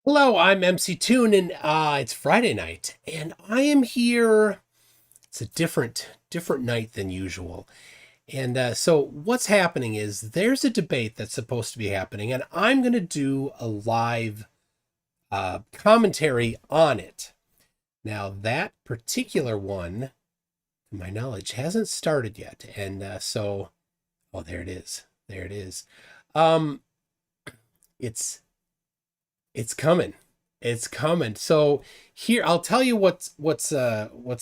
Hello, I'm MCToon, and it's Friday night, and I am here. It's a different night than usual, and so what's happening is there's a debate that's supposed to be happening, and I'm going to do a live commentary on it. Now, that particular one, to my knowledge, hasn't started yet, and so, oh, there it is. There it is. It's coming. It's coming. So here, I'll tell you what's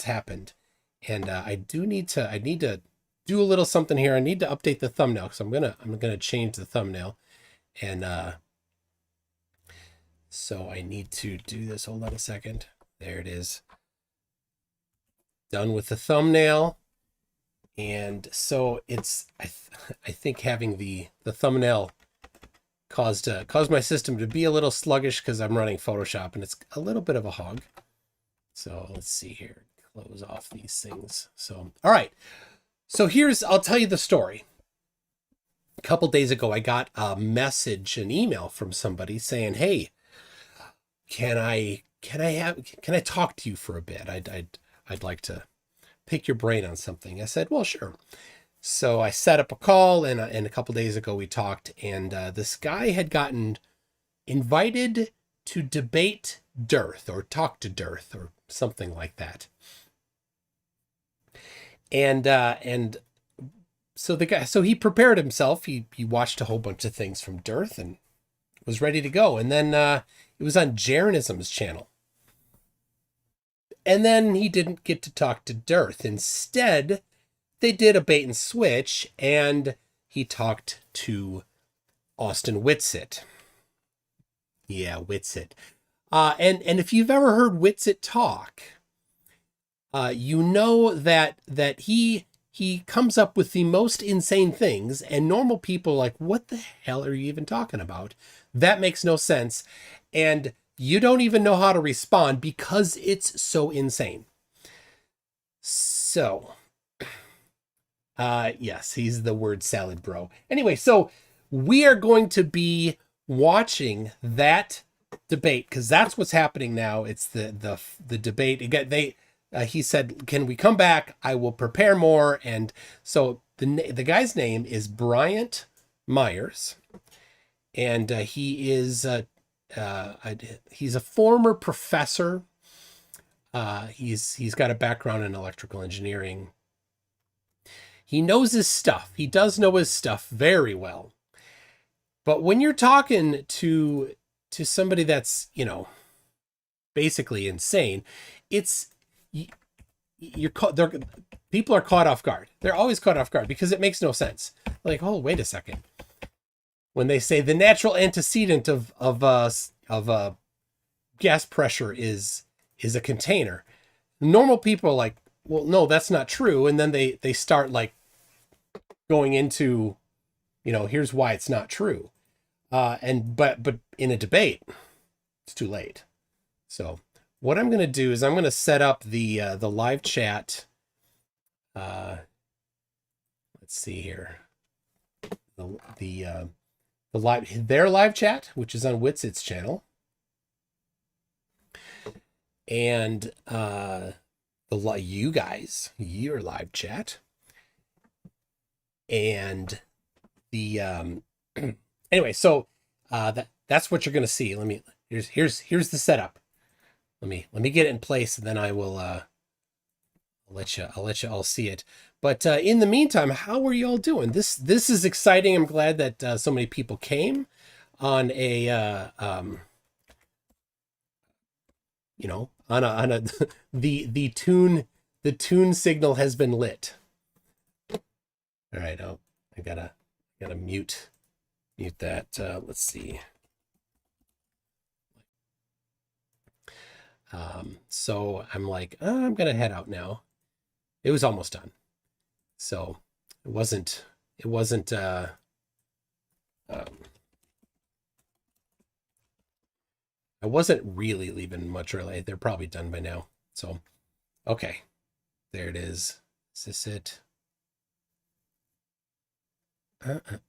happened. And I need to do a little something here. I need to update the thumbnail because I'm gonna change the thumbnail. And so I need to do this. Hold on a second. There it is. Done with the thumbnail. And so it's I think having the thumbnail caused my system to be a little sluggish because I'm running Photoshop and it's a little bit of a hog. So let's see here. Close off these things. So, all right. So I'll tell you the story. A couple days ago, I got a message, an email from somebody saying, "Hey, can I talk to you for a bit? I'd like to pick your brain on something." I said, "Well, sure." So I set up a call, and a couple days ago we talked, and this guy had gotten invited to debate Dearth or talk to Dearth or something like that. And so he prepared himself. He watched a whole bunch of things from Dearth and was ready to go. And then it was on Jeranism's channel. And then he didn't get to talk to Dearth. Instead, they did a bait and switch, and he talked to Austin Whitsett. Yeah, Whitsett. And if you've ever heard Whitsett talk, you know that he comes up with the most insane things, and normal people are like, what the hell are you even talking about? That makes no sense. And you don't even know how to respond because it's so insane. So yes, he's the word salad bro. Anyway, so we are going to be watching that debate because that's what's happening now. It's the debate. Again, he said, "Can we come back? I will prepare more." And so the guy's name is Bryant Meyers, and he's a former professor. He's got a background in electrical engineering. He knows his stuff. He does know his stuff very well. But when you're talking to somebody that's, basically insane, people are caught off guard. They're always caught off guard because it makes no sense. Like, oh, wait a second. When they say the natural antecedent of gas pressure is a container, normal people are like, well, no, that's not true. And then they start like going into, here's why it's not true. But in a debate, it's too late. So what I'm going to do is I'm going to set up the live chat. Let's see here. Their live chat, which is on Witsit's channel. And your live chat, and the anyway, so that's what you're gonna see. Here's the setup. Let me get it in place, and then I will I'll let you all see it. But in the meantime, how are you all doing? This is exciting. I'm glad that so many people came on a you know, on a the Toon signal has been lit. All right, I gotta mute that. Let's see. So I'm like, I'm gonna head out now. It was almost done, so it wasn't. I wasn't really leaving much early. They're probably done by now. So, okay, there it is. Is this it?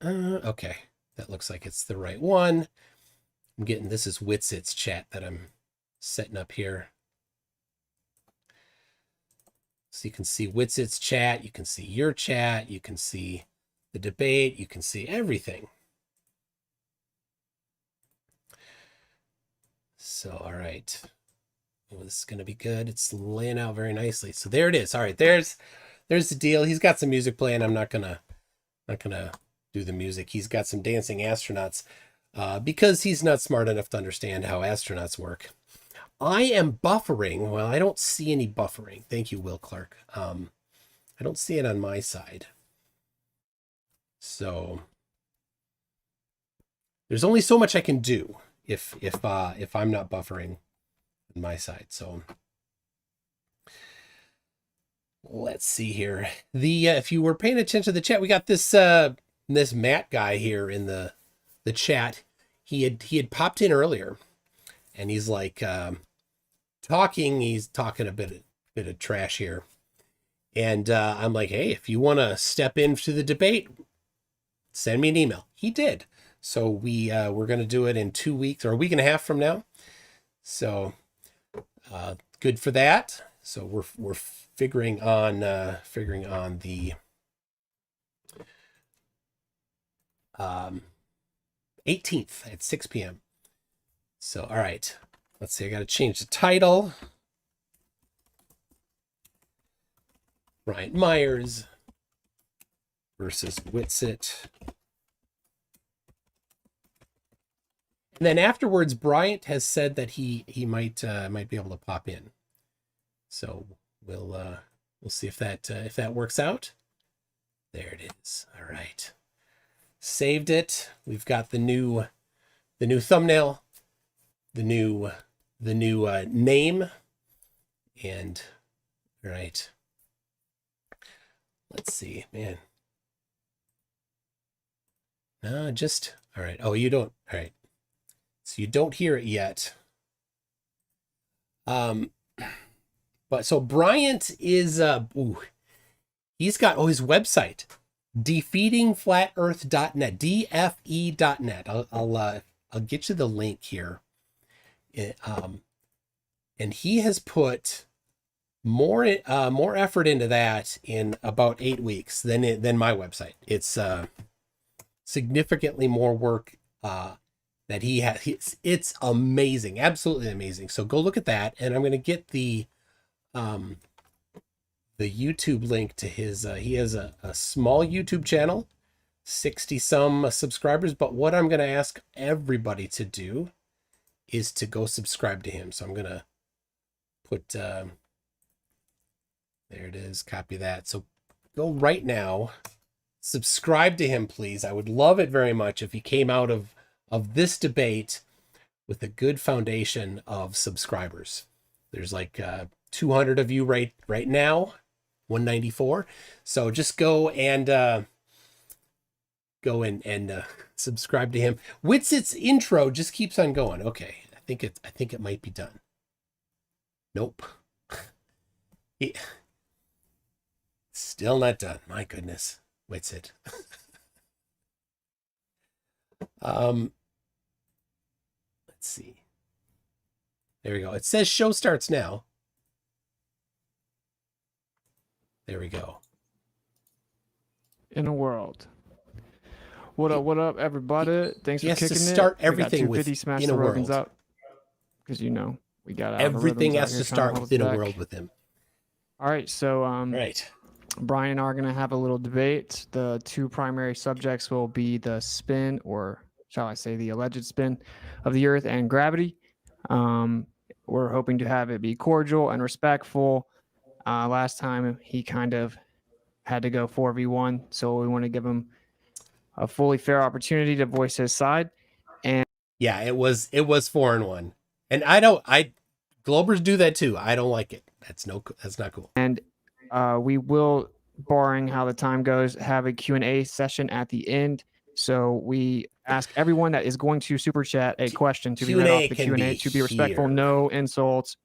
Okay, that looks like it's the right one. I'm getting, this is Witsit's chat that I'm setting up here. So you can see Witsit's chat, you can see your chat, you can see the debate, you can see everything. So, all right. Oh, this is going to be good. It's laying out very nicely. So there it is. All right, there's the deal. He's got some music playing. I'm not gonna do the music. He's got some dancing astronauts because he's not smart enough to understand how astronauts work. I am buffering. Well, I don't see any buffering. Thank you, Will Clark. I don't see it on my side. So there's only so much I can do if I'm not buffering on my side. So let's see here. The if you were paying attention to the chat, we got this Matt guy here in the chat. He had popped in earlier, and he's like he's talking a bit of trash here. And I'm like, hey, if you want to step into the debate, send me an email. He did. So we're going to do it in 2 weeks or a week and a half from now. So good for that. So we're figuring on the 18th at 6 p.m. So, all right, let's see. I got to change the title. Bryant Meyers versus Whitsett. And then afterwards, Bryant has said that he might be able to pop in. So we'll see if that works out. There it is. All right. Saved it. We've got the new thumbnail, the new name, and all right. Let's see, man. No, just all right. Oh, you don't. All right. So you don't hear it yet. But so Bryant is he's got his website, defeatingflatearth.net, dfe.net. I'll get you the link here. And he has put more effort into that in about 8 weeks than my website. It's significantly more work that he has. It's amazing, absolutely amazing. So go look at that, and I'm going to get the YouTube link to his. He has a small YouTube channel, 60 some subscribers. But what I'm going to ask everybody to do is to go subscribe to him. So I'm going to put. There it is. Copy that. So go right now. Subscribe to him, please. I would love it very much if he came out of this debate with a good foundation of subscribers. There's like 200 of you right now, 194. So just go and subscribe to him. Witsit's intro just keeps on going. Okay, I think it might be done. Nope. Still not done. My goodness. Witsit. Let's see. There we go. It says show starts now. There we go. In a world. What up, everybody? Thanks for kicking it. He has to start everything with smash in the a world. up. Because we got everything has to start with in a world with him. All right, so right. Brian and I are going to have a little debate. The two primary subjects will be the spin, or shall I say the alleged spin, of the Earth and gravity. we're hoping to have it be cordial and respectful. Last time he kind of had to go 4v1, so we want to give him a fully fair opportunity to voice his side. And yeah, it was 4-1, and Globers do that too. I don't like it. That's not cool. And we will, barring how the time goes, have a Q&A session at the end. So we ask everyone that is going to super chat a question to be read off the Q&A to be respectful, no insults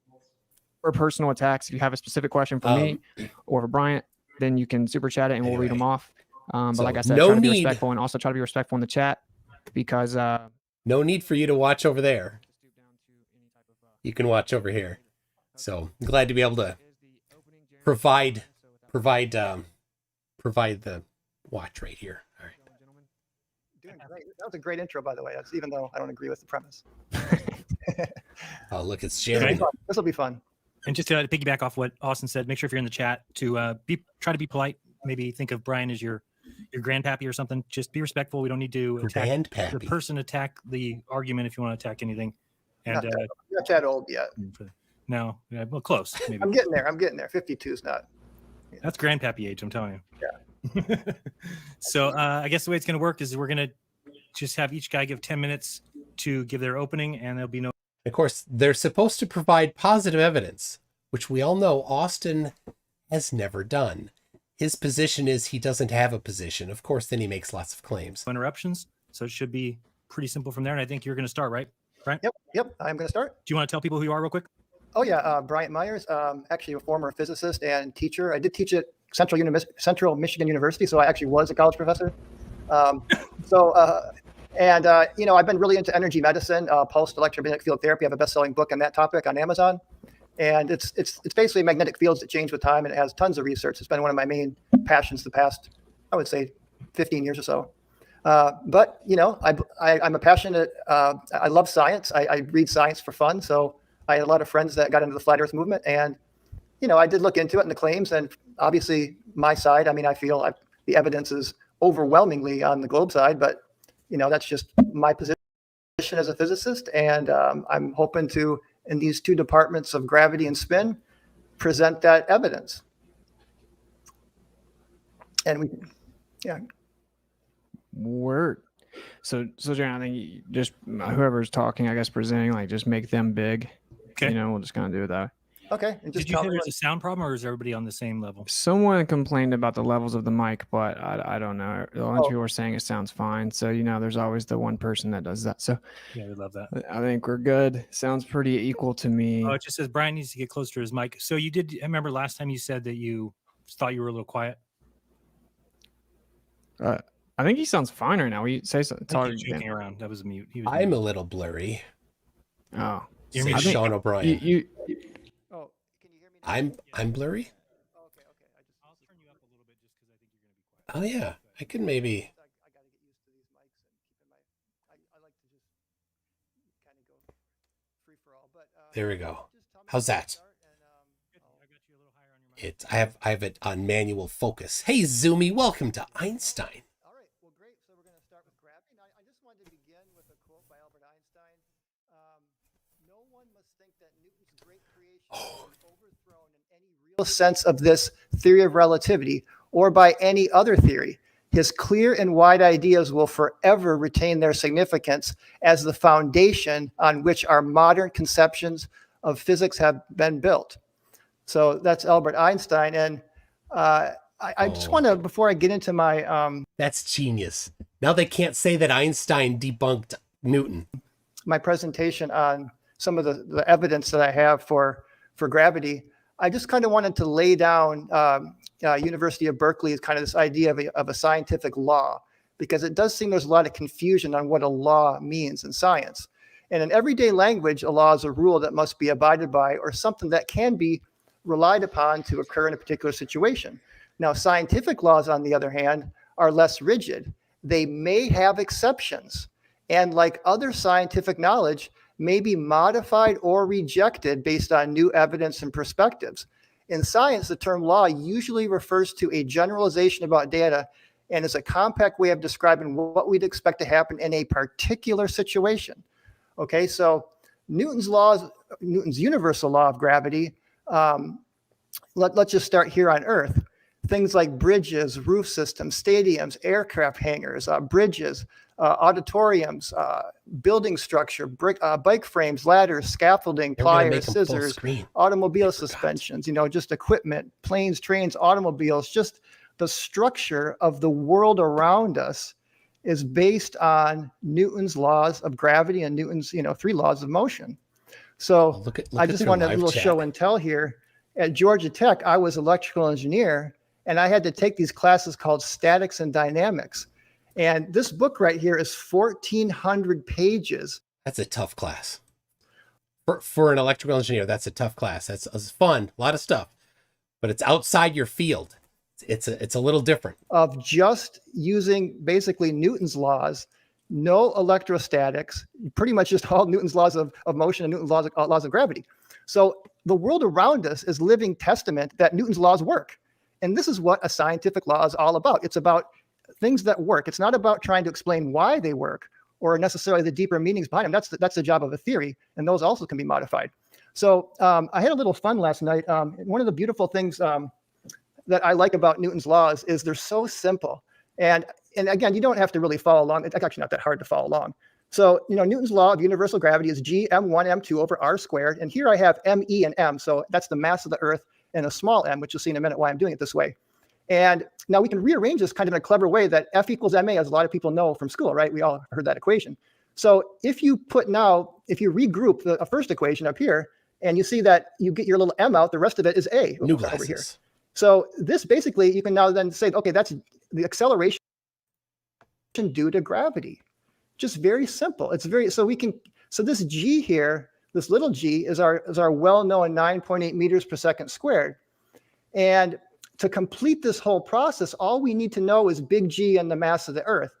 or personal attacks. If you have a specific question for me or for Bryant, then you can super chat it and we'll read them off. But like I said, try to be respectful, and also try to be respectful in the chat, because no need for you to watch over there. You can watch over here. So I'm glad to be able to provide the watch right here. All right. Doing great. That was a great intro, by the way. That's, even though I don't agree with the premise. Oh, look, it's sharing. This will be fun. And just to piggyback off what Austin said, make sure if you're in the chat to try to be polite. Maybe think of Brian as your grandpappy or something. Just be respectful. We don't need to attack the person, attack the argument if you want to attack anything. And not that old yet. No, yeah, well, close. Maybe. I'm getting there. 52 is not. That's grandpappy age, I'm telling you. Yeah. So I guess the way it's going to work is we're going to just have each guy give 10 minutes to give their opening, and there'll be no. Of course, they're supposed to provide positive evidence, which we all know Austin has never done. His position is he doesn't have a position. Of course, then he makes lots of claims. Interruptions. So it should be pretty simple from there. And I think you're going to start, right? Right? Yep. I'm going to start. Do you want to tell people who you are real quick? Oh, yeah. Bryant Meyers, actually a former physicist and teacher. I did teach at Central Michigan University, so I actually was a college professor. I've been really into energy medicine, pulsed electromagnetic field therapy. I have a best-selling book on that topic on Amazon. And it's basically magnetic fields that change with time, and it has tons of research. It's been one of my main passions the past, I would say, 15 years or so. But I'm a passionate. I love science. I read science for fun. So I had a lot of friends that got into the flat Earth movement, and I did look into it and the claims. And obviously, my side. I mean, I feel the evidence is overwhelmingly on the globe side, but that's just my position as a physicist, and I'm hoping to, in these two departments of gravity and spin, present that evidence. And word. So Jaron, I think you just whoever's talking, I guess, presenting, like, just make them big. Okay. We'll just kind of do it that way. Okay. And just did you say there's a sound problem, or is everybody on the same level? Someone complained about the levels of the mic, but I don't know. A bunch of people were saying it sounds fine. So, there's always the one person that does that. So yeah, we love that. I think we're good. Sounds pretty equal to me. Oh, it just says Brian needs to get closer to his mic. So I remember last time you said that you thought you were a little quiet. I think he sounds fine right now. We say something. He's joking around. That was a mute. I'm a little blurry. Oh, say Sean O'Brien. Can you hear me now? I'm blurry. Okay. I'll turn you up a little bit just because I think you're going to be quiet. Oh yeah, I could maybe. I got to get used to these mics and keeping I like to just kind of go free for all. But there we go. How's that? I got you a little higher on your mic. I have it on manual focus. Hey Zoomy, welcome to Einstein. All right, well, great. So we're going to start with gravity. Now, I just wanted to begin with a quote by Albert Einstein. No one must think that Newton's great creation is overthrown in any real sense of this theory of relativity or by any other theory. His clear and wide ideas will forever retain their significance as the foundation on which our modern conceptions of physics have been built. So that's Albert Einstein. And I just want to, before I get into my... That's genius. Now they can't say that Einstein debunked Newton. My presentation on some of the evidence that I have for gravity, I just kind of wanted to lay down University of Berkeley is kind of this idea of a scientific law, because it does seem there's a lot of confusion on what a law means in science. And in everyday language, a law is a rule that must be abided by or something that can be relied upon to occur in a particular situation. Now, scientific laws, on the other hand, are less rigid. They may have exceptions, and like other scientific knowledge, may be modified or rejected based on new evidence and perspectives. In science, the term law usually refers to a generalization about data and is a compact way of describing what we'd expect to happen in a particular situation. Okay, so Newton's universal law of gravity, let's just start here on Earth. Things like bridges, roof systems, stadiums, aircraft hangars, bridges, auditoriums, building structure, bike frames, ladders, scaffolding, pliers, scissors, automobile suspensions, just equipment, planes, trains, automobiles, just the structure of the world around us is based on Newton's laws of gravity and Newton's, 3 laws of motion. So look I just want a little show and tell here. At Georgia Tech, I was electrical engineer, and I had to take these classes called statics and dynamics. And this book right here is 1,400 pages. That's a tough class. For an electrical engineer, that's a tough class. That's fun, a lot of stuff, but it's outside your field. It's a little different. Of just using basically Newton's laws, no electrostatics, pretty much just all Newton's laws of motion and Newton's laws of gravity. So the world around us is living testament that Newton's laws work. And this is what a scientific law is all about. It's about things that work. It's not about trying to explain why they work or necessarily the deeper meanings behind them. That's the job of a theory, and those also can be modified. So I had a little fun last night. One of the beautiful things that I like about Newton's laws is they're so simple. And again, you don't have to really follow along. It's actually not that hard to follow along. So, Newton's law of universal gravity is G m1 m2 over r squared. And here I have me and m. So that's the mass of the Earth and a small m, which you'll see in a minute why I'm doing it this way. And now we can rearrange this kind of in a clever way that F equals ma, as a lot of people know from school, right? We all heard that equation. So if you regroup the first equation up here, and you see that you get your little m out, the rest of it is a over here. So this basically, you can now then say, okay, that's the acceleration due to gravity. Just very simple. So this g here, this little g is our well-known 9.8 meters per second squared. And to complete this whole process, all we need to know is big G and the mass of the Earth.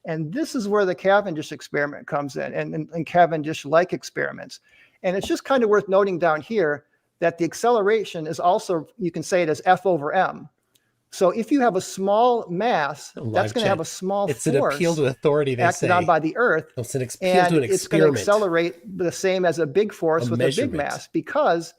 And this is where the Cavendish experiment comes in, and Cavendish-like experiments. And it's just kind of worth noting down here that the acceleration is also, you can say it as F over m. So if you have a small mass, that's going to have a small force. It's an appeal to authority, they acted on by the Earth. It's an appeal to an experiment. It's going to accelerate the same as a big force with a big mass, because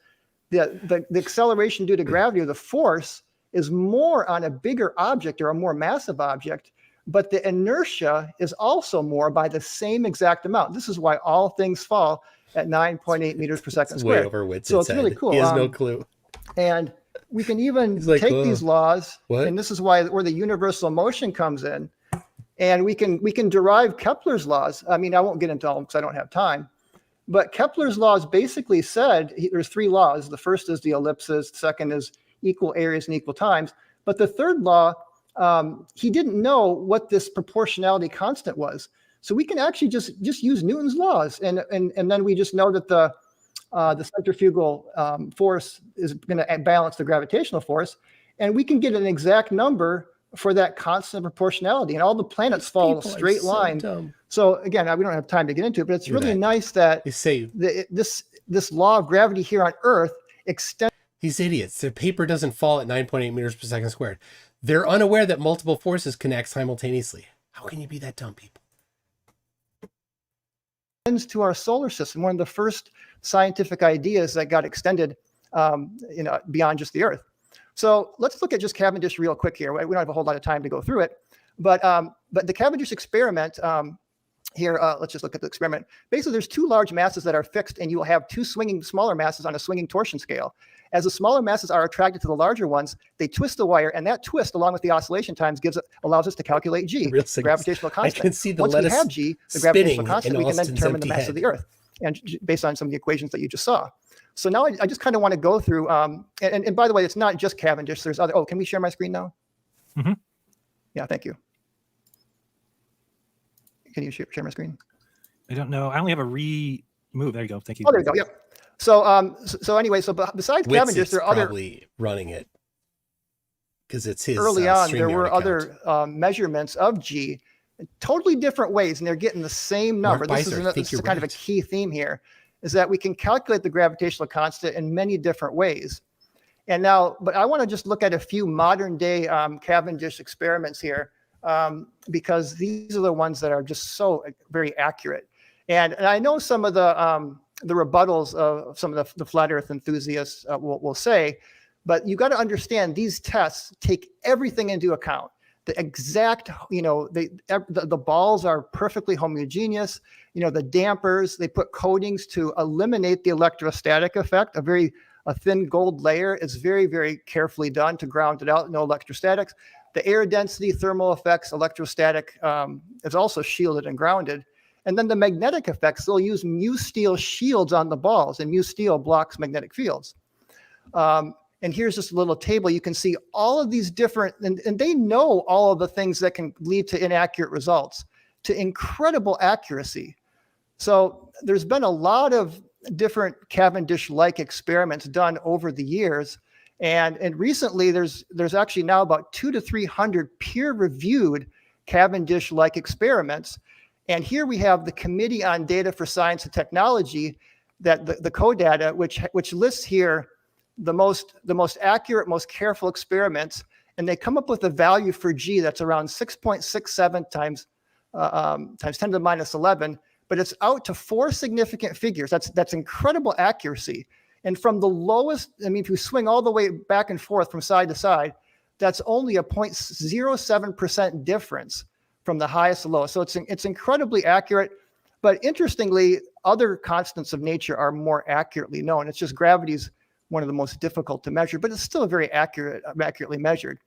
the acceleration due to gravity, or the force, is more on a bigger object or a more massive object, but the inertia is also more by the same exact amount. This is why all things fall at 9.8 meters per second squared. Way over Whitsett. So it's really cool. He has no clue. And we can even take these laws, and this is where the universal motion comes in, and we can derive Kepler's laws. I mean, I won't get into all of them because I don't have time, but Kepler's laws basically said there's 3 laws. The first is the ellipses, the second is equal areas and equal times, but the third law, he didn't know what this proportionality constant was. So we can actually just use Newton's laws, and then we just know that the centrifugal force is going to balance the gravitational force, and we can get an exact number for that constant proportionality, and all the planets fall in a straight line. So again, we don't have time to get into it, but it's really nice that this law of gravity here on Earth extends. These idiots, their paper doesn't fall at 9.8 meters per second squared. They're unaware that multiple forces can act simultaneously. How can you be that dumb, people? To our solar system, one of the first scientific ideas that got extended beyond just the Earth. So let's look at just Cavendish real quick here. We don't have a whole lot of time to go through it, but the Cavendish experiment here, let's just look at the experiment. Basically, there's 2 large masses that are fixed, and you will have 2 swinging smaller masses on a swinging torsion scale. As the smaller masses are attracted to the larger ones, they twist the wire, and that twist, along with the oscillation times, allows us to calculate G, the gravitational constant. I can see the Once we have G, the gravitational constant, we can then determine the mass of the Earth, and based on some of the equations that you just saw. So now I just kind of want to go through, and by the way, it's not just Cavendish. There's other. Oh, can we share my screen now? Mm-hmm. Yeah, thank you. Can you share my screen? I don't know. I only have a remove. There you go. Thank you. Oh, there you go. Yep. So anyway, besides Witsitt's Cavendish, there are other probably running it because it's his. Early on, there were account. other measurements of G, in totally different ways, and they're getting the same number. This is kind of a key theme here, is that we can calculate the gravitational constant in many different ways. And now, but I want to just look at a few modern day Cavendish experiments here, because these are the ones that are just so very accurate. And I know some of the rebuttals of some of the flat Earth enthusiasts will say. But you got to understand these tests take everything into account. The exact, the balls are perfectly homogeneous. The dampers, they put coatings to eliminate the electrostatic effect. A thin gold layer is very, very carefully done to ground it out, no electrostatics. The air density, thermal effects, electrostatic is also shielded and grounded. And then the magnetic effects, they'll use mu steel shields on the balls, and mu steel blocks magnetic fields. And here's just a little table. You can see all of these different, and they know all of the things that can lead to inaccurate results, to incredible accuracy. So there's been a lot of different Cavendish-like experiments done over the years. And recently there's actually now about 200 to 300 peer-reviewed Cavendish-like experiments. And here we have the Committee on Data for Science and Technology, that the CODATA, which lists here the most accurate, most careful experiments, and they come up with a value for G that's around 6.67 times 10 to the minus 11, but it's out to 4 significant figures. That's incredible accuracy. And from the lowest, if you swing all the way back and forth from side to side, that's only a 0.07% difference from the highest to lowest. So it's incredibly accurate. But interestingly, other constants of nature are more accurately known. It's just gravity's one of the most difficult to measure, but it's still very accurately measured.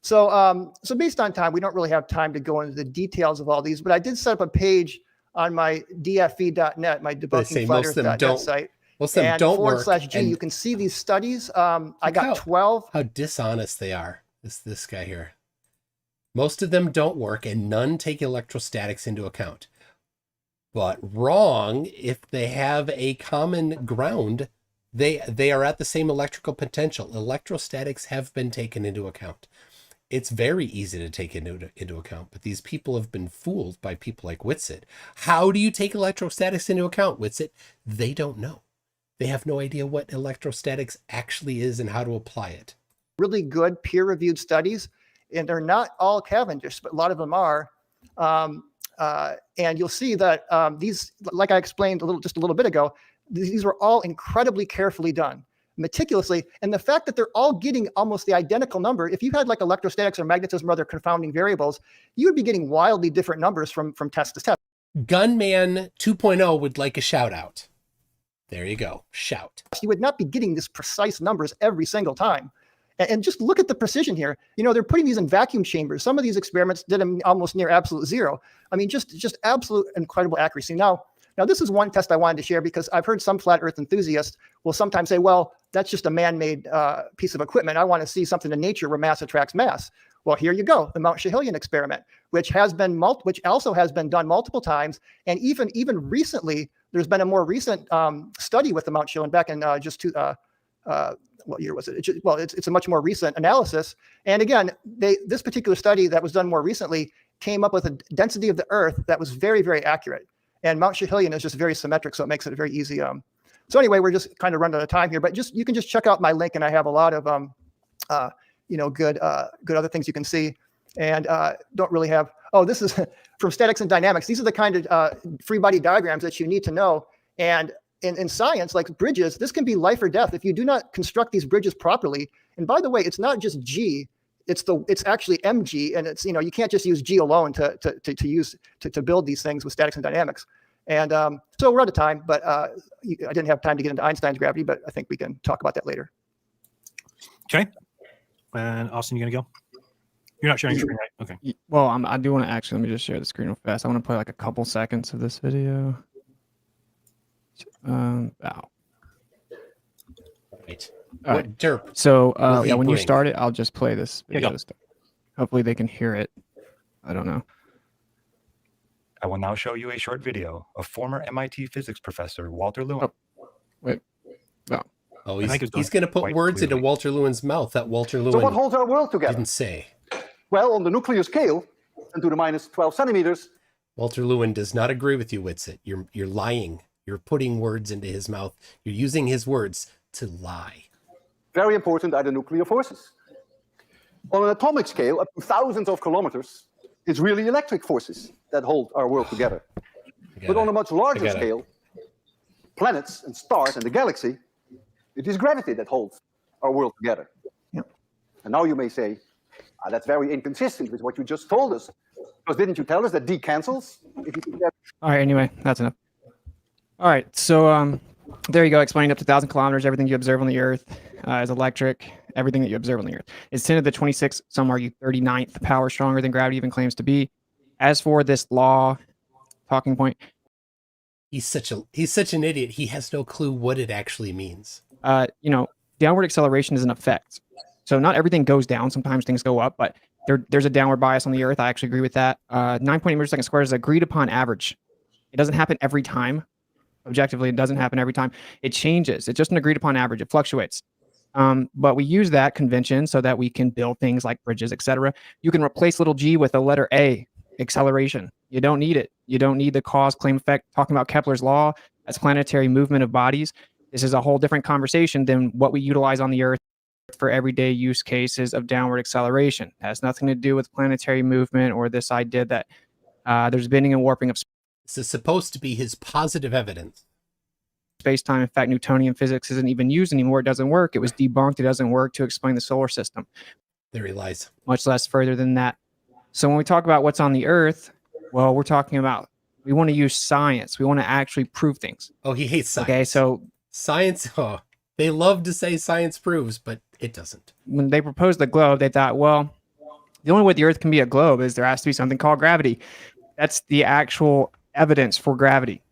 So, so based on time, we don't really have time to go into the details of all these, but I did set up a page on my dfe.net, my debunkingflatearth.net site. Most of them don't work. /G, you can see these studies. I got 12. How dishonest they are. This guy here. Most of them don't work, and none take electrostatics into account. But wrong if they have a common ground. They are at the same electrical potential. Electrostatics have been taken into account. It's very easy to take into account, but these people have been fooled by people like Witsit. How do you take electrostatics into account, Witsit? They don't know. They have no idea what electrostatics actually is and how to apply it. Really good peer-reviewed studies, and they're not all Cavendish, but a lot of them are. And you'll see that these, like I explained just a little bit ago, these were all incredibly carefully done, meticulously. And the fact that they're all getting almost the identical number, if you had like electrostatics or magnetism or other confounding variables, you would be getting wildly different numbers from test to test. Gunman 2.0 would like a shout out. There you go. Shout. You would not be getting this precise numbers every single time. And just look at the precision here. They're putting these in vacuum chambers. Some of these experiments did them almost near absolute zero. Just absolute incredible accuracy. Now, this is one test I wanted to share because I've heard some flat Earth enthusiasts will sometimes say, well, that's just a man-made piece of equipment. I want to see something in nature where mass attracts mass. Well, here you go, the Mount Schehillian experiment, which also has been done multiple times. And even recently, there's been a more recent study with the Mount Schehillian back in what year was it? It's a much more recent analysis. And again, this particular study that was done more recently came up with a density of the Earth that was very, very accurate. And Mount Schehillian is just very symmetric, so it makes it very easy. So anyway, we're just kind of running out of time here, but you can just check out my link, and I have a lot of good other things you can see. And don't really have. Oh, this is from Statics and Dynamics. These are the kind of free body diagrams that you need to know. And in science, like bridges, this can be life or death if you do not construct these bridges properly. And by the way, it's not just G. It's actually mg, and it's you can't just use G alone to build these things with statics and dynamics. And so we're out of time, but I didn't have time to get into Einstein's gravity, but I think we can talk about that later. Okay. And Austin, you gonna go? You're not sharing your screen, right? Okay. Well, I do want to let me just share the screen real fast. I want to play like a couple seconds of this video. Right. Right. Derp. So when you start it, I'll just play this video. Hopefully they can hear it. I don't know. I will now show you a short video of former MIT physics professor Walter Lewin. Oh, wait. No. Oh, he's going to put words into Walter Lewin's mouth that Walter Lewin So what holds our world together? didn't say. Well, on the nuclear scale, 10 to the minus 12 centimeters. Walter Lewin does not agree with you, Whitsett. You're lying. You're putting words into his mouth. You're using his words to lie. Very important are the nuclear forces. On an atomic scale, up to thousands of kilometers, it's really electric forces that hold our world together. But on a much larger scale, planets and stars and the galaxy, it is gravity that holds our world together. Yep. And now you may say, that's very inconsistent with what you just told us. Because didn't you tell us that D cancels? If you do that? All right, anyway, that's enough. All right, so there you go, explaining up to 1,000 kilometers, everything you observe on the Earth is electric, everything that you observe on the Earth. It's 10 to the 26th, some argue 39th power stronger than gravity even claims to be. As for this law, talking point. He's such an idiot. He has no clue what it actually means. Downward acceleration is an effect. So not everything goes down. Sometimes things go up, but there's a downward bias on the Earth. I actually agree with that. 9.8 meters per second squared is agreed upon average. It doesn't happen every time. Objectively, it doesn't happen every time. It changes. It's just an agreed upon average. It fluctuates. But we use that convention so that we can build things like bridges, etc. You can replace little g with a letter A, acceleration. You don't need it. You don't need the cause, claim, effect. Talking about Kepler's law, that's planetary movement of bodies. This is a whole different conversation than what we utilize on the Earth for everyday use cases of downward acceleration. It has nothing to do with planetary movement or this idea that there's bending and warping of this is supposed to be his positive evidence. Space-time. In fact, Newtonian physics isn't even used anymore. It doesn't work. It was debunked. It doesn't work to explain the solar system. There he lies. Much less further than that. So when we talk about what's on the Earth, well, we're talking about, we want to use science. We want to actually prove things. Oh, he hates science. Okay, so science, they love to say science proves, but it doesn't. When they proposed the globe, they thought, well, the only way the Earth can be a globe is there has to be something called gravity. That's the actual evidence for gravity.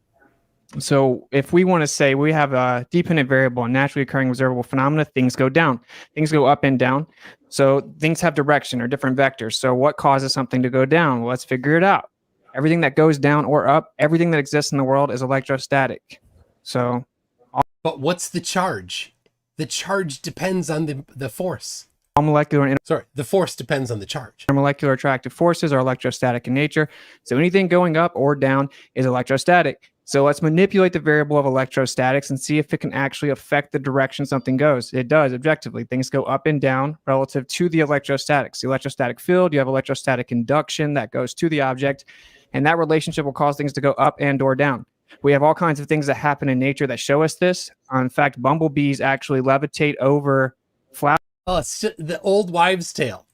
So if we want to say we have a dependent variable and naturally occurring observable phenomena, things go down. Things go up and down. So things have direction or different vectors. So what causes something to go down? Well, let's figure it out. Everything that goes down or up, everything that exists in the world is electrostatic. So, but what's the charge? The charge depends on the force. All molecular and the force depends on the charge. Molecular attractive forces are electrostatic in nature. So anything going up or down is electrostatic. So let's manipulate the variable of electrostatics and see if it can actually affect the direction something goes. It does, objectively. Things go up and down relative to the electrostatics. The electrostatic field, you have electrostatic induction that goes to the object, and that relationship will cause things to go up and or down. We have all kinds of things that happen in nature that show us this. In fact, bumblebees actually levitate over flowers. Oh, it's the old wives' tale.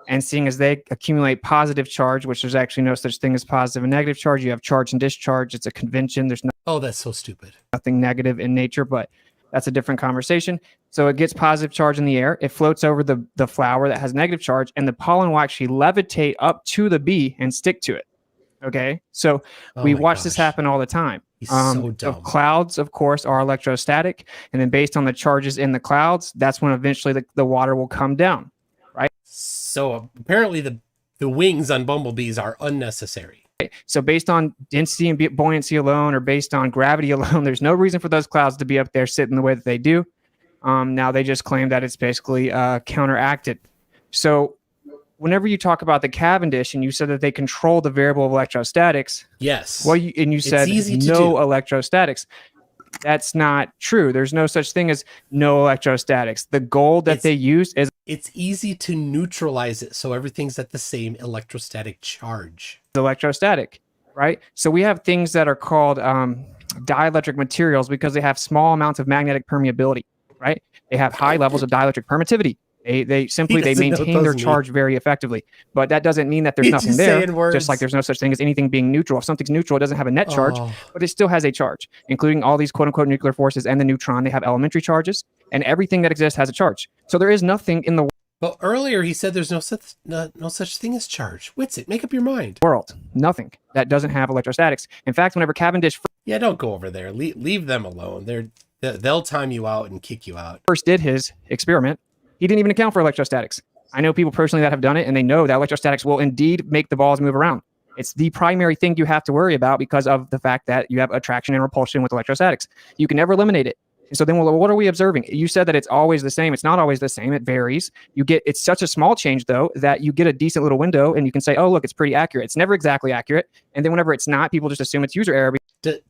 And seeing as they accumulate positive charge, which there's actually no such thing as positive and negative charge. You have charge and discharge. It's a convention. There's no. Oh, that's so stupid. Nothing negative in nature, but that's a different conversation. So it gets positive charge in the air. It floats over the flower that has negative charge, and the pollen will actually levitate up to the bee and stick to it. Okay, so we watch this happen all the time. He's so dumb. The clouds, of course, are electrostatic, and then based on the charges in the clouds, that's when eventually the water will come down, right? So apparently the wings on bumblebees are unnecessary. So based on density and buoyancy alone, or based on gravity alone, there's no reason for those clouds to be up there sitting the way that they do. Now they just claim that it's basically counteracted. So whenever you talk about the Cavendish and you said that they control the variable of electrostatics, yes. Well, you said no electrostatics. That's not true. There's no such thing as no electrostatics. The goal that they use is it's easy to neutralize it, so everything's at the same electrostatic charge. Electrostatic, right? So we have things that are called dielectric materials because they have small amounts of magnetic permeability, right? They have high levels of dielectric permittivity. They maintain their charge very effectively, but that doesn't mean that there's nothing there. Just like there's no such thing as anything being neutral. If something's neutral, it doesn't have a net charge, but it still has a charge, including all these quote unquote nuclear forces and the neutron. They have elementary charges, and everything that exists has a charge. So there is nothing in the But earlier he said there's no such thing as charge. Witsit, make up your mind. World, nothing that doesn't have electrostatics. In fact, whenever Cavendish don't go over there. Leave them alone. They'll time you out and kick you out. First did his experiment, he didn't even account for electrostatics. I know people personally that have done it, and they know that electrostatics will indeed make the balls move around. It's the primary thing you have to worry about because of the fact that you have attraction and repulsion with electrostatics. You can never eliminate it. And so then, well, what are we observing? You said that it's always the same. It's not always the same. It varies. It's such a small change, though, that you get a decent little window, and you can say, oh, look, it's pretty accurate. It's never exactly accurate. And then whenever it's not, people just assume it's user error.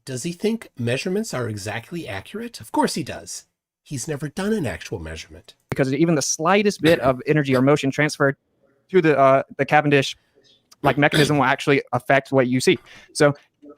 Does he think measurements are exactly accurate? Of course he does. He's never done an actual measurement. Because even the slightest bit of energy or motion transferred to the Cavendish mechanism will actually affect what you see. So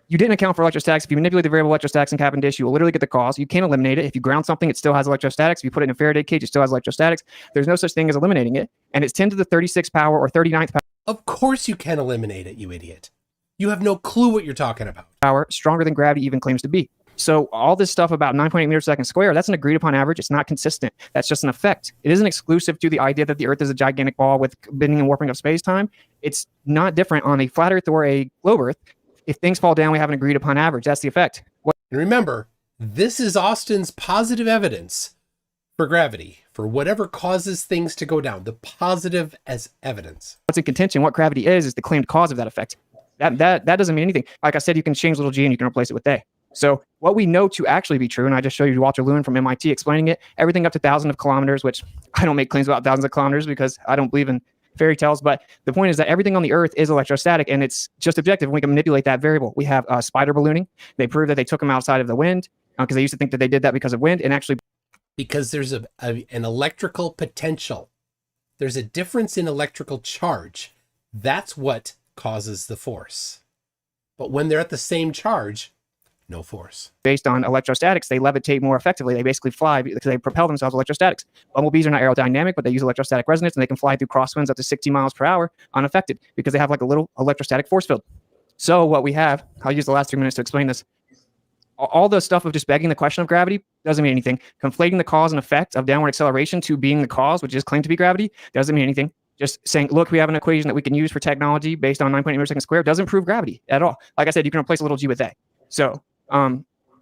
you didn't account for electrostatics. If you manipulate the variable electrostatics in Cavendish, you will literally get the cause. You can't eliminate it. If you ground something, it still has electrostatics. If you put it in a Faraday cage, it still has electrostatics. There's no such thing as eliminating it. And it's 10 to the 36th power or 39th Of course you can eliminate it, you idiot. You have no clue what you're talking about. power, stronger than gravity even claims to be. So all this stuff about 9.8 meters per second square, that's an agreed upon average. It's not consistent. That's just an effect. It isn't exclusive to the idea that the Earth is a gigantic ball with bending and warping of space-time. It's not different on a flat Earth or a globe Earth. If things fall down, we have an agreed upon average. That's the effect. And remember, this is Austin's positive evidence for gravity, for whatever causes things to go down. The positive as evidence. What's in contention, what gravity is the claimed cause of that effect. That doesn't mean anything. Like I said, you can change little g and you can replace it with they. So what we know to actually be true, and I just showed you Walter Lewin from MIT explaining it, everything up to thousands of kilometers, which I don't make claims about thousands of kilometers because I don't believe in fairy tales, but the point is that everything on the Earth is electrostatic and it's just objective and we can manipulate that variable. We have spider ballooning. They proved that they took them outside of the wind because they used to think that they did that because of wind, and actually because there's an electrical potential. There's a difference in electrical charge. That's what causes the force. But when they're at the same charge, no force. Based on electrostatics, they levitate more effectively. They basically fly because they propel themselves with electrostatics. Bumblebees are not aerodynamic, but they use electrostatic resonance and they can fly through crosswinds up to 60 miles per hour unaffected because they have like a little electrostatic force field. So what we have, I'll use the last 3 minutes to explain this. All the stuff of just begging the question of gravity doesn't mean anything. Conflating the cause and effect of downward acceleration to being the cause, which is claimed to be gravity, doesn't mean anything. Just saying, look, we have an equation that we can use for technology based on 9.8 meters per second squared doesn't prove gravity at all. Like I said, you can replace a little g with a. So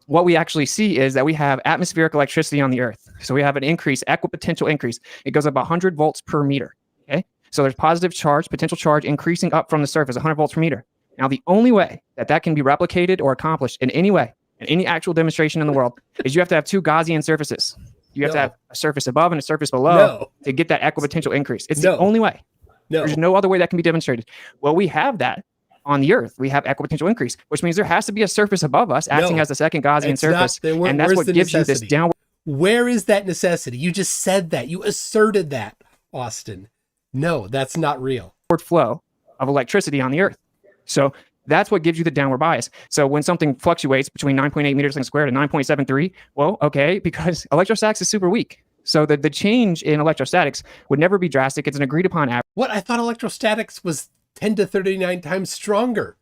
what we actually see is that we have atmospheric electricity on the Earth. So we have an increase, equipotential increase. It goes up 100 volts per meter. Okay. So there's positive charge, potential charge increasing up from the surface, 100 volts per meter. Now, the only way that that can be replicated or accomplished in any way, in any actual demonstration in the world, is you have to have two Gaussian surfaces. You have to have a surface above and a surface below to get that equipotential increase. It's the only way. There's no other way that can be demonstrated. Well, we have that on the Earth. We have equipotential increase, which means there has to be a surface above us acting as the second Gaussian surface. And that's what gives you this downward. Where is that necessity? You just said that. You asserted that, Austin. No, that's not real. Flow of electricity on the Earth. So that's what gives you the downward bias. So when something fluctuates between 9.8 meters per second squared and 9.73, well, okay, because electrostatics is super weak. So the change in electrostatics would never be drastic. It's an agreed upon average. What? I thought electrostatics was 10 to 39 times stronger.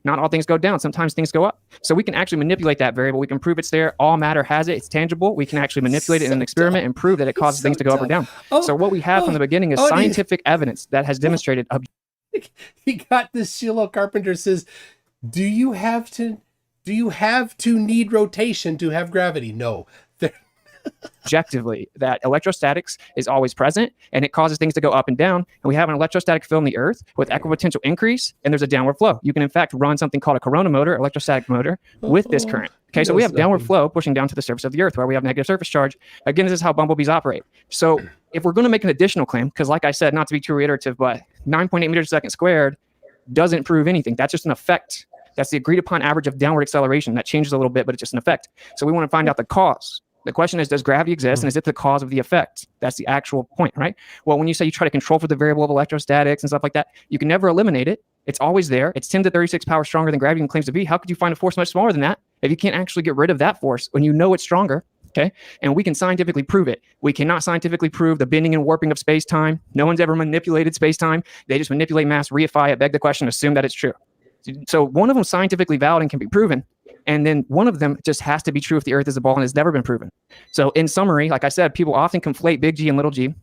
Not all things go down. Sometimes things go up. So we can actually manipulate that variable. We can prove it's there. All matter has it. It's tangible. We can actually manipulate it in an experiment and prove that it causes things to go up or down. So what we have from the beginning is scientific evidence that has demonstrated. He got this. Sheila Carpenter says, do you have to need rotation to have gravity? No. Objectively, that electrostatics is always present and it causes things to go up and down. And we have an electrostatic field in the Earth with equipotential increase, and there's a downward flow. You can, in fact, run something called a corona motor, electrostatic motor, with this current. Okay, so we have downward flow pushing down to the surface of the Earth where we have negative surface charge. Again, this is how bumblebees operate. So if we're going to make an additional claim, because like I said, not to be too reiterative, but 9.8 meters per second squared doesn't prove anything. That's just an effect. That's the agreed upon average of downward acceleration. That changes a little bit, but it's just an effect. So we want to find out the cause. The question is, does gravity exist, and is it the cause of the effect? That's the actual point, right? Well, when you say you try to control for the variable of electrostatics and stuff like that, you can never eliminate it. It's always there. It's 10 to 36 power stronger than gravity claims to be. How could you find a force much smaller than that if you can't actually get rid of that force when you know it's stronger? Okay, and we can scientifically prove it. We cannot scientifically prove the bending and warping of space-time. No one's ever manipulated space-time. They just manipulate mass, reify it, beg the question, assume that it's true. So one of them scientifically valid and can be proven. And then one of them just has to be true if the Earth is a ball and has never been proven. So in summary, like I said, people often conflate big G and little g.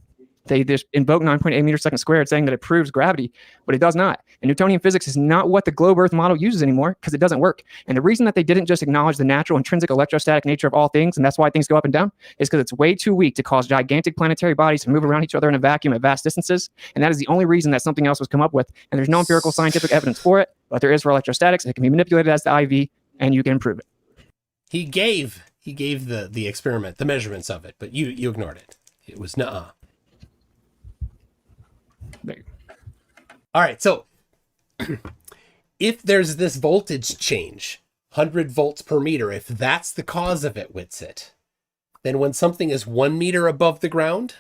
They just invoke 9.8 meters per second squared saying that it proves gravity, but it does not. And Newtonian physics is not what the globe Earth model uses anymore because it doesn't work. And the reason that they didn't just acknowledge the natural intrinsic electrostatic nature of all things, and that's why things go up and down, is because it's way too weak to cause gigantic planetary bodies to move around each other in a vacuum at vast distances. And that is the only reason that something else was come up with. And there's no empirical scientific evidence for it, but there is for electrostatics. It can be manipulated as the IV, and you can prove it. He gave the experiment, the measurements of it, but you ignored it. It was nuh-uh. All right, so if there's this voltage change, 100 volts per meter, if that's the cause of it, Whitsett, then when something is 1 meter above the ground,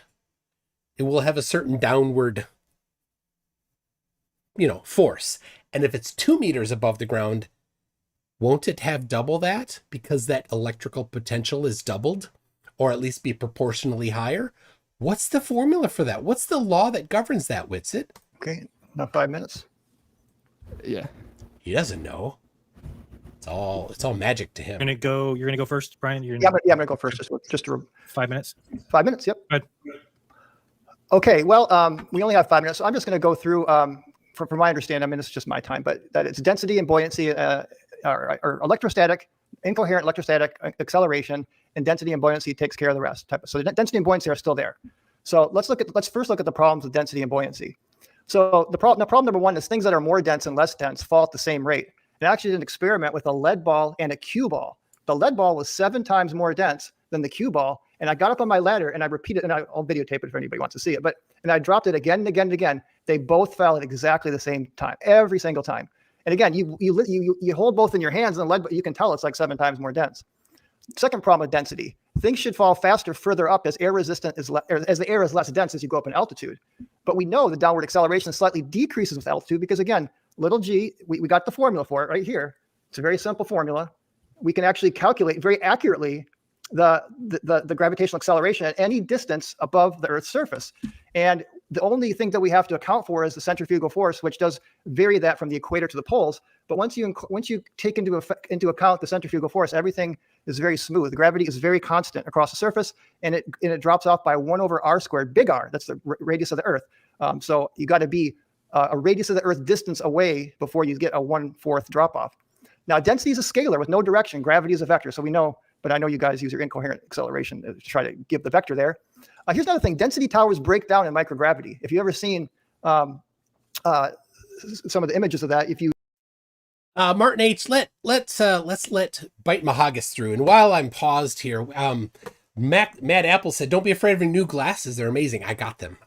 it will have a certain downward, force. And if it's 2 meters above the ground, won't it have double that because that electrical potential is doubled, or at least be proportionally higher? What's the formula for that? What's the law that governs that, Witsit? Okay, about 5 minutes. Yeah. He doesn't know. It's all magic to him. You're gonna go first, Brian. Yeah, I'm gonna go first. Just 5 minutes. 5 minutes. Yep. Go ahead. Okay. Well, we only have 5 minutes, so I'm just going to go through. From my understanding, I mean, it's just my time, but that it's density and buoyancy, or electrostatic, incoherent electrostatic acceleration, and density and buoyancy takes care of the rest. So the density and buoyancy are still there. So let's first look at the problems with density and buoyancy. So the problem number one is things that are more dense and less dense fall at the same rate. And I actually did an experiment with a lead ball and a cue ball. The lead ball was 7 times more dense than the cue ball. And I got up on my ladder and I repeated, and I'll videotape it if anybody wants to see it. And I dropped it again and again and again. They both fell at exactly the same time, every single time. And again, you hold both in your hands, and the lead, but you can tell it's like 7 times more dense. Second problem with density: things should fall faster further up as air resistant as the air is less dense as you go up in altitude. But we know the downward acceleration slightly decreases with altitude because, again, little g, we got the formula for it right here. It's a very simple formula. We can actually calculate very accurately the gravitational acceleration at any distance above the Earth's surface. And the only thing that we have to account for is the centrifugal force, which does vary that from the equator to the poles. But once you take into account the centrifugal force, everything is very smooth. The gravity is very constant across the surface, and it drops off by 1/r², big R. That's the radius of the Earth. So you got to be a radius of the Earth distance away before you get a 1/4 drop off. Now, density is a scalar with no direction. Gravity is a vector. So we know, but I know you guys use your incoherent acceleration to try to give the vector there. Here's another thing: density towers break down in microgravity. If you've ever seen some of the images of that, Martin H, let's let Bite Mahagas through. And while I'm paused here, Mad Apple said, "Don't be afraid of your new glasses. They're amazing." I got them.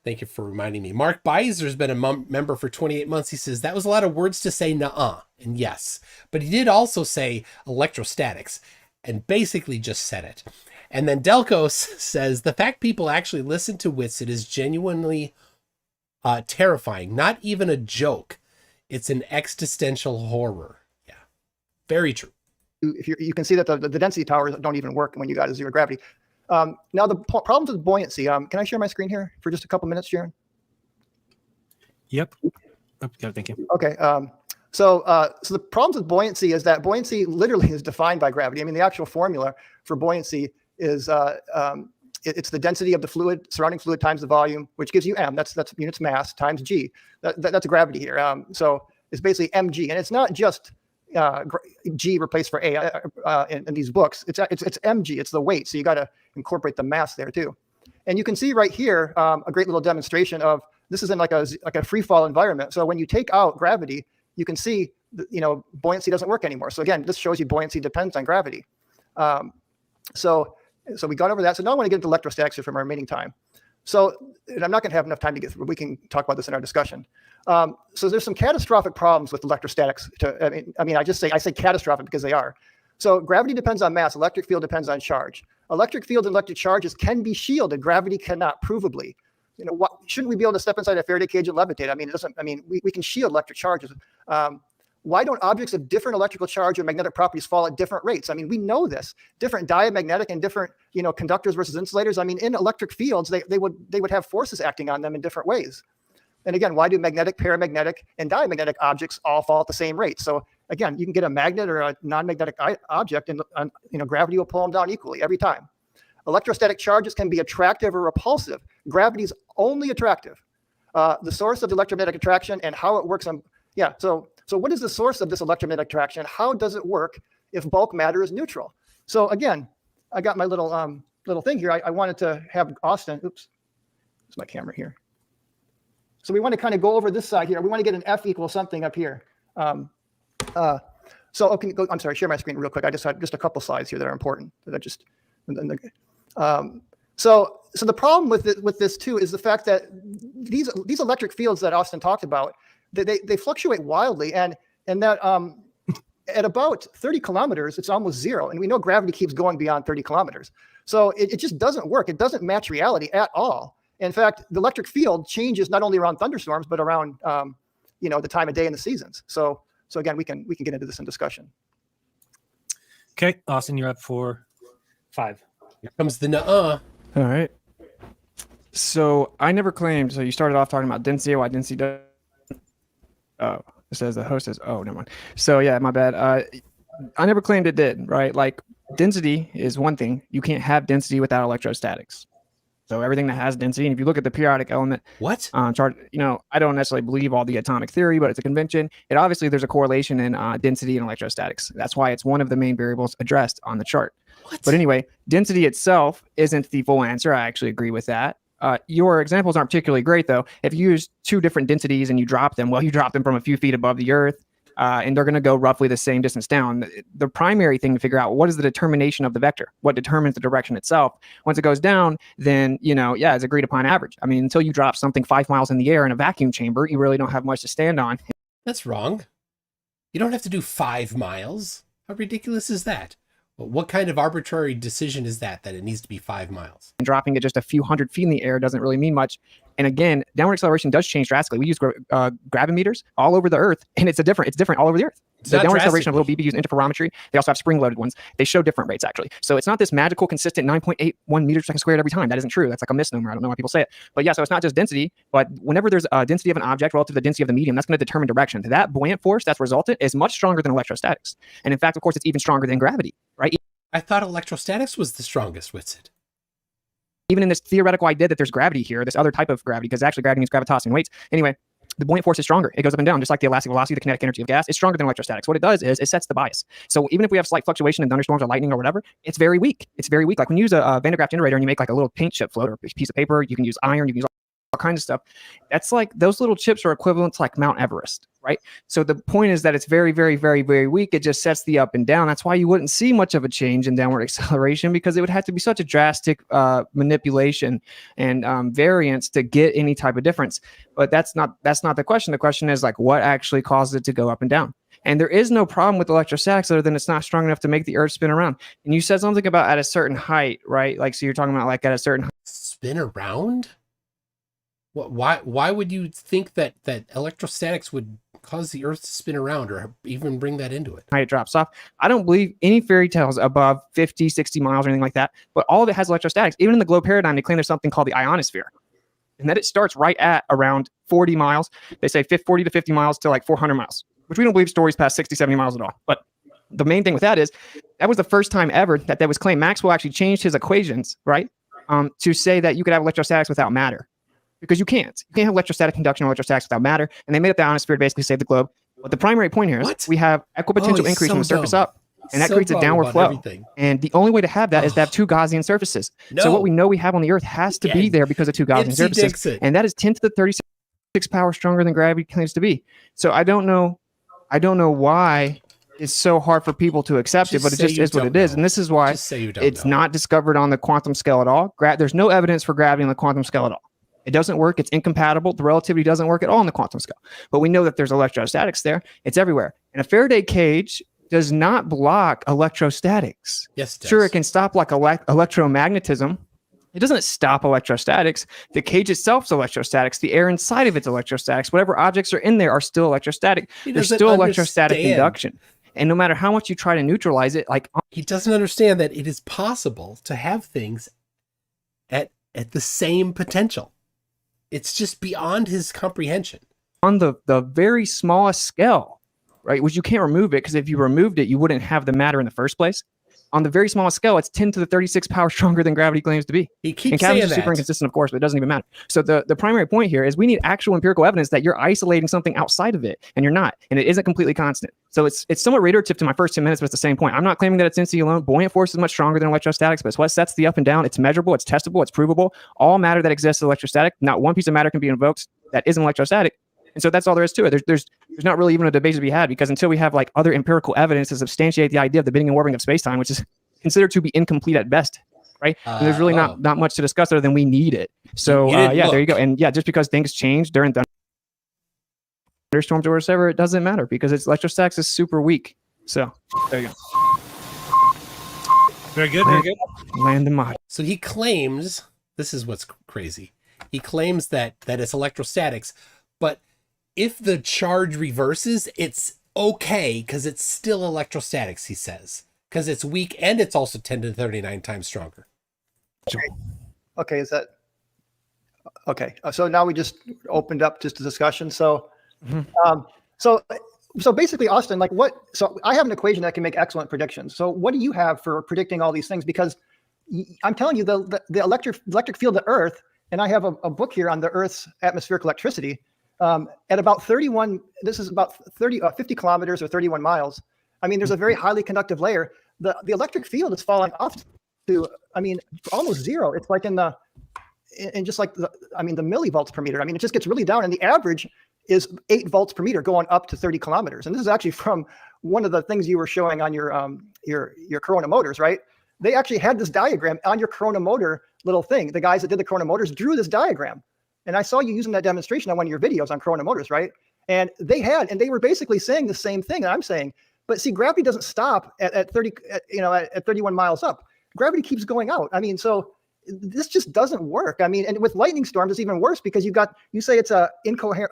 Thank you for reminding me. Mark Beiser's been a member for 28 months. He says, that was a lot of words to say nuh-uh. And yes, but he did also say electrostatics and basically just said it. And then Delcos says, the fact people actually listen to Witsit is genuinely terrifying. Not even a joke. It's an existential horror. Yeah, very true. If you can see that the density towers don't even work when you got a zero gravity. Now the problems with buoyancy. Can I share my screen here for just a couple minutes, Sharon? Yep. Okay, thank you. Okay. So the problems with buoyancy is that buoyancy literally is defined by gravity. I mean, the actual formula for buoyancy is it's the density of the surrounding fluid times the volume, which gives you m. That's units mass times g. That's gravity here. So it's basically mg, and it's not just g replaced for a in these books. It's mg. It's the weight. So you got to incorporate the mass there too. And you can see right here a great little demonstration of this is in like a free fall environment. So when you take out gravity, you can see buoyancy doesn't work anymore. So again, this shows you buoyancy depends on gravity. So we got over that. So now I want to get into electrostatics here from our remaining time. So, and I'm not going to have enough time to get through. We can talk about this in our discussion. So there's some catastrophic problems with electrostatics. I say catastrophic because they are. So gravity depends on mass. Electric field depends on charge. Electric field and electric charges can be shielded. Gravity cannot, provably. Shouldn't we be able to step inside a Faraday cage and levitate? I mean, we can shield electric charges. Why don't objects of different electrical charge or magnetic properties fall at different rates? I mean, we know this. Different diamagnetic and different, conductors versus insulators. I mean, in electric fields, they would have forces acting on them in different ways. And again, why do magnetic, paramagnetic, and diamagnetic objects all fall at the same rate? So again, you can get a magnet or a non-magnetic object, and gravity will pull them down equally every time. Electrostatic charges can be attractive or repulsive. Gravity is only attractive. The source of the electromagnetic attraction and how it works on, So what is the source of this electromagnetic attraction? How does it work if bulk matter is neutral? So again, I got my little thing here. I wanted to have Austin. Oops, it's my camera here. So we want to kind of go over this side here. We want to get an F equals something up here. I'm sorry, share my screen real quick. I just had just a couple slides here that are important. So the problem with this too is the fact that these electric fields that Austin talked about, they fluctuate wildly, and that at about 30 kilometers, it's almost zero. And we know gravity keeps going beyond 30 kilometers. So it just doesn't work. It doesn't match reality at all. In fact, the electric field changes not only around thunderstorms, but around, the time of day and the seasons. So So again, we can get into this in discussion. Okay, Austin, you're up for 5. Here comes the nuh-uh. All right. So I never claimed. So you started off talking about density. Why density does? Oh, it says the host says. Oh, never mind. So yeah, my bad. I never claimed it did. Right? Like density is one thing. You can't have density without electrostatics. So everything that has density, and if you look at the periodic element chart, I don't necessarily believe all the atomic theory, but it's a convention. It obviously there's a correlation in density and electrostatics. That's why it's one of the main variables addressed on the chart. But anyway, density itself isn't the full answer. I actually agree with that. Your examples aren't particularly great, though. If you use 2 different densities and you drop them, well, you drop them from a few feet above the Earth, and they're going to go roughly the same distance down. The primary thing to figure out, what is the determination of the vector? What determines the direction itself? Once it goes down, then, it's agreed upon average. I mean, until you drop something 5 miles in the air in a vacuum chamber, you really don't have much to stand on. That's wrong. You don't have to do 5 miles. How ridiculous is that? What kind of arbitrary decision is that it needs to be 5 miles? And dropping it just a few hundred feet in the air doesn't really mean much. And again, downward acceleration does change drastically. We use gravimeters all over the Earth, and it's different all over the Earth. The downward acceleration of little BB used interferometry. They also have spring-loaded ones. They show different rates, actually. So it's not this magical, consistent 9.81 meters per second squared every time. That isn't true. That's like a misnomer. I don't know why people say it. But yeah, so it's not just density, but whenever there's a density of an object relative to the density of the medium, that's going to determine direction. That buoyant force that's resultant is much stronger than electrostatics. And in fact, of course, it's even stronger than gravity, right? I thought electrostatics was the strongest, Witsit. Even in this theoretical idea that there's gravity here, this other type of gravity, because actually gravity means gravitas and weights. Anyway, the buoyant force is stronger. It goes up and down, just like the elastic velocity, the kinetic energy of gas. It's stronger than electrostatics. What it does is it sets the bias. So even if we have slight fluctuation in thunderstorms or lightning or whatever, it's very weak. It's very weak. Like when you use a Van de Graaff generator and you make like a little paint chip float or a piece of paper, you can use iron, you can use all kinds of stuff. That's like, those little chips are equivalent to like Mount Everest, right? So the point is that it's very, very, very, very weak. It just sets the up and down. That's why you wouldn't see much of a change in downward acceleration, because it would have to be such a drastic manipulation and variance to get any type of difference. But that's not the question. The question is like, what actually causes it to go up and down? And there is no problem with electrostatics other than it's not strong enough to make the Earth spin around. And you said something about at a certain height, right? Like, so you're talking about like at a certain spin around? Why would you think that electrostatics would cause the Earth to spin around or even bring that into it? Height drops off. I don't believe any fairy tales above 50, 60 miles or anything like that, but all of it has electrostatics. Even in the globe paradigm, they claim there's something called the ionosphere, and that it starts right at around 40 miles. They say 40 to 50 miles to like 400 miles, which we don't believe stories past 60, 70 miles at all. But the main thing with that is that was the first time ever that was claimed. Maxwell actually changed his equations, right, to say that you could have electrostatics without matter. Because you can't have electrostatic conduction or electrostatics without matter. And they made up the ionosphere to basically save the globe. But the primary point here is we have equipotential increase from the surface up. And that creates a downward flow. Everything. And the only way to have that is to have 2 Gaussian surfaces. No. So what we know we have on the Earth has to be there because of 2 Gaussian surfaces. And that is 10 to the 36 power stronger than gravity claims to be. So I don't know why it's so hard for people to accept it, but it just is what it is. And this is why it's not discovered on the quantum scale at all. There's no evidence for gravity on the quantum scale at all. It doesn't work. It's incompatible. The relativity doesn't work at all on the quantum scale. But we know that there's electrostatics there. It's everywhere. And a Faraday cage does not block electrostatics. Yes, it does. Sure, it can stop like electromagnetism. It doesn't stop electrostatics. The cage itself is electrostatics. The air inside of it's electrostatics. Whatever objects are in there are still electrostatic. There's still electrostatic induction. And no matter how much you try to neutralize it, like he doesn't understand that it is possible to have things at the same potential. It's just beyond his comprehension. On the very smallest scale, right, which you can't remove it, because if you removed it, you wouldn't have the matter in the first place. On the very smallest scale, it's 10 to the 36 power stronger than gravity claims to be. He keeps saying that. Super inconsistent, of course, but it doesn't even matter. So the primary point here is we need actual empirical evidence that you're isolating something outside of it, and you're not, and it isn't completely constant. So it's somewhat reiterative to my first 10 minutes, but it's the same point. I'm not claiming that it's density alone. Buoyant force is much stronger than electrostatics, but it's what sets the up and down. It's measurable, it's testable, it's provable. All matter that exists is electrostatic. Not one piece of matter can be invoked that isn't electrostatic. And so that's all there is to it. There's not really even a debate to be had, because until we have like other empirical evidence to substantiate the idea of the bending and warping of space-time, which is considered to be incomplete at best, right? And there's really not much to discuss other than we need it. So yeah, there you go. And yeah, just because things change during thunderstorms or whatever, it doesn't matter, because it's electrostatics is super weak. So there you go. Very good, very good. Land the mod. So he claims, this is what's crazy. He claims that it's electrostatics, but if the charge reverses, it's okay because it's still electrostatics, he says, because it's weak and it's also 10 to the 39 times stronger. Okay, is that okay? So now we just opened up just a discussion. So, so basically, Austin, like what? So I have an equation that can make excellent predictions. So what do you have for predicting all these things? Because I'm telling you, the electric field of Earth, and I have a book here on the Earth's atmospheric electricity. At about 31, this is about 50 kilometers or 31 miles. I mean, there's a very highly conductive layer. The electric field is falling off to, I mean, almost zero. It's like just like the millivolts per meter. I mean, it just gets really down, and the average is 8 volts per meter going up to 30 kilometers. And this is actually from one of the things you were showing on your Corona motors, right? They actually had this diagram on your Corona motor little thing. The guys that did the Corona motors drew this diagram. And I saw you using that demonstration on one of your videos on Corona motors, right? And they were basically saying the same thing that I'm saying. But see, gravity doesn't stop at 31 miles up. Gravity keeps going out. I mean, so this just doesn't work. I mean, and with lightning storms, it's even worse because you say it's a incoherent,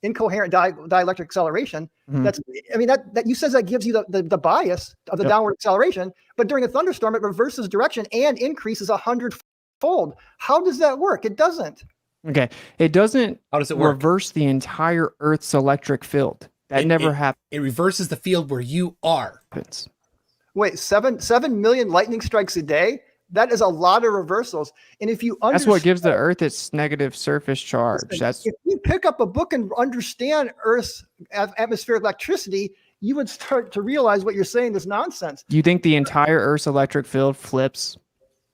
incoherent dielectric acceleration. That's, I mean, that you says that gives you the bias of the downward acceleration, but during a thunderstorm, it reverses direction and increases 100-fold. How does that work? It doesn't. Okay. It doesn't How does it work? reverse the entire Earth's electric field. That never happens. It reverses the field where you are. Wait, 7 million lightning strikes a day? That is a lot of reversals. And if you That's what gives the Earth its negative surface charge. If you pick up a book and understand Earth's atmospheric electricity, you would start to realize what you're saying is nonsense. Do you think the entire Earth's electric field flips?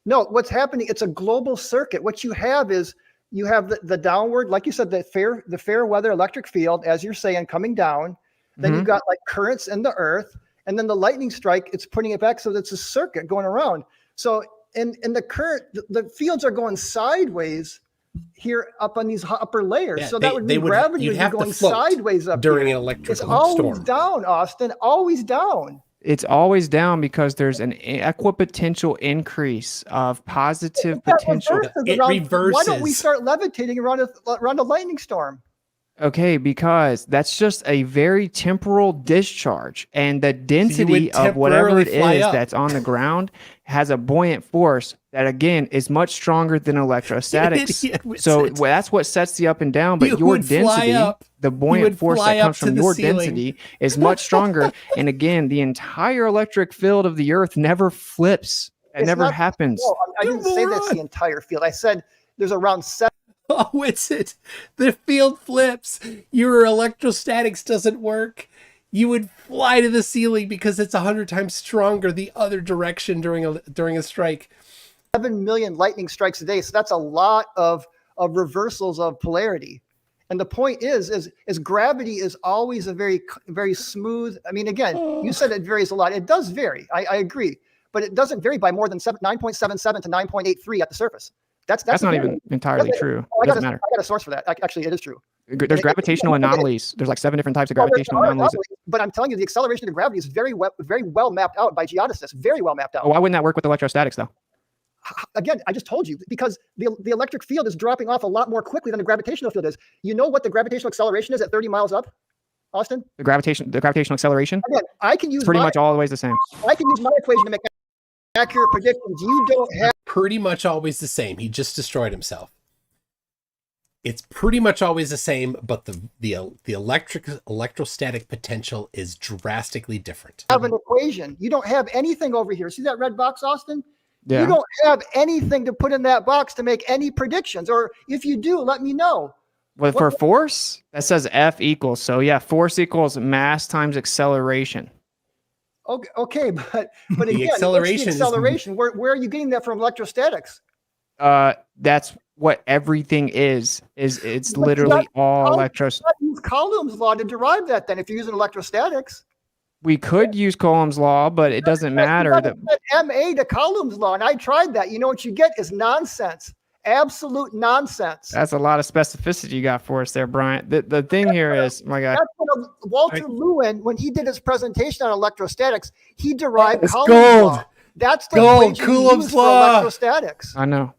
No, what's happening, it's a global circuit. What you have is you have the downward, like you said, the fair weather electric field, as you're saying, coming down. Then you've got like currents in the Earth, and then the lightning strike, it's putting it back. So it's a circuit going around. So in the current, the fields are going sideways here up on these upper layers. Yeah, so that would mean gravity would be going sideways up during here. an electrical storm. It's always storm. down, Austin, always down. It's always down because there's an equipotential increase of positive potential. It reverses. Why don't we start levitating around a lightning storm? Okay, because that's just a very temporal discharge, and the density of whatever it is that's on the ground has a buoyant force that, again, is much stronger than electrostatics. So that's what sets the up and down, but your density, the buoyant force that comes from your density is much stronger. And again, the entire electric field of the Earth never flips. It never happens. No, I didn't say that's the entire field. I said there's around 7. Oh, Witsit, the field flips. Your electrostatics doesn't work. You would fly to the ceiling because it's 100 times stronger the other direction during a strike. 7 million lightning strikes a day. So that's a lot of reversals of polarity. And the point is gravity is always a very, very smooth. I mean, again, you said it varies a lot. It does vary. I agree, but it doesn't vary by more than 9.77 to 9.83 at the surface. That's not even entirely true. It doesn't matter. I got a source for that. Actually, it is true. There's gravitational anomalies. There's like 7 different types of gravitational anomalies. But I'm telling you, the acceleration of gravity is very well mapped out by geodesists. Very well mapped out. Why wouldn't that work with electrostatics, though? Again, I just told you, because the electric field is dropping off a lot more quickly than the gravitational field is. You know what the gravitational acceleration is at 30 miles up, Austin? The gravitational acceleration? Again, I can use pretty much always the same. I can use my equation to make accurate predictions. You don't have. Pretty much always the same. He just destroyed himself. It's pretty much always the same, but the electrostatic potential is drastically different. Have an equation. You don't have anything over here. See that red box, Austin? Yeah. You don't have anything to put in that box to make any predictions. Or if you do, let me know. Well, for force, that says F equals. So yeah, force equals mass times acceleration. Okay, but again, the acceleration. Where are you getting that from? Electrostatics. That's what everything is. It's literally all electrostatics. Use Coulomb's law to derive that. Then, if you're using electrostatics, we could use Coulomb's law, but it doesn't matter. That MA to Coulomb's law, and I tried that. You know what you get is nonsense. Absolute nonsense. That's a lot of specificity you got for us there, Bryant. The thing here is, my God. That's what Walter Lewin, when he did his presentation on electrostatics, he derived Coulomb's law. That's the gold. Coulomb's law. Electrostatics. I know.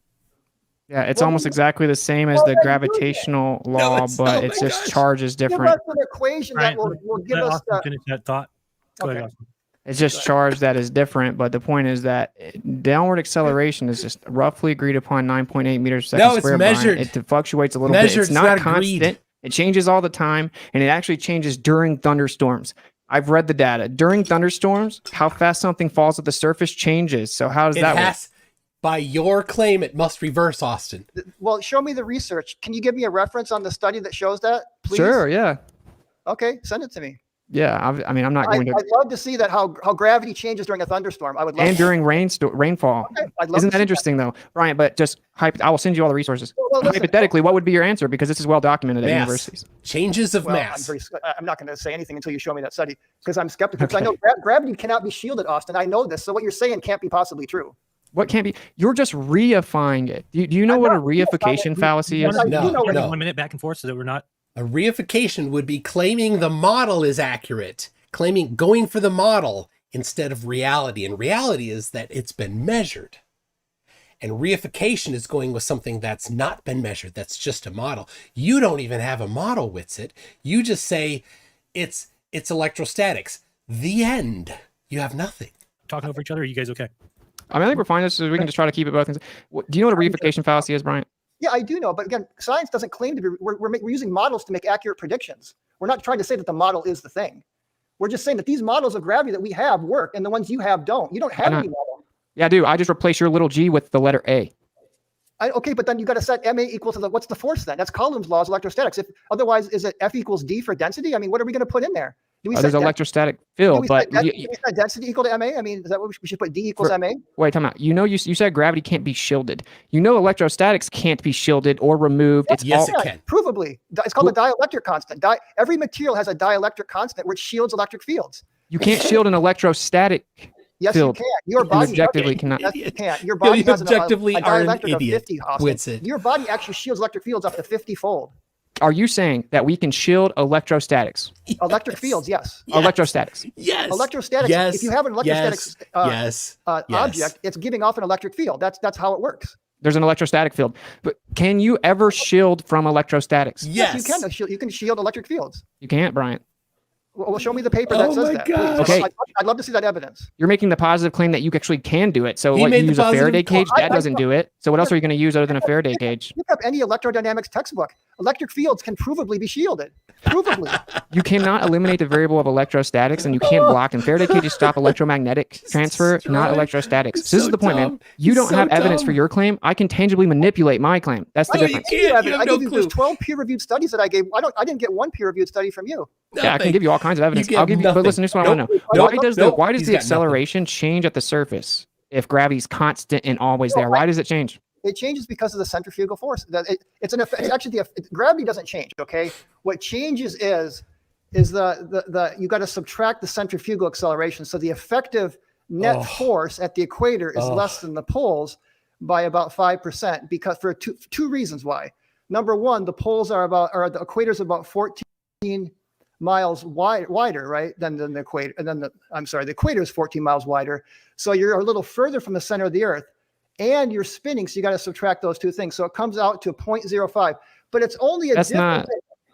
Yeah, it's almost exactly the same as the gravitational law, but it's just charge is Give different. us an equation that will give Let us Austin finish that thought. Go ahead, Okay. Austin. It's just charge that is different, but the point is that downward acceleration is just roughly agreed upon 9.8 meters per second No, it's squared. Brian. measured. It fluctuates a little Measured, bit. it's It's not not agreed. constant. It changes all the time, and it actually changes during thunderstorms. I've read the data. During thunderstorms, how fast something falls at the surface changes. So how does that work? By your claim, it must reverse, Austin. Well, show me the research. Can you give me a reference on the study that shows that, please? Sure, yeah. Okay, send it to me. Yeah, I mean, I'm not going to. I'd love to see that how gravity changes during a thunderstorm. I would love And to. during rainfall. Okay, I'd love Isn't to that see interesting, though? Brian, but just I will send you all the resources. Well, listen, Hypothetically, what would be your answer? Because this is well documented at Mass. universities. Changes of Well, mass. I'm not going to say anything until you show me that study because I'm skeptical. Because I know gravity cannot be shielded, Austin. I know this. So what you're saying can't be possibly true. What can't be? You're just reifying it. Do you know what a reification fallacy is? No, 1 minute back and forth so that we're not. A reification would be claiming the model is accurate, going for the model instead of reality. And reality is that it's been measured. And reification is going with something that's not been measured. That's just a model. You don't even have a model, Whitsett. You just say it's electrostatics. The end. You have nothing. Talking over each other. Are you guys okay? I mean, I think we're fine. So we can just try to keep it both things. Do you know what a reification fallacy is, Bryant? Yeah, I do know. But again, science doesn't claim to be. We're using models to make accurate predictions. We're not trying to say that the model is the thing. We're just saying that these models of gravity that we have work, and the ones you have don't. You don't have any model. Yeah, I do. I just replace your little g with the letter A. Okay, but then you got to set ma equal to what's the force then? That's Coulomb's law of electrostatics. If otherwise, is it F equals D for density? I mean, what are we going to put in there? Do we There's electrostatic field, but do we set density equal to ma? I mean, is that what we should put? D equals ma? Wait, time out. You said gravity can't be shielded. You know electrostatics can't be shielded or removed. Yes, it can. Provably. It's called the dielectric constant. Every material has a dielectric constant which shields electric fields. You can't shield an electrostatic Yes, field. you can. Your body objectively cannot. Yes, you can. Your body has objectively a are an dielectric of idiot. 50, Austin. Witsit. Your body actually shields electric fields up to 50-fold. Are you saying that we can shield electrostatics? Electric fields, yes. Electrostatics. Yes. Electrostatics. Yes. If you have an electrostatics Yes. object, it's giving off an electric field. That's how it works. There's an electrostatic field. But can you ever shield from electrostatics? Yes. You can. You can shield electric fields. You can't, Bryant. Well, show me the paper that says my that. gosh. Please. Okay. I'd love to see that evidence. You're making the positive claim that you actually can do it. So He what, you made the use a positive Faraday claim. cage? That doesn't do it. So what else are you going to use other than a Faraday cage? Pick up any electrodynamics textbook. Electric fields can provably be shielded. Provably. You cannot eliminate the variable of electrostatics, and you can't block. And Faraday cages stop electromagnetic transfer, not electrostatics. So this is the point, man. You don't have evidence for your claim. I can tangibly manipulate my claim. That's the difference. You have no There's clue. 12 peer-reviewed studies that I gave. I didn't get one peer-reviewed study from you. Yeah, I can give you all kinds of evidence. get I'll give you, but nothing. listen, this is what I want to know. Nope. Why does He's the got acceleration change at the surface if gravity's constant and always there? Why does it change? It changes because of the centrifugal force. It's actually gravity doesn't change. Okay, what changes is the you got to subtract the centrifugal acceleration. So the effective net force at the equator is less than the poles by about 5%. Because for two reasons why. Number one, the poles the equator's about 14 miles wider, right, than the equator. And then the equator is 14 miles wider. So you're a little further from the center of the Earth, and you're spinning. So you got to subtract those two things. So it comes out to 0.05. But it's only a difference.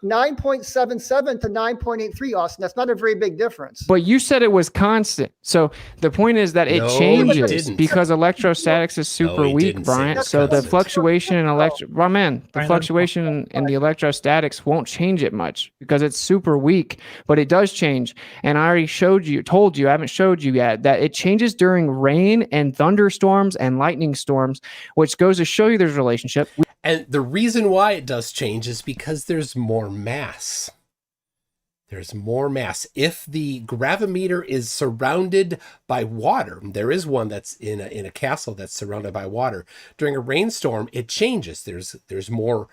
9.77 to 9.83, Austin. That's not a very big difference. But you said it was constant. So the point is that it No, changes he didn't. because electrostatics is super he weak, didn't say Bryant. it's So the constant. fluctuation in the Brian, fluctuation in the electrostatics won't change it much because it's super weak, but it does change. And I already told you, I haven't showed you yet, that it changes during rain and thunderstorms and lightning storms, which goes to show you there's a relationship. And the reason why it does change is because there's more mass. There's more mass. If the gravimeter is surrounded by water, there is one that's in a castle that's surrounded by water. During a rainstorm, it changes. There's more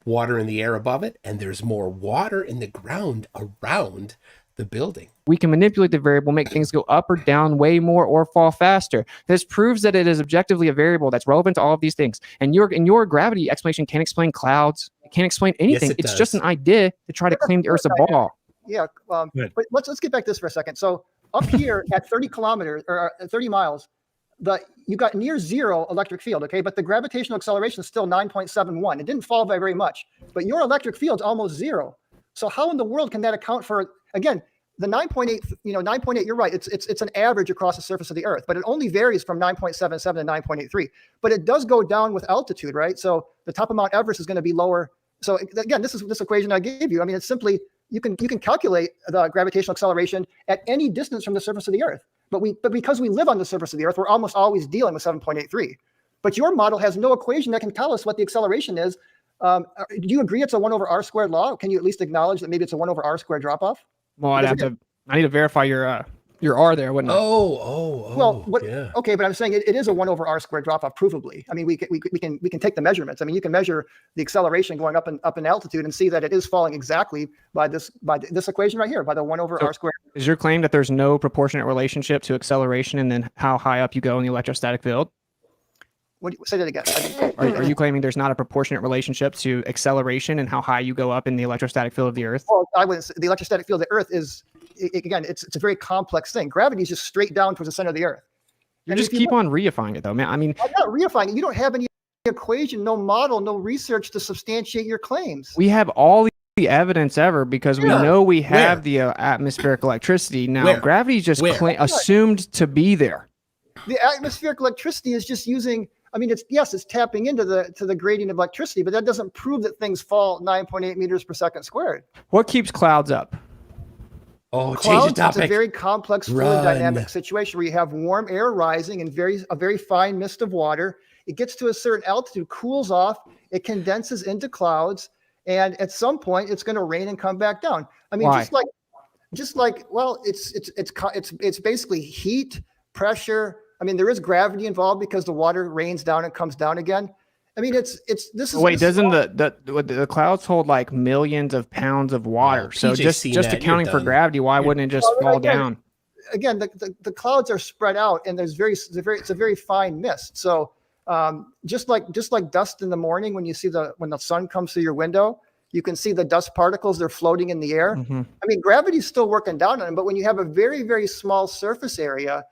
water in the air above it, and there's more water in the ground around the building. We can manipulate the variable, make things go up or down way more or fall faster. This proves that it is objectively a variable that's relevant to all of these things. And your gravity explanation can't explain clouds. It can't explain anything. Yes, it it's does. just an idea to try to claim the Earth's a ball. Yeah, Good. but let's get back to this for a second. So up here at 30 kilometers or 30 miles, you got near zero electric field, okay? But the gravitational acceleration is still 9.71. It didn't fall by very much, but your electric field's almost zero. So how in the world can that account for, again, the 9.8, 9.8, you're right. It's an average across the surface of the Earth, but it only varies from 9.77 to 9.83. But it does go down with altitude, right? So the top of Mount Everest is going to be lower. So again, this equation I gave you. I mean, it's simply, you can calculate the gravitational acceleration at any distance from the surface of the Earth. But because we live on the surface of the Earth, we're almost always dealing with 7.83. But your model has no equation that can tell us what the acceleration is. Do you agree it's a 1 over r squared law? Can you at least acknowledge that maybe it's a 1 over r squared drop off? Well, I need to verify your r there, wouldn't I? Yeah. Okay, but I'm saying it is a 1 over r squared drop off, provably. I mean, we can take the measurements. I mean, you can measure the acceleration going up in altitude and see that it is falling exactly by this equation right here, by the 1 over r squared. Is your claim that there's no proportionate relationship to acceleration and then how high up you go in the electrostatic field? Say that again. Are you claiming there's not a proportionate relationship to acceleration and how high you go up in the electrostatic field of the Earth? Well, I would say the electrostatic field of the Earth is, again, it's a very complex thing. Gravity is just straight down towards the center of the Earth. You just keep on reifying it, though, man. I mean, I'm not reifying it. You don't have any equation, no model, no research to substantiate your claims. We have all the evidence ever because we know we have the atmospheric electricity. Now, gravity is just assumed to be there. The atmospheric electricity is just using. I mean, it's tapping into the gradient of electricity, but that doesn't prove that things fall 9.8 meters per second squared. What keeps clouds up? Oh, Clouds, change the topic. It's a very complex fluid dynamic situation where you have warm air rising and a very fine mist of water. It gets to a certain altitude, cools off, it condenses into clouds, and at some point it's going to rain and come back down. I mean, Why? just like well, it's basically heat, pressure. I mean, there is gravity involved because the water rains down and comes down again. I mean, doesn't the clouds hold like millions of pounds of water? So just accounting for gravity, why wouldn't it just fall down? Again, the clouds are spread out, and it's a very fine mist. So just like dust in the morning when the sun comes through your window, you can see the dust particles, they're floating in the air. Mm-hmm. I mean, gravity's still working down on them, but when you have a very, very small surface area,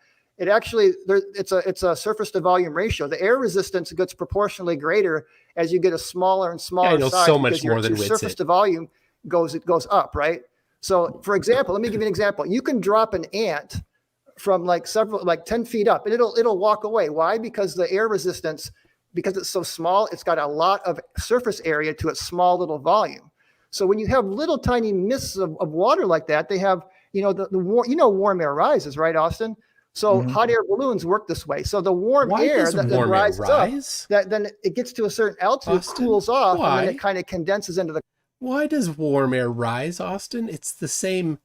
it's a surface to volume ratio. The air resistance gets proportionally greater as you get a smaller and smaller size. So much more than your surface to volume goes up, right? So, for example, let me give you an example. You can drop an ant from like 10 feet up, and it'll walk away. Why? Because the air resistance, because it's so small, it's got a lot of surface area to its small little volume. So when you have little tiny mists of water like that, they have warm air rises, right, Austin? So hot air balloons work this way. So the warm air that rises up, then it gets to a certain altitude, Austin, cools off, and then it kind of condenses into the. Why does warm air rise, Austin? It's the same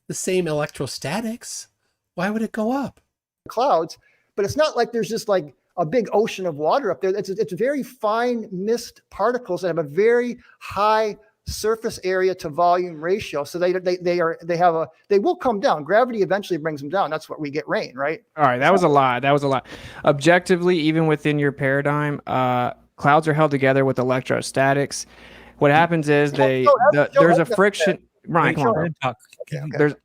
electrostatics. Why would it go up? Clouds, but it's not like there's just like a big ocean of water up there. It's very fine mist particles that have a very high surface area to volume ratio, so they will come down. Gravity eventually brings them down. That's what we get rain, right? All right, that was a lot. Objectively, even within your paradigm, clouds are held together with electrostatics. What happens is there's a friction. Ryan, come on, bro.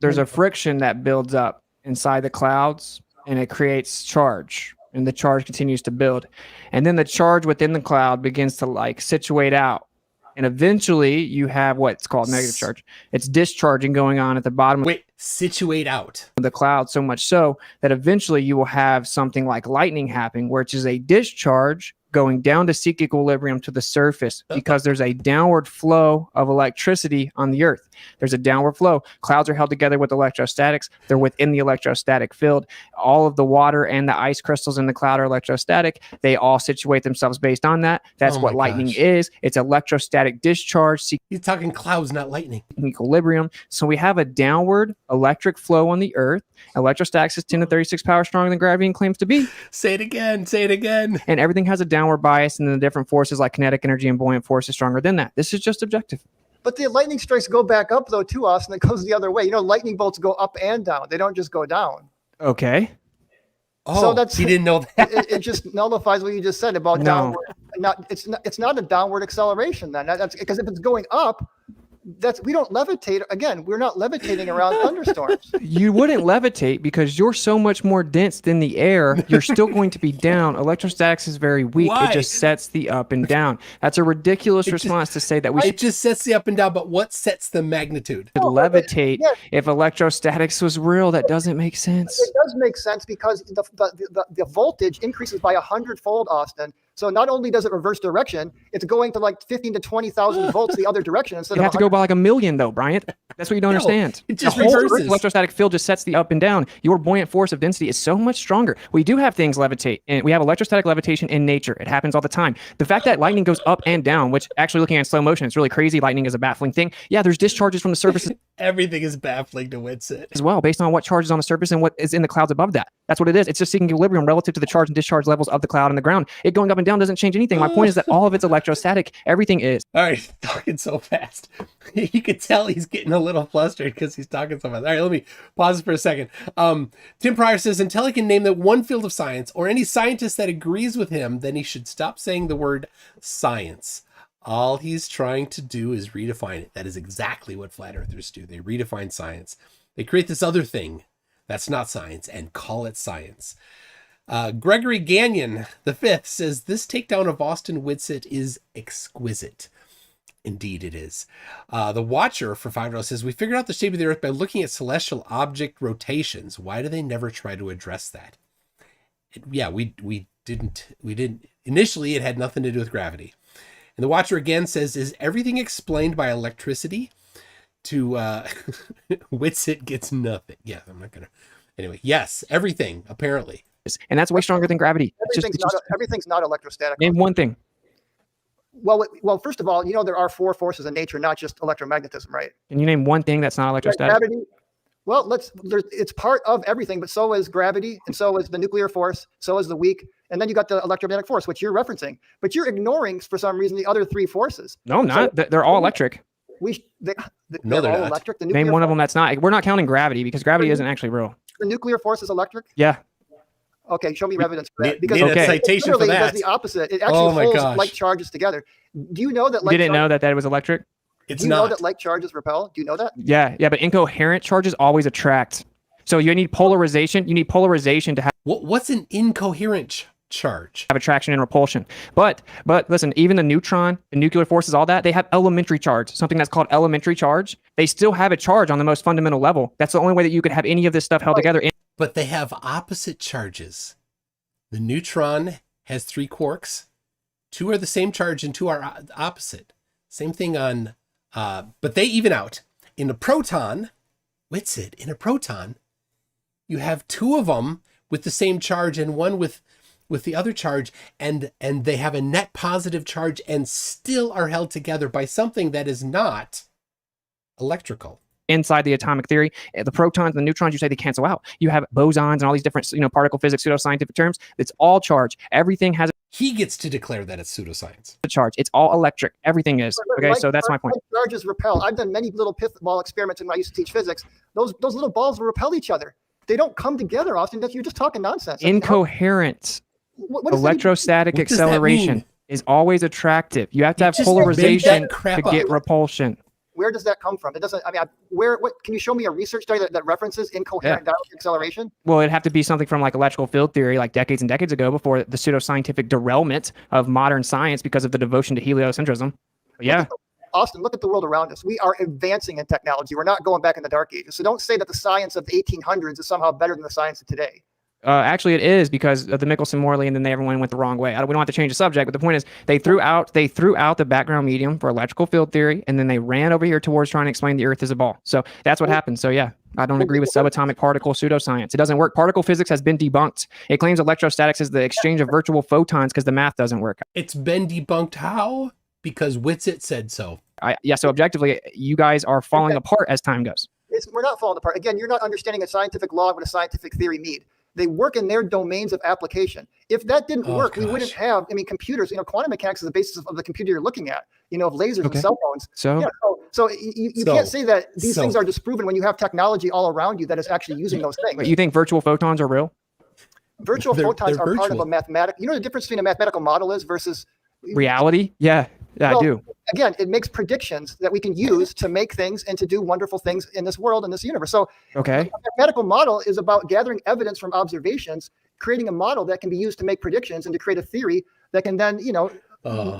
There's a friction that builds up inside the clouds, and it creates charge, and the charge continues to build, and then the charge within the cloud begins to like situate out. And eventually you have what's called negative charge. It's discharging going on at the bottom situate out of the cloud, so much so that eventually you will have something like lightning happening, which is a discharge going down to seek equilibrium to the surface because there's a downward flow of electricity on the Earth. There's a downward flow. Clouds are held together with electrostatics. They're within the electrostatic field. All of the water and the ice crystals in the cloud are electrostatic. They all situate themselves based on that. That's what lightning is. It's electrostatic discharge. You're talking clouds, not lightning. Equilibrium. So we have a downward electric flow on the Earth. Electrostatics is 10 to 36 power stronger than gravity and claims to be. Say it again. And everything has a downward bias, and then the different forces like kinetic energy and buoyant force is stronger than that. This is just objective. But the lightning strikes go back up though too, Austin. It goes the other way. Lightning bolts go up and down. They don't just go down. Okay. Oh, so you didn't know that. It just nullifies what you just said about downward. It's not a downward acceleration then. That's because if it's going up, we don't levitate. Again, we're not levitating around thunderstorms. You wouldn't levitate because you're so much more dense than the air. You're still going to be down. Electrostatics is very weak. Why? It just sets the up and down. That's a ridiculous response to say that we It just sets the up and down, but what sets the magnitude? should levitate if electrostatics was real. That doesn't make sense. It does make sense because the voltage increases by 100-fold, Austin. So not only does it reverse direction, it's going to like 15 to 20,000 volts the other direction instead You of have to go by like a million though, Bryant. That's what you don't understand. It just the whole reverses. electrostatic field just sets the up and down. Your buoyant force of density is so much stronger. We do have things levitate, and we have electrostatic levitation in nature. It happens all the time. The fact that lightning goes up and down, which actually looking at slow motion, it's really crazy. Lightning is a baffling thing. Yeah, there's discharges from the surface Everything is baffling to Whitsett. as well, based on what charge is on the surface and what is in the clouds above that. That's what it is. It's just seeking equilibrium relative to the charge and discharge levels of the cloud and the ground. It going up and down doesn't change anything. My point is that all of it's electrostatic. Everything is. All right, talking so fast. You could tell he's getting a little flustered because he's talking so fast. All right, let me pause for a second. Tim Pryor says, until he can name that one field of science or any scientist that agrees with him, then he should stop saying the word science. All he's trying to do is redefine it. That is exactly what flat earthers do. They redefine science. They create this other thing that's not science and call it science. Gregory Gagnon V says, this takedown of Austin Whitsett is exquisite. Indeed it is. The Watcher for $5 says, we figured out the shape of the Earth by looking at celestial object rotations. Why do they never try to address that? We didn't. Initially, it had nothing to do with gravity. And the Watcher again says, is everything explained by electricity? To Whitsett gets nothing. Yeah, I'm not going to. Anyway, yes, everything, apparently. And that's way stronger than gravity. Everything's not electrostatic. Name one thing. Well, first of all, there are 4 forces in nature, not just electromagnetism, right? Can you name one thing that's not electrostatic? Gravity. Well, it's part of everything, but so is gravity, and so is the nuclear force, so is the weak, and then you got the electromagnetic force, which you're referencing. But you're ignoring, for some reason, the other 3 forces. No, I'm not. They're all electric. They're they're all not. electric. The Name one of them that's not. We're not counting gravity because gravity isn't actually real. The nuclear force is electric? Yeah. Okay, show me evidence for that. Need a citation for literally that. does the opposite. It actually holds gosh. like charges together. Do you know that You didn't know that was electric? It's do you not. know that like charges repel? Do you know that? Yeah, but incoherent charges always attract. So you need polarization. You need polarization to have What's an incoherent charge? attraction and repulsion. But listen, even the neutron, the nuclear forces, all that, they have elementary charge, something that's called elementary charge. They still have a charge on the most fundamental level. That's the only way that you could have any of this stuff held together. But they have opposite charges. The neutron has 3 quarks. 2 are the same charge and 2 are opposite. Same thing on, but they even out. In a proton, Witsit, in a proton, you have 2 of them with the same charge and 1 with the other charge, and they have a net positive charge and still are held together by something that is not electrical. Inside the atomic theory, the protons and the neutrons, you say they cancel out. You have bosons and all these different, particle physics, pseudoscientific terms. It's all charge. Everything has He gets to declare that it's pseudoscience. a charge. It's all electric. Everything is. Okay, so that's my point. Charges repel. I've done many little pith ball experiments when I used to teach physics. Those little balls will repel each other. They don't come together, Austin. You're just talking nonsense. Incoherent. What does Electrostatic What does that acceleration mean? is always attractive. You have to have just made polarization that crap to get up. repulsion. Where does that come from? It doesn't. I mean, what can you show me a research study that references incoherent dielectric acceleration? Well, it'd have to be something from like electrical field theory, like decades and decades ago, before the pseudoscientific derailment of modern science because of the devotion to heliocentrism. But yeah. Austin, look at the world around us. We are advancing in technology. We're not going back in the dark ages. So don't say that the science of the 1800s is somehow better than the science of today. Actually, it is because of the Michelson-Morley, and then everyone went the wrong way. We don't have to change the subject, but the point is they threw out the background medium for electrical field theory, and then they ran over here towards trying to explain the Earth is a ball. So that's what happened. So yeah, I don't agree with subatomic particle pseudoscience. It doesn't work. Particle physics has been debunked. It claims electrostatics is the exchange of virtual photons because the math doesn't work. It's been debunked how? Because Witsit said so. So objectively, you guys are falling apart as time goes. We're not falling apart. Again, you're not understanding a scientific law and what a scientific theory need. They work in their domains of application. If that didn't work, we wouldn't have, computers, quantum mechanics is the basis of the computer you're looking at, of lasers and cell phones. So you can't say that these things are disproven when you have technology all around you that is actually using those things. But you think virtual photons are real? Virtual photons are part of a mathematical, the difference between a mathematical model is versus reality? Yeah, I do. again, it makes predictions that we can use to make things and to do wonderful things in this world, in this universe. So Okay. a mathematical model is about gathering evidence from observations, creating a model that can be used to make predictions and to create a theory that can then,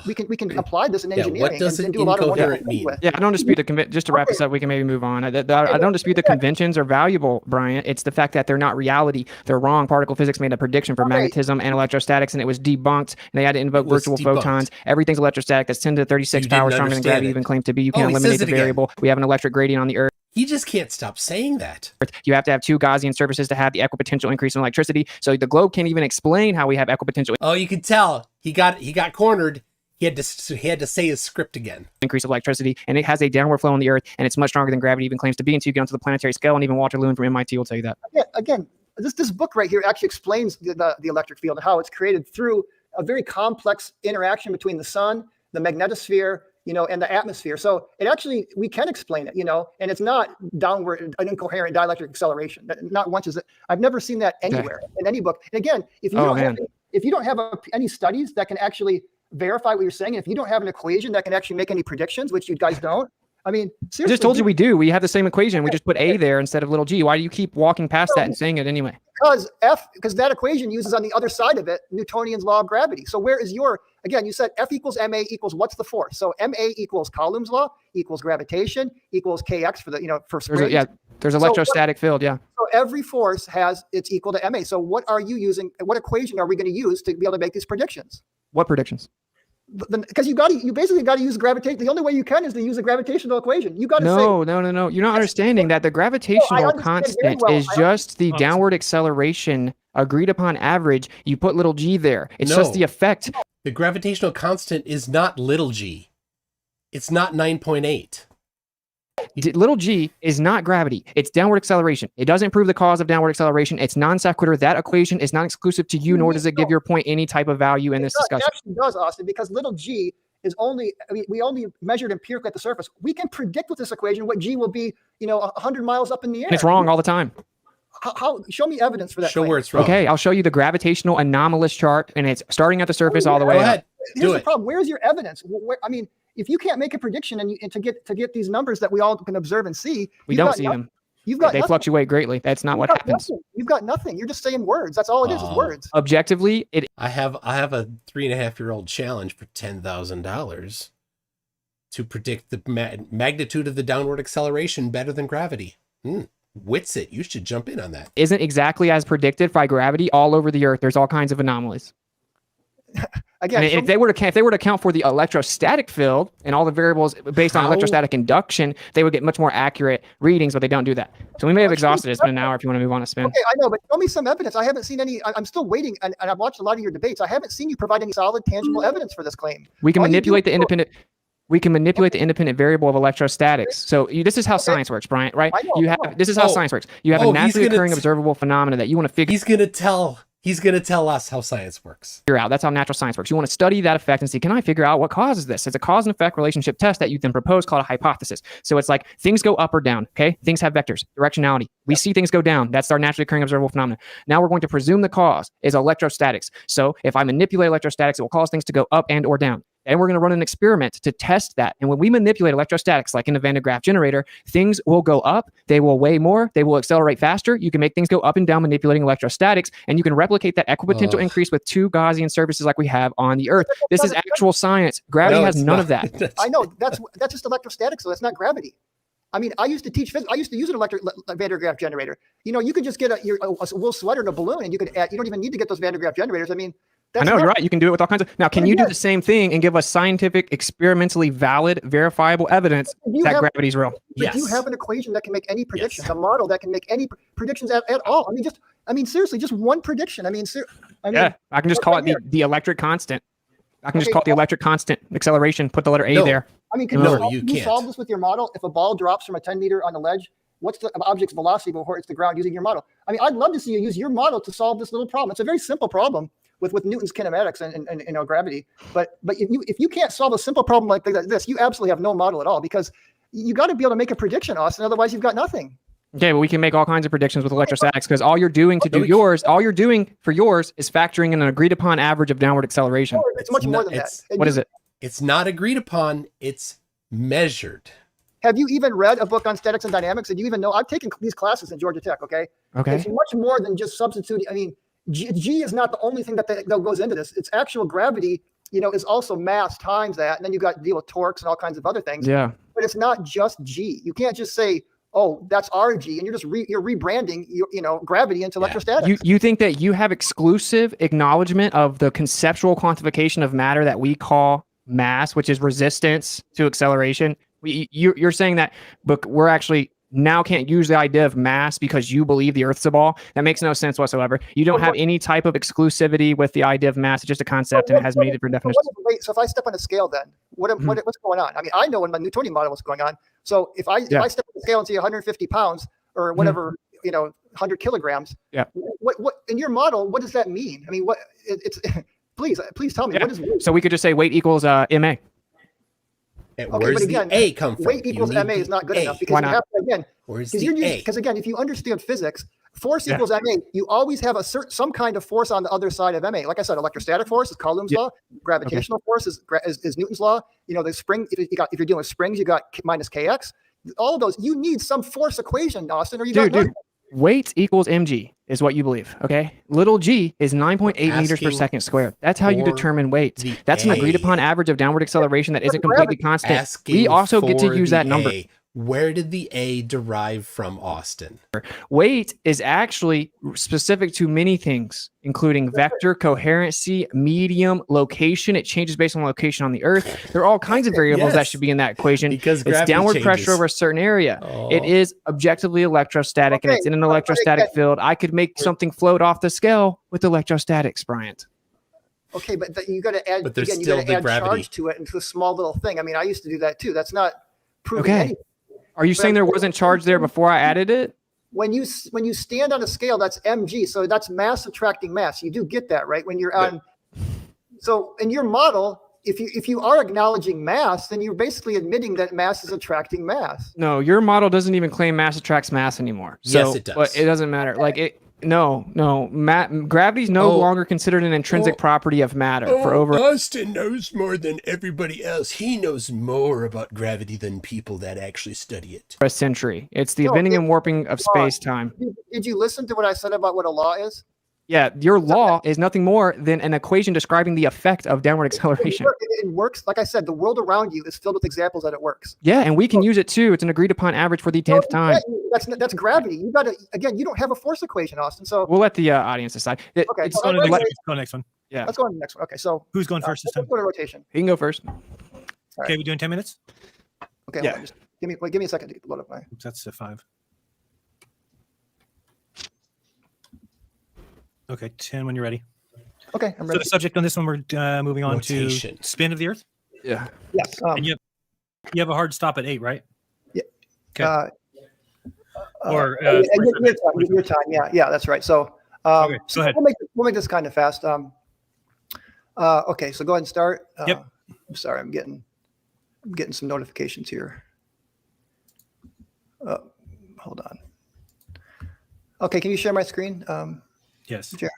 we can apply this in engineering. What does and an do a lot of wonderful incoherent things mean? with. Yeah, I don't dispute the just to wrap this up, we can maybe move on. I don't dispute the conventions are valuable, Bryant. It's the fact that they're not reality. They're wrong. Particle physics made a prediction for magnetism and electrostatics, and it was debunked. And they had to invoke virtual photons. Everything's electrostatic. That's 10 to the 36 power stronger than gravity even claims to be. You can eliminate the variable. We have an electric gradient on the Earth. He just can't stop saying that. You have to have two Gaussian surfaces to have the equipotential increase in electricity. So the globe can't even explain how we have equipotential Oh, you can tell he got cornered. He had to say his script again. Increase of electricity, and it has a downward flow on the Earth, and it's much stronger than gravity even claims to be until you get onto the planetary scale, and even Walter Lewin from MIT will tell you that. Again, this book right here actually explains the electric field and how it's created through a very complex interaction between the sun, the magnetosphere, and the atmosphere. So it actually, we can explain it, and it's not downward, an incoherent dielectric acceleration. Not once is it. I've never seen that anywhere in any book. And again, if you don't have any studies that can actually verify what you're saying, if you don't have an equation that can actually make any predictions, which you guys don't, I mean, seriously. I just told you we do. We have the same equation. We just put A there instead of little g. Why do you keep walking past that and saying it anyway? Because that equation uses on the other side of it Newtonian's law of gravity. So where is again, you said F equals ma equals what's the force? So ma equals Coulomb's law equals gravitation equals kx for the for springs. There's electrostatic field. Yeah. So every force it's equal to ma. So what are you using? What equation are we going to use to be able to make these predictions? What predictions? Because you basically got to use gravitation. The only way you can is to use a gravitational equation. You got to No. You're not understanding that the gravitational constant is just the downward acceleration agreed upon average. You put little g there. It's just the effect. The gravitational constant is not little g. It's not 9.8. Little g is not gravity. It's downward acceleration. It doesn't prove the cause of downward acceleration. It's non sequitur. That equation is not exclusive to you, nor does it give your point any type of value in this discussion. It actually does, Austin, because little g is we only measured empirically at the surface. We can predict with this equation what g will be, 100 miles up in the air. And it's wrong all the time. How? Show me evidence for that. Show where it's wrong. Okay, I'll show you the gravitational anomalous chart, and it's starting at the surface all the way up. Here's the problem. Where's your evidence? If you can't make a prediction and to get these numbers that we all can observe and see, we don't see them. They fluctuate greatly. That's not what happens. You've got nothing. You're just saying words. That's all it is words. Objectively, I have a 3.5-year-old challenge for $10,000 to predict the magnitude of the downward acceleration better than gravity. Witsit, you should jump in on that. Isn't exactly as predicted by gravity all over the Earth. There's all kinds of anomalies. Again, if they were to account for the electrostatic field and all the variables based on electrostatic induction, they would get much more accurate readings, but they don't do that. So we may have exhausted it. It's been an hour if you want to move on to spin. Okay, I know, but show me some evidence. I haven't seen any. I'm still waiting, and I've watched a lot of your debates. I haven't seen you provide any solid, tangible evidence for this claim. We can manipulate the independent. We can manipulate the independent variable of electrostatics. So this is how science works, Bryant, right? This is how science works. You have a naturally occurring observable phenomena that you want to figure. He's going to tell us how science works. Figure out. That's how natural science works. You want to study that effect and see, can I figure out what causes this? It's a cause and effect relationship test that you then propose called a hypothesis. So it's like things go up or down, okay? Things have vectors, directionality. We see things go down. That's our naturally occurring observable phenomena. Now we're going to presume the cause is electrostatics. So if I manipulate electrostatics, it will cause things to go up and or down. And we're going to run an experiment to test that. And when we manipulate electrostatics, like in the Van de Graaff generator, things will go up, they will weigh more, they will accelerate faster. You can make things go up and down manipulating electrostatics, and you can replicate that equipotential increase with two Gaussian surfaces like we have on the Earth. This is actual science. Gravity has none of that. I know, that's just electrostatics, so that's not gravity. I mean, I used to teach physics. I used to use an Van de Graaff generator. You could just get a wool sweater and a balloon, and you don't even need to get those Van de Graaff generators. I mean, I know, you're right. You can do it with all kinds of. Now, can you do the same thing and give us scientific, experimentally valid, verifiable evidence that gravity is real? Yes. Do you have an equation that can make any predictions? A model that can make any predictions at all? Seriously, just one prediction. I can just call it the electric constant. I can just call it the electric constant acceleration. Put the letter A there. Can you solve this with your model? If a ball drops from a 10 meter on a ledge, what's the object's velocity before it hits the ground using your model? I'd love to see you use your model to solve this little problem. It's a very simple problem with Newton's kinematics and gravity. But if you can't solve a simple problem like this, you absolutely have no model at all, because you got to be able to make a prediction, Austin. Otherwise, you've got nothing. Okay, but we can make all kinds of predictions with electrostatics, because all you're doing for yours is factoring in an agreed upon average of downward acceleration. It's much more than that. What is it? It's not agreed upon. It's measured. Have you even read a book on statics and dynamics? Did you even know? I've taken these classes in Georgia Tech, okay? Okay. It's much more than just substituting. I mean, G is not the only thing that goes into this. It's actual gravity, is also mass times that. And then you got to deal with torques and all kinds of other things. Yeah. But it's not just G. You can't just say, oh, that's RG, and you're rebranding, gravity into electrostatics. You think that you have exclusive acknowledgement of the conceptual quantification of matter that we call mass, which is resistance to acceleration. You're saying that, but we're actually now can't use the idea of mass because you believe the Earth's a ball. That makes no sense whatsoever. You don't have any type of exclusivity with the idea of mass. It's just a concept, and it has many different definitions. So if I step on a scale, then what's going on? I mean, I know in my Newtonian model what's going on. So if I step on the scale and see 150 pounds or whatever, 100 kilograms. Yeah. What in your model? What does that mean? I mean, what it's please tell me what is weight? So we could just say weight equals MA. Where's the A come from? Weight equals MA is not good enough because you have to, again, where's the A? Because again, if you understand physics, force equals MA, you always have some kind of force on the other side of MA. Like I said, electrostatic force is Coulomb's law. Gravitational force is Newton's law. The spring, if you're dealing with springs, you got minus kx. All of those, you need some force equation, Austin, or you don't. Weight equals mg is what you believe, okay? Little g is 9.8 meters per second squared. That's how you determine weight. That's an agreed upon average of downward acceleration that isn't completely constant. We also get to use that number. Where did the A derive from, Austin? Weight is actually specific to many things, including vector, coherency, medium, location. It changes based on location on the Earth. There are all kinds of variables that should be in that equation. Because it's downward pressure over a certain area. It is objectively electrostatic, and it's in an electrostatic field. I could make something float off the scale with electrostatics, Bryant. Okay, but you got to add, but there's again, you still got to add gravity charge to it into a small little thing. I mean, I used to do that too. That's not proving anything. Are you saying there wasn't charge there before I added it? When you stand on a scale, that's mg, so that's mass attracting mass. You do get that, right? When you're on, so in your model, if you are acknowledging mass, then you're basically admitting that mass is attracting mass. No, your model doesn't even claim mass attracts mass anymore. So, yes, it does. But it doesn't matter. Like it. No. Gravity is no longer considered an intrinsic property of matter. Austin knows more than everybody else. He knows more about gravity than people that actually study it. For a century. It's the bending and warping of space-time. Did you listen to what I said about what a law is? Yeah, your law is nothing more than an equation describing the effect of downward acceleration. It works. Like I said, the world around you is filled with examples that it works. Yeah, and we can use it too. It's an agreed upon average for the 10th time. That's gravity. You got to, again, you don't have a force equation, Austin. So we'll let the audience decide. Okay, let's go to the next one. Yeah. Let's go on the next one. Okay, so who's going first this time? Let's go to rotation. He can go first. Okay, we doing 10 minutes? Okay, yeah. Just give me a second to load up my. That's a 5. Okay, 10 when you're ready. Okay, I'm ready. So the subject on this one, we're moving on to spin of the Earth. Yeah. Yes. And you have a hard stop at 8, right? Yeah. Okay. Your time. Yeah, that's right. So, okay, go ahead. We'll make this kind of fast. Okay, so go ahead and start. Yep. I'm sorry, I'm getting some notifications here. Hold on. Okay, can you share my screen? Yes. Sure.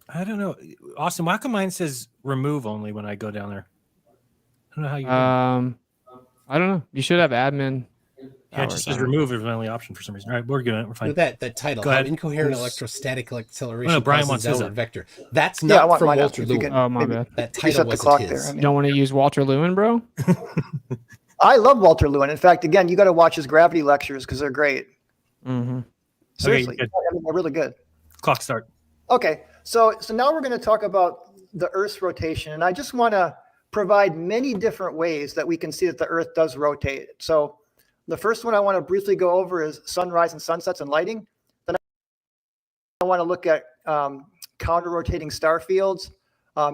I don't know, Austin. Why come mine says remove only when I go down there? I don't know how you. I don't know. You should have admin. Yeah, it just says remove is my only option for some reason. All right, we're good. We're fine. That title, how incoherent electrostatic acceleration. No, Brian wants his vector. That's not from Walter Lewin. Oh my bad. That title wasn't his. You don't want to use Walter Lewin, bro? I love Walter Lewin. In fact, again, you got to watch his gravity lectures because they're great. Mm-hmm. Seriously, okay, they're really good. Clock start. Okay, so now we're going to talk about the Earth's rotation, and I just want to provide many different ways that we can see that the Earth does rotate. So the first one I want to briefly go over is sunrise and sunsets and lighting. Then I want to look at counter-rotating star fields,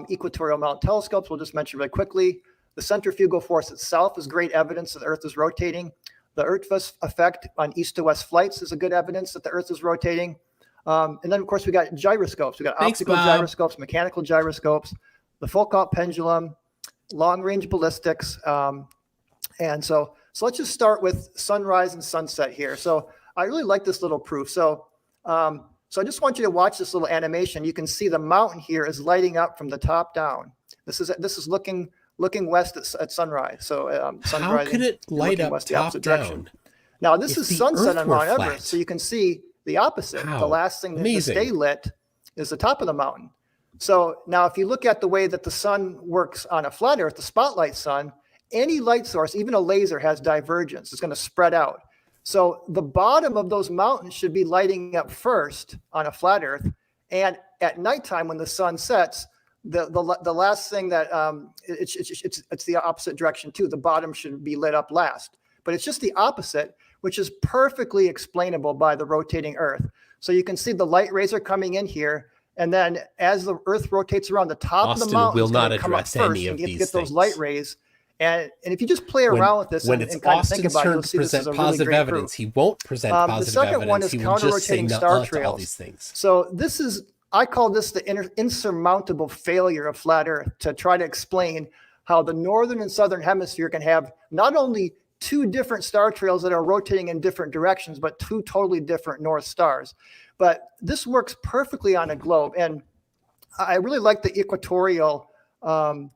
equatorial mountain telescopes. We'll just mention really quickly. The centrifugal force itself is great evidence that the Earth is rotating. The Earth effect on east to west flights is a good evidence that the Earth is rotating. And then, of course, we got gyroscopes. We got optical gyroscopes, mechanical gyroscopes, the Foucault pendulum, long-range ballistics. And so let's just start with sunrise and sunset here. So I really like this little proof. So So I just want you to watch this little animation. You can see the mountain here is lighting up from the top down. This is looking west at sunrise. So sunrise. How could it light up west, top down? Now this is sunset on Mount flat. Everest, so you can see the opposite. Wow. The last thing to stay lit is the top of the mountain. So now if you look at the way that the sun works on a flat Earth, the spotlight sun, any light source, even a laser, has divergence. It's going to spread out. So the bottom of those mountains should be lighting up first on a flat Earth. And at nighttime when the sun sets, the last thing that it's the opposite direction too. The bottom should be lit up last. But it's just the opposite, which is perfectly explainable by the rotating Earth. So you can see the light rays are coming in here. And then as the Earth rotates around, the top of the mountain will not address any of these things. Get those light rays. And if you just play around with this when and it's kind of think Austin's about it, turn you'll to see this is present a really positive great evidence, proof. he won't present positive the second evidence. one is He will just say counter-rotating nuh-uh star to trails. all these things. So this is, I call this the insurmountable failure of flat Earth, to try to explain how the northern and southern hemisphere can have not only two different star trails that are rotating in different directions, but two totally different north stars. But this works perfectly on a globe. And I really like the equatorial, when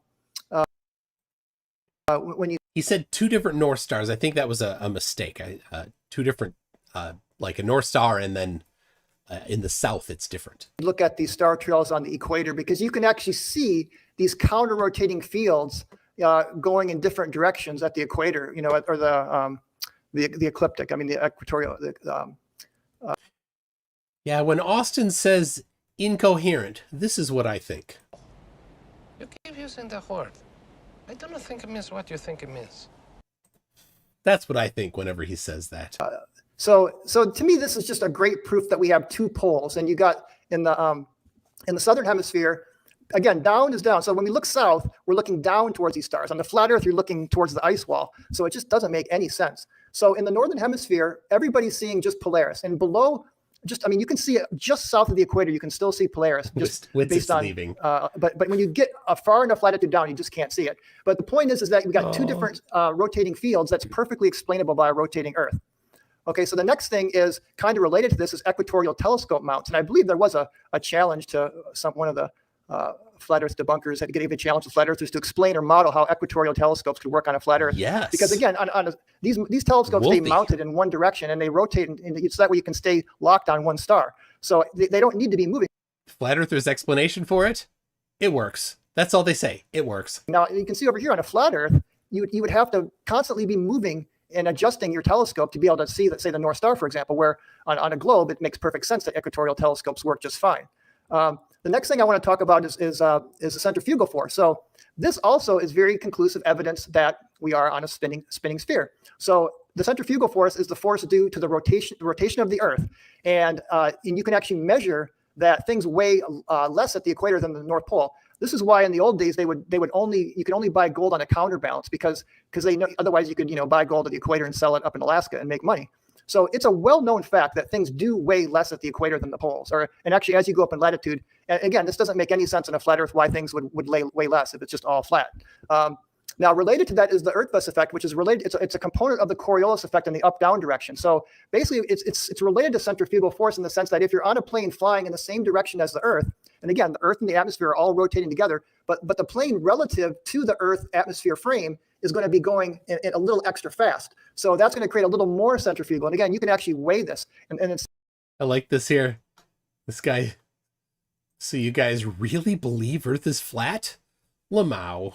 you... He said two different North Stars. I think that was a mistake. Two different, like a North Star, and then in the south, it's different. Look at these star trails on the equator, because you can actually see these counter-rotating fields going in different directions at the equator, you know, or the ecliptic. I mean, the equatorial. Yeah, when Austin says incoherent, this is what I think. You keep using the word. I don't think it means what you think it means. That's what I think whenever he says that. So to me, this is just a great proof that we have two poles, and you got in the southern hemisphere, again, down is down. So when we look south, we're looking down towards these stars. On the flat Earth, you're looking towards the ice wall. So it just doesn't make any sense. So in the northern hemisphere, everybody's seeing just Polaris, and below, just, I mean, you can see it just south of the equator. You can still see Polaris, just based on. Leaving. But when you get a far enough latitude down, you just can't see it. But the point is that we got two different rotating fields that's perfectly explainable by a rotating Earth. Okay, so the next thing is kind of related to this is equatorial telescope mounts, and I believe there was a challenge to one of the flat Earth debunkers that gave a challenge to flat Earthers to explain or model how equatorial telescopes could work on a flat Earth. Yes. Because again, these telescopes stay mounted in one direction, and they rotate, so that way you can stay locked on one star. So they don't need to be moving. Flat Earthers' explanation for it? It works. That's all they say. It works. Now you can see over here on a flat Earth, you would have to constantly be moving and adjusting your telescope to be able to see, let's say, the North Star, for example, where on a globe, it makes perfect sense that equatorial telescopes work just fine. The next thing I want to talk about is the centrifugal force. So this also is very conclusive evidence that we are on a spinning sphere. So the centrifugal force is the force due to the rotation of the Earth, and you can actually measure that things weigh less at the equator than the North Pole. This is why in the old days you could only buy gold on a counterbalance because they know otherwise you could buy gold at the equator and sell it up in Alaska and make money. So it's a well-known fact that things do weigh less at the equator than the poles. And actually, as you go up in latitude, and again, this doesn't make any sense on a flat Earth why things would weigh less if it's just all flat. Now, related to that is the Earth-Bus effect, which is related. It's a component of the Coriolis effect in the up-down direction. So basically, it's related to centrifugal force in the sense that if you're on a plane flying in the same direction as the Earth, and again, the Earth and the atmosphere are all rotating together, but the plane relative to the Earth atmosphere frame is going to be going in a little extra fast. So that's going to create a little more centrifugal. And again, you can actually weigh this. And it's. I like this here. This guy. So you guys really believe Earth is flat? Lamau.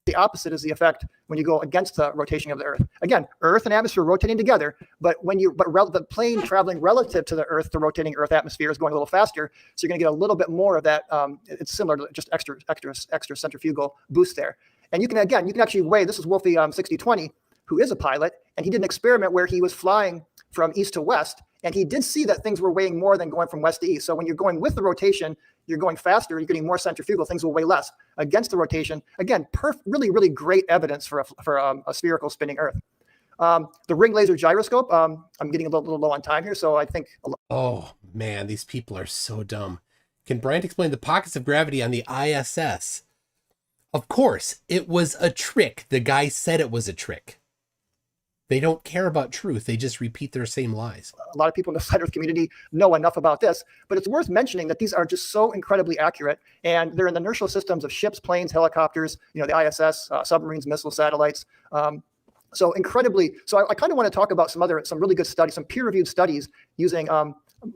The opposite is the effect when you go against the rotation of the Earth. Again, Earth and atmosphere rotating together, but the plane traveling relative to the Earth, the rotating Earth atmosphere is going a little faster, so you're going to get a little bit more of that. It's similar to just extra centrifugal boost there. And you can actually weigh. This is Wolfie 6020, who is a pilot, and he did an experiment where he was flying from east to west, and he did see that things were weighing more than going from west to east. So when you're going with the rotation, you're going faster, you're getting more centrifugal, things will weigh less. Against the rotation, again, really, really great evidence for a spherical spinning Earth. The ring laser gyroscope, I'm getting a little low on time here, so I think... Oh, man, these people are so dumb. Can Bryant explain the pockets of gravity on the ISS? Of course, it was a trick. The guy said it was a trick. They don't care about truth. They just repeat their same lies. A lot of people in the flat Earth community know enough about this, but it's worth mentioning that these are just so incredibly accurate, and they're in the inertial systems of ships, planes, helicopters, the ISS, submarines, missiles, satellites. So incredibly. So I kind of want to talk about some really good studies, some peer-reviewed studies using.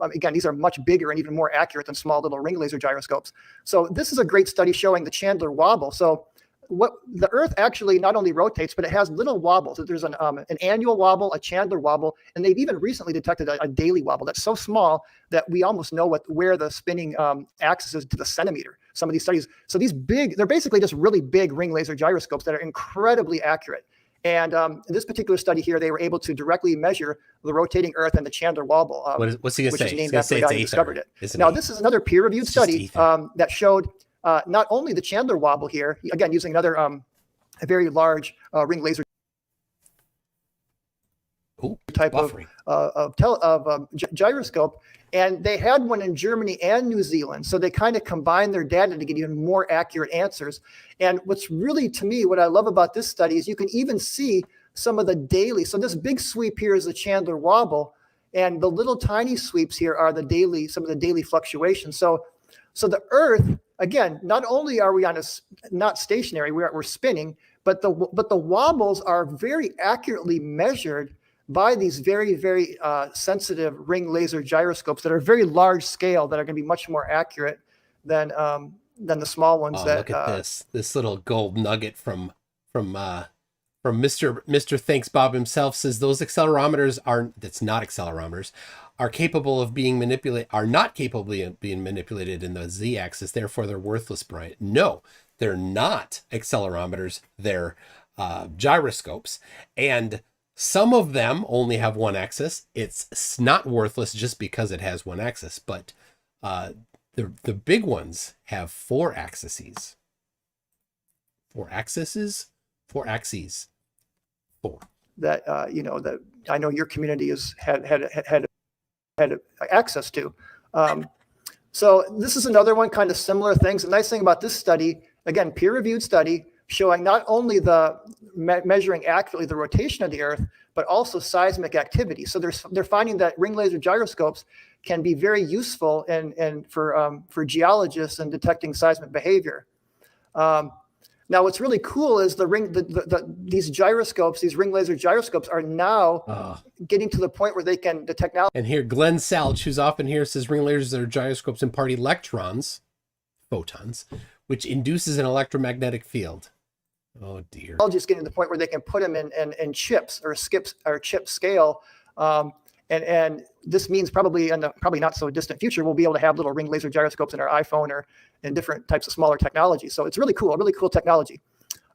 Again, these are much bigger and even more accurate than small little ring laser gyroscopes. So this is a great study showing the Chandler wobble. So what the Earth actually not only rotates, but it has little wobbles. There's an annual wobble, a Chandler wobble, and they've even recently detected a daily wobble that's so small that we almost know where the spinning axis is to the centimeter. Some of these studies, so they're basically just really big ring laser gyroscopes that are incredibly accurate. And in this particular study here, they were able to directly measure the rotating Earth and the Chandler wobble, what's he going to say? Which is named after the guy who discovered it. Now, this is another peer-reviewed study that showed not only the Chandler wobble here, again, using another a very large ring laser type of gyroscope, and they had one in Germany and New Zealand. So they kind of combined their data to get even more accurate answers. And what's really, to me, what I love about this study is you can even see some of the daily. So this big sweep here is the Chandler wobble, and the little tiny sweeps here are some of the daily fluctuations. So the Earth, again, not only are we not stationary, we're spinning, but the wobbles are very accurately measured by these very, very sensitive ring laser gyroscopes that are very large scale, that are going to be much more accurate than the small ones. Look at this little gold nugget from Mr. Thanks Bob himself. Says those accelerometers are capable of being manipulated, are not capable of being manipulated in the z-axis. Therefore, they're worthless, Bryant. No, they're not accelerometers. They're gyroscopes, and some of them only have one axis. It's not worthless just because it has one axis, but the big ones have four axes. That that I know your community has had access to. So this is another one, kind of similar things. The nice thing about this study, again, peer-reviewed study, showing not only the measuring accurately the rotation of the Earth, but also seismic activity. So they're finding that ring laser gyroscopes can be very useful for geologists in detecting seismic behavior. Now, what's really cool is these gyroscopes, these ring laser gyroscopes, are now getting to the point where they can detect now. And here, Glenn Salch, who's often here, says ring lasers are gyroscopes impart photons, which induces an electromagnetic field. Oh dear. Just getting to the point where they can put them in chips or chip scale. And this means probably in the not so distant future, we'll be able to have little ring laser gyroscopes in our iPhone or in different types of smaller technology. So it's really cool technology.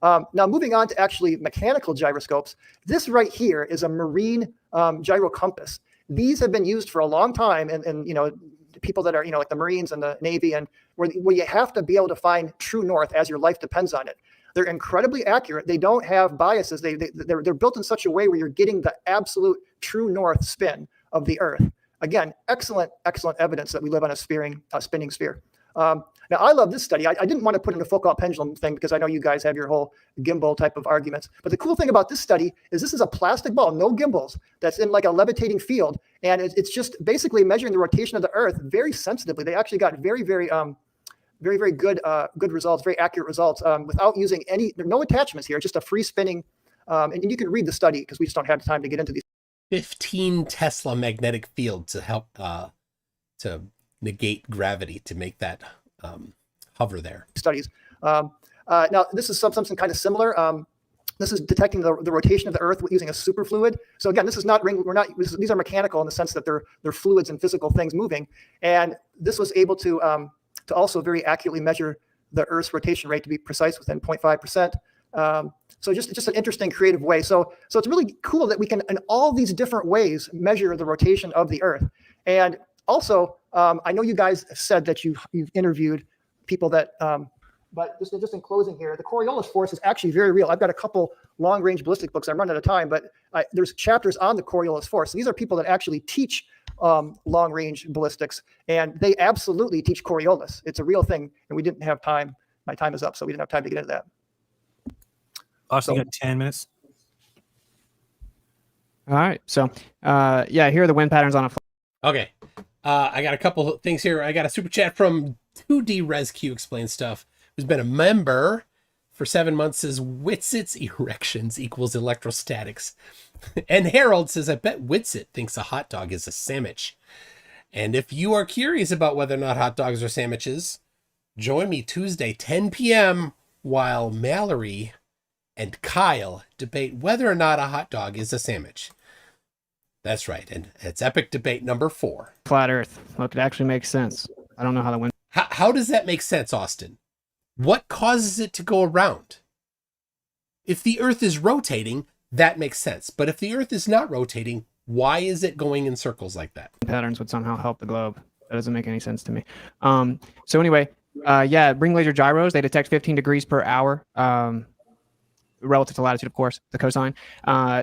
Now moving on to actually mechanical gyroscopes. This right here is a marine gyro compass. These have been used for a long time, and people that are like the Marines and the Navy, and where you have to be able to find true north as your life depends on it. They're incredibly accurate. They don't have biases. They're built in such a way where you're getting the absolute true north spin of the Earth. Again, excellent evidence that we live on a spinning sphere. Now, I love this study. I didn't want to put in a Foucault pendulum thing because I know you guys have your whole gimbal type of arguments. But the cool thing about this study is this is a plastic ball, no gimbals, that's in like a levitating field. And it's just basically measuring the rotation of the Earth very sensitively. They actually got very, very good results, very accurate results without using no attachments here, just a free spinning. And you can read the study because we just don't have time to get into these. 15 Tesla magnetic field to help to negate gravity to make that hover there. Studies. Now, this is something kind of similar. This is detecting the rotation of the Earth using a superfluid. So again, this is not these are mechanical in the sense that they're fluids and physical things moving. And this was able to also very accurately measure the Earth's rotation rate, to be precise, within 0.5%. So just an interesting, creative way. So it's really cool that we can, in all these different ways, measure the rotation of the Earth. And also, I know you guys said that you've interviewed people that, but just in closing here, the Coriolis force is actually very real. I've got a couple long-range ballistic books. I'm running out of time, but there's chapters on the Coriolis force. These are people that actually teach long-range ballistics, and they absolutely teach Coriolis. It's a real thing, and we didn't have time. My time is up, so we didn't have time to get into that. Austin, you got 10 minutes. All right. So, yeah, here are the wind patterns on a. Okay. I got a couple of things here. I got a super chat from 2D ResQ Explain Stuff, who's been a member for 7 months, says Witsit's erections equals electrostatics. And Harold says, I bet Whitsett thinks a hot dog is a sandwich. And if you are curious about whether or not hot dogs are sandwiches, join me Tuesday, 10 p.m., while Mallory and Kyle debate whether or not a hot dog is a sandwich. That's right. And it's epic debate number 4. Flat Earth. Look, it actually makes sense. I don't know how that went. How does that make sense, Austin? What causes it to go around? If the Earth is rotating, that makes sense. But if the Earth is not rotating, why is it going in circles like that? Patterns would somehow help the globe. That doesn't make any sense to me. So anyway, yeah, ring laser gyros, they detect 15 degrees per hour. Relative to latitude, of course, the cosine.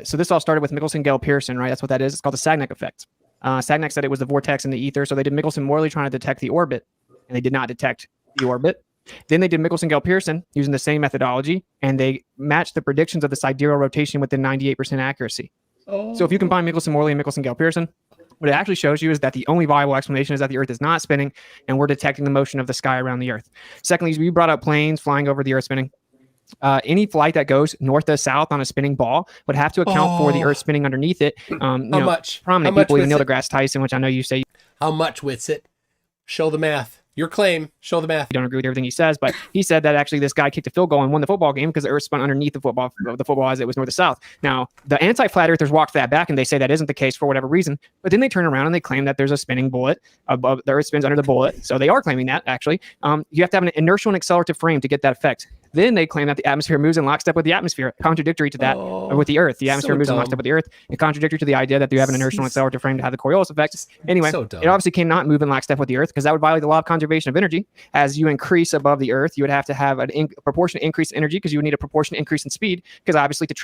So this all started with Michelson-Gale-Pearson, right? That's what that is. It's called the Sagnac effect. Sagnac said it was the vortex in the ether. So they did Michelson-Morley trying to detect the orbit, and they did not detect the orbit. Then they did Michelson-Gale-Pearson using the same methodology, and they matched the predictions of the sidereal rotation within 98% accuracy. Oh. So if you combine Michelson-Morley and Michelson-Gale-Pearson, what it actually shows you is that the only viable explanation is that the Earth is not spinning, and we're detecting the motion of the sky around the Earth. Secondly, we brought up planes flying over the Earth spinning. Any flight that goes north to south on a spinning ball would have to account for the Earth spinning underneath it. How much? Prominent people, even Neil deGrasse Tyson, which I know you say. How much, Whitsett? Show the math. Your claim. Show the math. You don't agree with everything he says, but he said that actually this guy kicked a field goal and won the football game because the Earth spun underneath the football as it was north to south. Now, the anti-flat earthers walked that back and they say that isn't the case for whatever reason, but then they turn around and they claim that there's a spinning bullet above the Earth spins under the bullet. So they are claiming that actually. You have to have an inertial and accelerative frame to get that effect. Then they claim that the atmosphere moves in lockstep with the atmosphere, contradictory to that with the Earth. The atmosphere moves in lockstep with the Earth, and contradictory to the idea that you have an inertial and accelerative frame to have the Coriolis effect. Anyway, it obviously cannot move in lockstep with the Earth because that would violate the law of conservation of energy. As you increase above the Earth, you would have to have a proportionate increase in energy because you would need a proportionate increase in speed because obviously to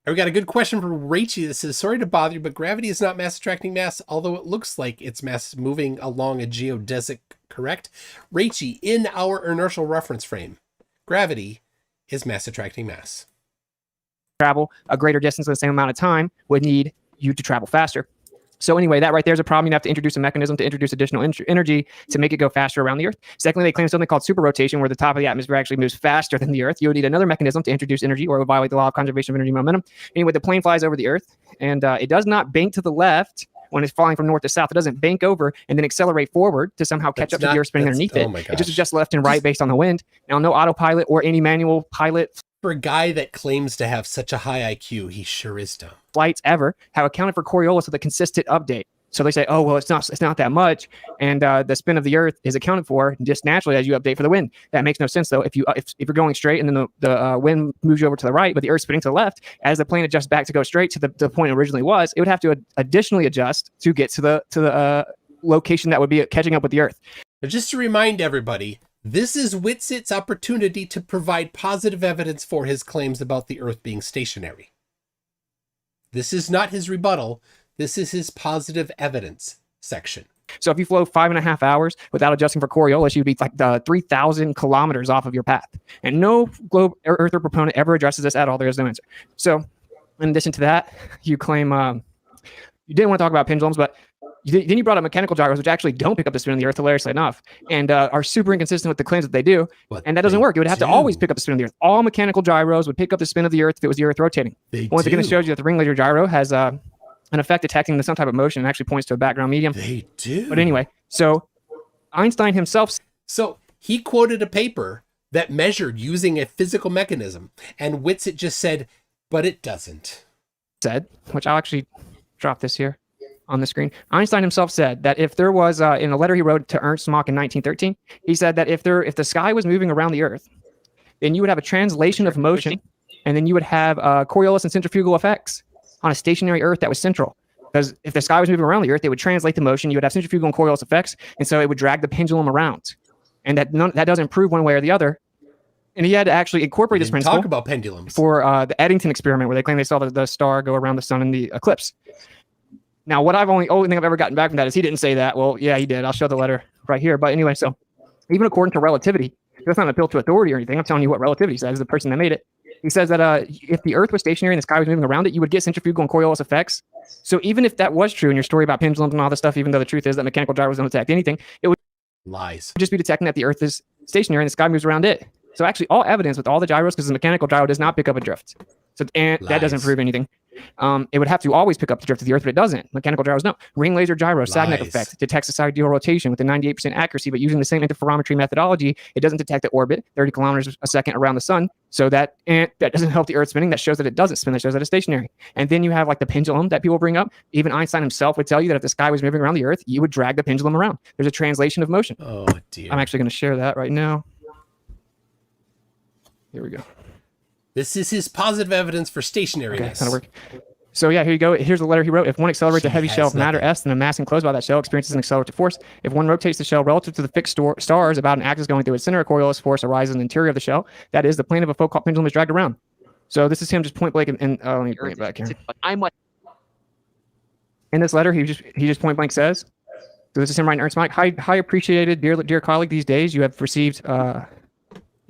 we got a good question from Rachie that says, sorry to bother you, but gravity is not mass attracting mass, although it looks like it's mass moving along a geodesic, correct? Rachie, in our inertial reference frame, gravity is mass attracting mass. Travel a greater distance in the same amount of time would need you to travel faster. So anyway, that right there is a problem. You have to introduce a mechanism to introduce additional energy to make it go faster around the Earth. Secondly, they claim something called super rotation, where the top of the atmosphere actually moves faster than the Earth. You would need another mechanism to introduce energy, or it would violate the law of conservation of energy momentum. Anyway, the plane flies over the Earth, and it does not bank to the left when it's flying from north to south. It doesn't bank over and then accelerate forward to somehow catch up to the Earth spinning underneath it. It just adjusts left and right based on the wind. Now, no autopilot or any manual pilot. For a guy that claims to have such a high IQ, he sure is dumb. Flights ever have accounted for Coriolis with a consistent update. So they say, oh, well, it's not that much. And the spin of the Earth is accounted for just naturally as you update for the wind. That makes no sense, though. If you're going straight and then the wind moves you over to the right, but the Earth spinning to the left, as the plane adjusts back to go straight to the point it originally was, it would have to additionally adjust to get to the location that would be catching up with the Earth. But just to remind everybody, this is Witsit's opportunity to provide positive evidence for his claims about the Earth being stationary. This is not his rebuttal. This is his positive evidence section. So if you flow 5.5 hours without adjusting for Coriolis, you'd be like 3,000 kilometers off of your path. And no globe earther proponent ever addresses this at all. There is no answer. So in addition to that, you claim you didn't want to talk about pendulums, but then you brought up mechanical gyros, which actually don't pick up the spin of the Earth, hilariously enough, and are super inconsistent with the claims that they do. And that doesn't work. It would have to always pick up the spin of the Earth. All mechanical gyros would pick up the spin of the Earth if it was the Earth rotating. Once again, it shows you that the ring laser gyro has an effect detecting some type of motion and actually points to a background medium. They do. But anyway, so Einstein himself. So he quoted a paper that measured using a physical mechanism, and Whitsett just said, but it doesn't. Said, which I'll actually drop this here on the screen. Einstein himself said that if there was, in a letter he wrote to Ernst Mach in 1913, he said that if the sky was moving around the Earth, then you would have a translation of motion, and then you would have Coriolis and centrifugal effects on a stationary Earth that was central. Because if the sky was moving around the Earth, it would translate the motion. You would have centrifugal and Coriolis effects, and so it would drag the pendulum around. And that doesn't prove one way or the other. And he had to actually incorporate this principle. Talk about pendulums for the Eddington experiment, where they claim they saw the star go around the sun in the eclipse. Now, only thing I've ever gotten back from that is he didn't say that. Well, yeah, he did. I'll show the letter right here. But anyway, so even according to relativity, that's not an appeal to authority or anything. I'm telling you what relativity says, the person that made it. He says that if the Earth was stationary and the sky was moving around it, you would get centrifugal and Coriolis effects. So even if that was true in your story about pendulums and all this stuff, even though the truth is that mechanical gyros don't detect anything, it would just be detecting that the Earth is stationary and the sky moves around it. So actually all evidence with all the gyros, because the mechanical gyro does not pick up a drift. So and that doesn't prove anything. It would have to always pick up the drift of the Earth, but it doesn't. Mechanical gyros don't. Ring laser gyro, Sagnac effect, detects the sidereal rotation with a 98% accuracy, but using the same interferometry methodology, it doesn't detect the orbit 30 kilometers a second around the sun. So that doesn't help the Earth spinning. That shows that it doesn't spin. That shows that it's stationary. And then you have like the pendulum that people bring up. Even Einstein himself would tell you that if the sky was moving around the Earth, you would drag the pendulum around. There's a translation of motion. Oh dear. I'm actually going to share that right now. Here we go. This is his positive evidence for stationariness. Okay, work. So yeah, here you go. Here's the letter he wrote. If one accelerates a heavy shell of matter S, then a mass enclosed by that shell experiences an accelerative force. If one rotates the shell relative to the fixed stars about an axis going through its center, a Coriolis force arises in the interior of the shell. That is, the plane of a Foucault pendulum is dragged around. So this is him just point blank, and let me bring it back here. In this letter, he just point blank says, so this is him writing Ernst Mach. High appreciated, dear colleague, these days you have received.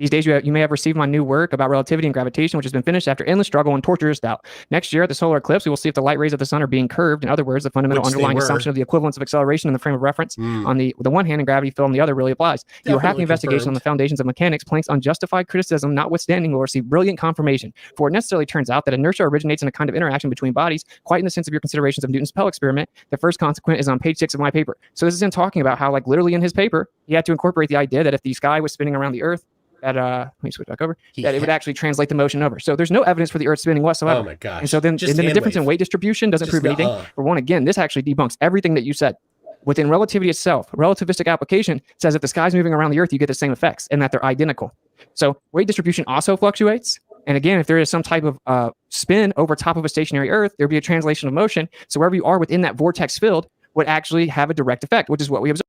You may have received my new work about relativity and gravitation, which has been finished after endless struggle and torturous doubt. Next year, at the solar eclipse, we will see if the light rays of the sun are being curved. In other words, the fundamental underlying assumption of the equivalence of acceleration in the frame of reference on the one hand and gravity field on the other really applies. You will have the investigation on the foundations of mechanics. Planck's unjustified criticism notwithstanding will receive brilliant confirmation. For it necessarily turns out that inertia originates in a kind of interaction between bodies, quite in the sense of your considerations of Newton's Pell experiment. The first consequent is on page 6 of my paper. So this is him talking about how, like, literally in his paper, he had to incorporate the idea that if the sky was spinning around the Earth, that let me switch back over. That it would actually translate the motion over. So there's no evidence for the Earth spinning whatsoever. Oh my gosh! And so then the difference in weight distribution doesn't prove anything. For one, again, this actually debunks everything that you said. Within relativity itself, relativistic application says if the sky's moving around the Earth, you get the same effects, and that they're identical. So weight distribution also fluctuates. And again, if there is some type of spin over top of a stationary Earth, there'd be a translation of motion. So wherever you are within that vortex field would actually have a direct effect, which is what we observe.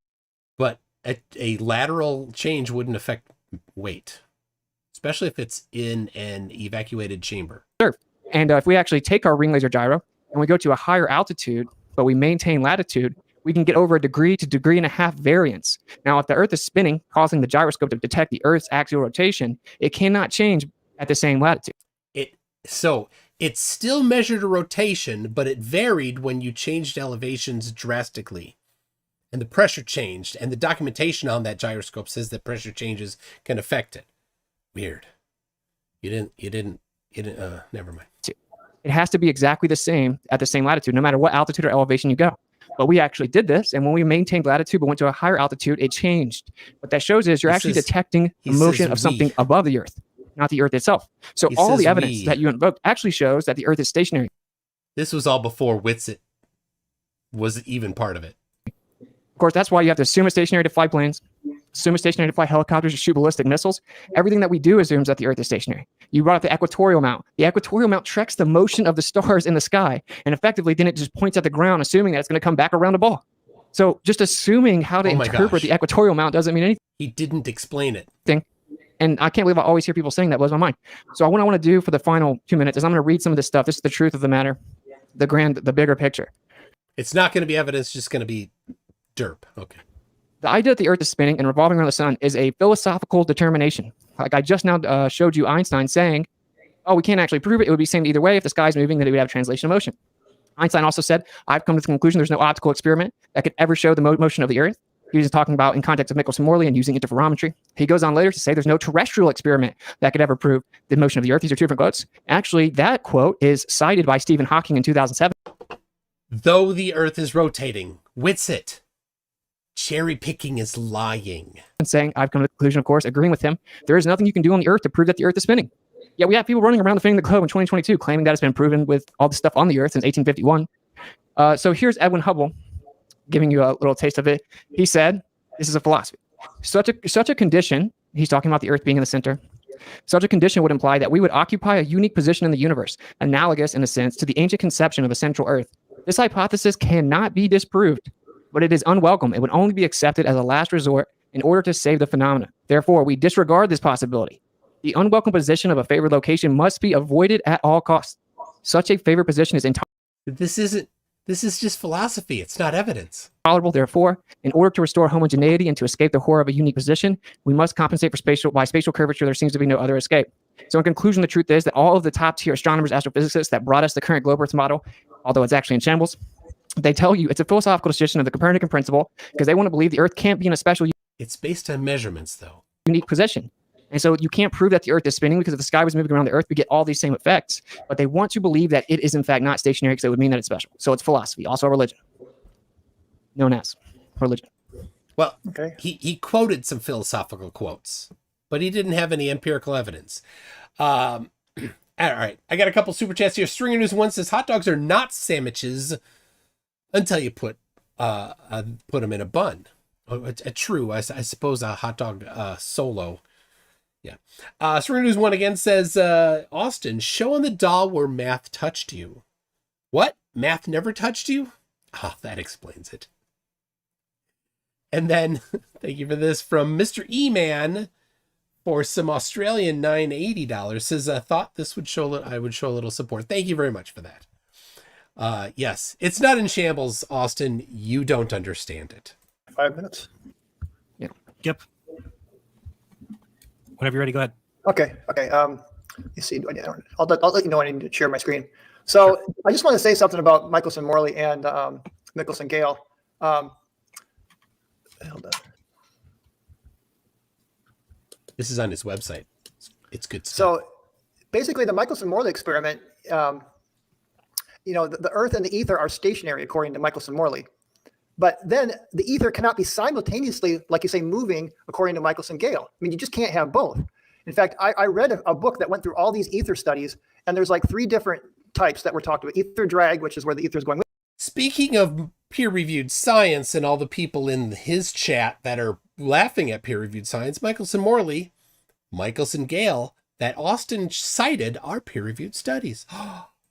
But a lateral change wouldn't affect weight, especially if it's in an evacuated chamber. Sure. And if we actually take our ring laser gyro and we go to a higher altitude, but we maintain latitude, we can get over 1 degree to 1.5 degrees variance. Now, if the Earth is spinning, causing the gyroscope to detect the Earth's axial rotation, it cannot change at the same latitude. So it still measured a rotation, but it varied when you changed elevations drastically. And the pressure changed, and the documentation on that gyroscope says that pressure changes can affect it. Weird. You didn't, never mind. It has to be exactly the same at the same latitude, no matter what altitude or elevation you go. But we actually did this, and when we maintained latitude but went to a higher altitude, it changed. What that shows is you're actually detecting the motion of something above the Earth, not the Earth itself. So all the evidence that you invoked actually shows that the Earth is stationary. This was all before Whitsett was even part of it. Of course, that's why you have to assume it's stationary to fly planes, assume it's stationary to fly helicopters or shoot ballistic missiles. Everything that we do assumes that the Earth is stationary. You brought up the equatorial mount. The equatorial mount tracks the motion of the stars in the sky, and effectively then it just points at the ground, assuming that it's going to come back around a ball. So just assuming how to interpret the equatorial mount doesn't mean anything. He didn't explain it. And I can't believe I always hear people saying that. Blows my mind. So what I want to do for the final 2 minutes is I'm going to read some of this stuff. This is the truth of the matter, the bigger picture. It's not going to be evidence, it's just going to be derp. Okay. The idea that the Earth is spinning and revolving around the sun is a philosophical determination. Like I just now showed you Einstein saying, oh, we can't actually prove it. It would be the same either way. If the sky's moving, then it would have translation of motion. Einstein also said, I've come to the conclusion there's no optical experiment that could ever show the motion of the Earth. He was talking about in context of Michelson-Morley and using interferometry. He goes on later to say there's no terrestrial experiment that could ever prove the motion of the Earth. These are two different quotes. Actually, that quote is cited by Stephen Hawking in 2007. Though the Earth is rotating, Witsit. Cherry picking is lying. And saying, I've come to the conclusion, of course, agreeing with him, there is nothing you can do on the Earth to prove that the Earth is spinning. Yeah, we have people running around defending the globe in 2022, claiming that it's been proven with all the stuff on the Earth since 1851. So here's Edwin Hubble giving you a little taste of it. He said, this is a philosophy. Such a condition, he's talking about the Earth being in the center, such a condition would imply that we would occupy a unique position in the universe, analogous in a sense to the ancient conception of a central Earth. This hypothesis cannot be disproved, but it is unwelcome. It would only be accepted as a last resort in order to save the phenomena. Therefore, we disregard this possibility. The unwelcome position of a favored location must be avoided at all costs. Such a favored position is This is just philosophy. It's not evidence. Tolerable. Therefore, in order to restore homogeneity and to escape the horror of a unique position, we must compensate for spatial curvature. There seems to be no other escape. So in conclusion, the truth is that all of the top tier astronomers, astrophysicists that brought us the current globe Earth model, although it's actually in shambles, they tell you it's a philosophical decision of the Copernican principle because they want to believe the Earth can't be in a special It's based on measurements, though. unique position. And so you can't prove that the Earth is spinning because if the sky was moving around the Earth, we get all these same effects. But they want to believe that it is in fact not stationary because it would mean that it's special. So it's philosophy, also a religion, known as religion. Well, Okay. he quoted some philosophical quotes, but he didn't have any empirical evidence. All right, I got a couple super chats here. Stringer News 1 says hot dogs are not sandwiches until you put them in a bun. True, I suppose a hot dog solo. Yeah. Stringer News 1 again says, Austin, show on the doll where math touched you. What? Math never touched you? Oh, that explains it. And then, thank you for this, from Mr. E-Man for some Australian $980 says, I thought this would I would show a little support. Thank you very much for that. Yes, it's not in shambles, Austin. You don't understand it. 5 minutes. Yep. Whenever you're ready, go ahead. Okay. You see, I'll let you know when I need to share my screen. So I just want to say something about Michelson-Morley and Michelson-Gale. Hold on. This is on his website. It's good stuff. So basically the Michelson-Morley experiment, the Earth and the ether are stationary according to Michelson-Morley. But then the ether cannot be simultaneously, like you say, moving according to Michelson-Gale. I mean, you just can't have both. In fact, I read a book that went through all these ether studies, and there's like 3 different types that were talked about. Ether drag, which is where the ether is going. Speaking of peer-reviewed science and all the people in his chat that are laughing at peer-reviewed science, Michelson-Morley, Michelson-Gale, that Austin cited are peer-reviewed studies.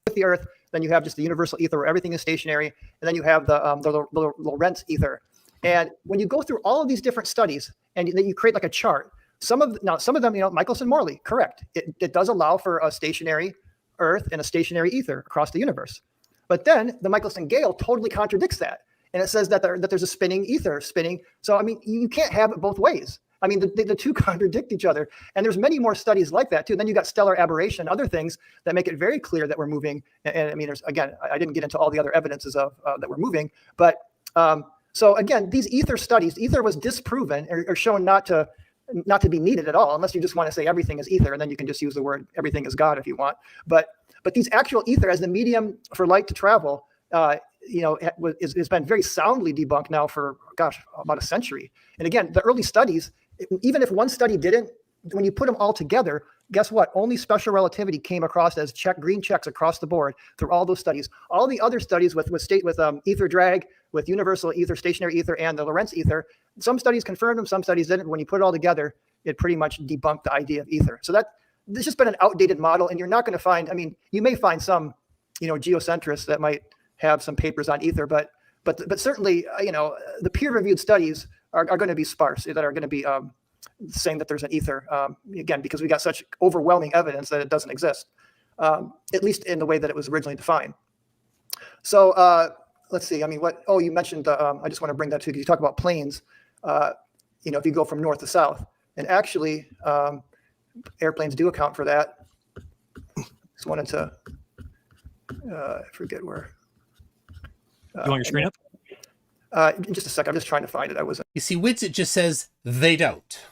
With the Earth, then you have just the universal ether where everything is stationary, and then you have the Lorentz ether. And when you go through all of these different studies and then you create like a chart, some of them, Michelson-Morley, correct. It does allow for a stationary Earth and a stationary ether across the universe. But then the Michelson-Gale totally contradicts that. And it says that there's a spinning ether spinning. So, I mean, you can't have it both ways. I mean, the two contradict each other. And there's many more studies like that, too. And then you got stellar aberration, other things that make it very clear that we're moving. And I mean, I didn't get into all the other evidences of that we're moving. But so, again, these ether studies, ether was disproven or shown not to be needed at all, unless you just want to say everything is ether. And then you can just use the word everything is God if you want. But these actual ether as the medium for light to travel, has been very soundly debunked now for, about a century. And again, the early studies, even if one study didn't, when you put them all together, guess what? Only special relativity came across as green checks across the board through all those studies. All the other studies with ether drag, with universal ether, stationary ether, and the Lorentz ether, some studies confirmed them, some studies didn't. When you put it all together, it pretty much debunked the idea of ether. So this has been an outdated model, and you're not going to find, I mean, you may find some, geocentrists that might have some papers on ether, but certainly, the peer-reviewed studies are going to be sparse, that are going to be saying that there's an ether, again, because we got such overwhelming evidence that it doesn't exist, at least in the way that it was originally defined. So let's see, I mean, you mentioned, I just want to bring that too, because you talk about planes, if you go from north to south, and actually airplanes do account for that. Just wanted to, I forget where. You want your screen up? Just a second. I'm just trying to find it. You see, Witsit just says they don't.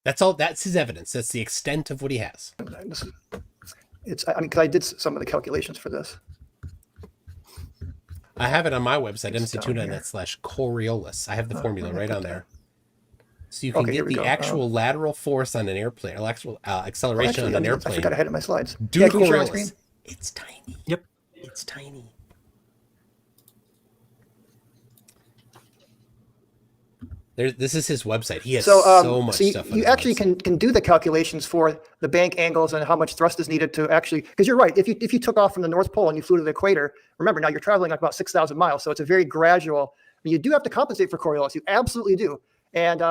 That's all. That's his evidence. That's the extent of what he has. Because I did some of the calculations for this. I have it on my website, MCToon.net/Coriolis. I have the formula right on there. So you can get the actual lateral force on an airplane, or actual acceleration on an airplane. I forgot I had it in my slides. Do Coriolis. It's tiny. Yep. It's tiny. This is his website. He has so much stuff. You actually can do the calculations for the bank angles and how much thrust is needed to actually, because you're right. If you took off from the North Pole and you flew to the equator, remember now you're traveling like about 6,000 miles. So it's a very gradual, you do have to compensate for Coriolis. You absolutely do. And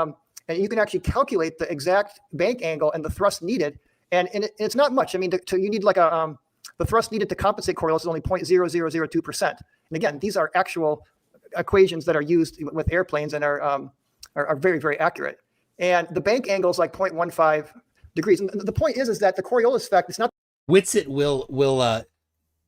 you can actually calculate the exact bank angle and the thrust needed. And it's not much. I mean, you need like the thrust needed to compensate Coriolis is only 0.0002%. And again, these are actual equations that are used with airplanes and are very, very accurate. And the bank angle is like 0.15 degrees. And the point is that the Coriolis effect, it's not. Whitsett will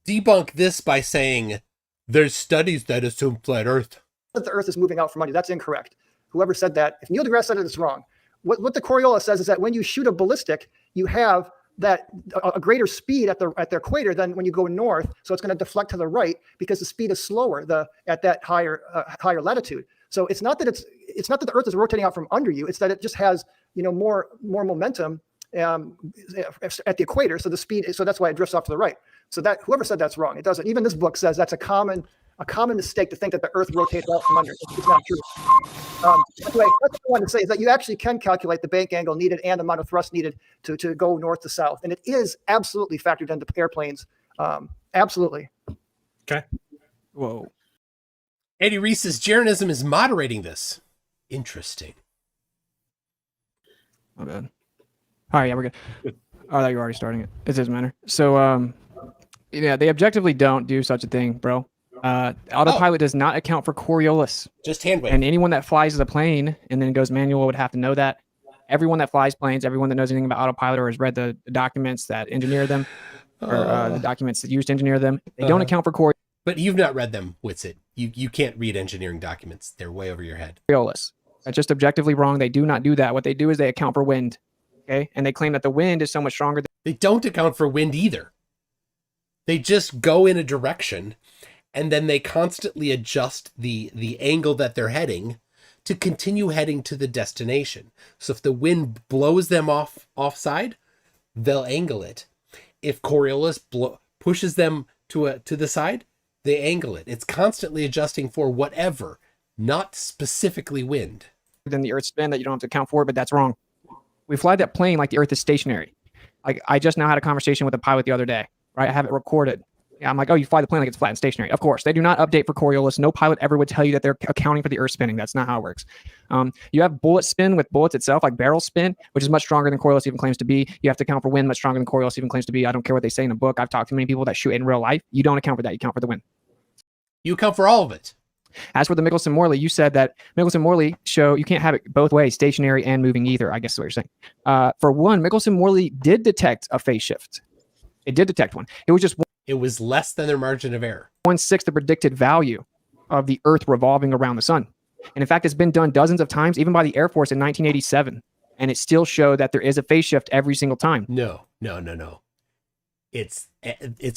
debunk this by saying there's studies that assume flat Earth. That the Earth is moving out from under. That's incorrect. Whoever said that, if Neil deGrasse said it, it's wrong. What the Coriolis says is that when you shoot a ballistic, you have that a greater speed at the equator than when you go north. So it's going to deflect to the right because the speed is slower at that higher latitude. So it's not that the Earth is rotating out from under you. It's that it just has more momentum at the equator. So the speed. So that's why it drifts off to the right. So that whoever said that's wrong. It doesn't. Even this book says that's a common mistake to think that the Earth rotates out from under. It's not true. Anyway, what I want to say is that you actually can calculate the bank angle needed and the amount of thrust needed to go north to south. And it is absolutely factored into airplanes. Absolutely. Okay. Whoa. Eddie Reese says Jeranism is moderating this. Interesting. My bad. All right, yeah, we're good. Oh, I thought you were already starting it. It doesn't matter. So, yeah, they objectively don't do such a thing, bro. Autopilot does not account for Coriolis. Just hand wave. And anyone that flies the plane and then goes manual would have to know that. Everyone that flies planes, everyone that knows anything about autopilot or has read the documents that engineer them, or the documents that used to engineer them, they don't account for Coriolis. But you've not read them, Witsit. You can't read engineering documents. They're way over your head. That's just objectively wrong. They do not do that. What they do is they account for wind. Okay, and they claim that the wind is so much stronger. They don't account for wind either. They just go in a direction, and then they constantly adjust the angle that they're heading to continue heading to the destination. So if the wind blows them offside, they'll angle it. If Coriolis pushes them to the side, they angle it. It's constantly adjusting for whatever, not specifically wind. Than the Earth's spin that you don't have to account for, but that's wrong. We fly that plane like the Earth is stationary. Like I just now had a conversation with a pilot the other day, right? I have it recorded. I'm like, oh, you fly the plane like it's flat and stationary. Of course, they do not update for Coriolis. No pilot ever would tell you that they're accounting for the Earth spinning. That's not how it works. You have bullet spin with bullets itself, like barrel spin, which is much stronger than Coriolis even claims to be. You have to account for wind, much stronger than Coriolis even claims to be. I don't care what they say in a book. I've talked to many people that shoot in real life. You don't account for that. You account for the wind. You account for all of it. As for the Michelson-Morley, you said that Michelson-Morley show you can't have it both ways, stationary and moving either, I guess is what you're saying. For one, Michelson-Morley did detect a phase shift. It did detect one. It was just It was less than their margin of error. 1/6 the predicted value of the Earth revolving around the sun. And in fact, it's been done dozens of times, even by the Air Force in 1987. And it still showed that there is a phase shift every single time. No. It's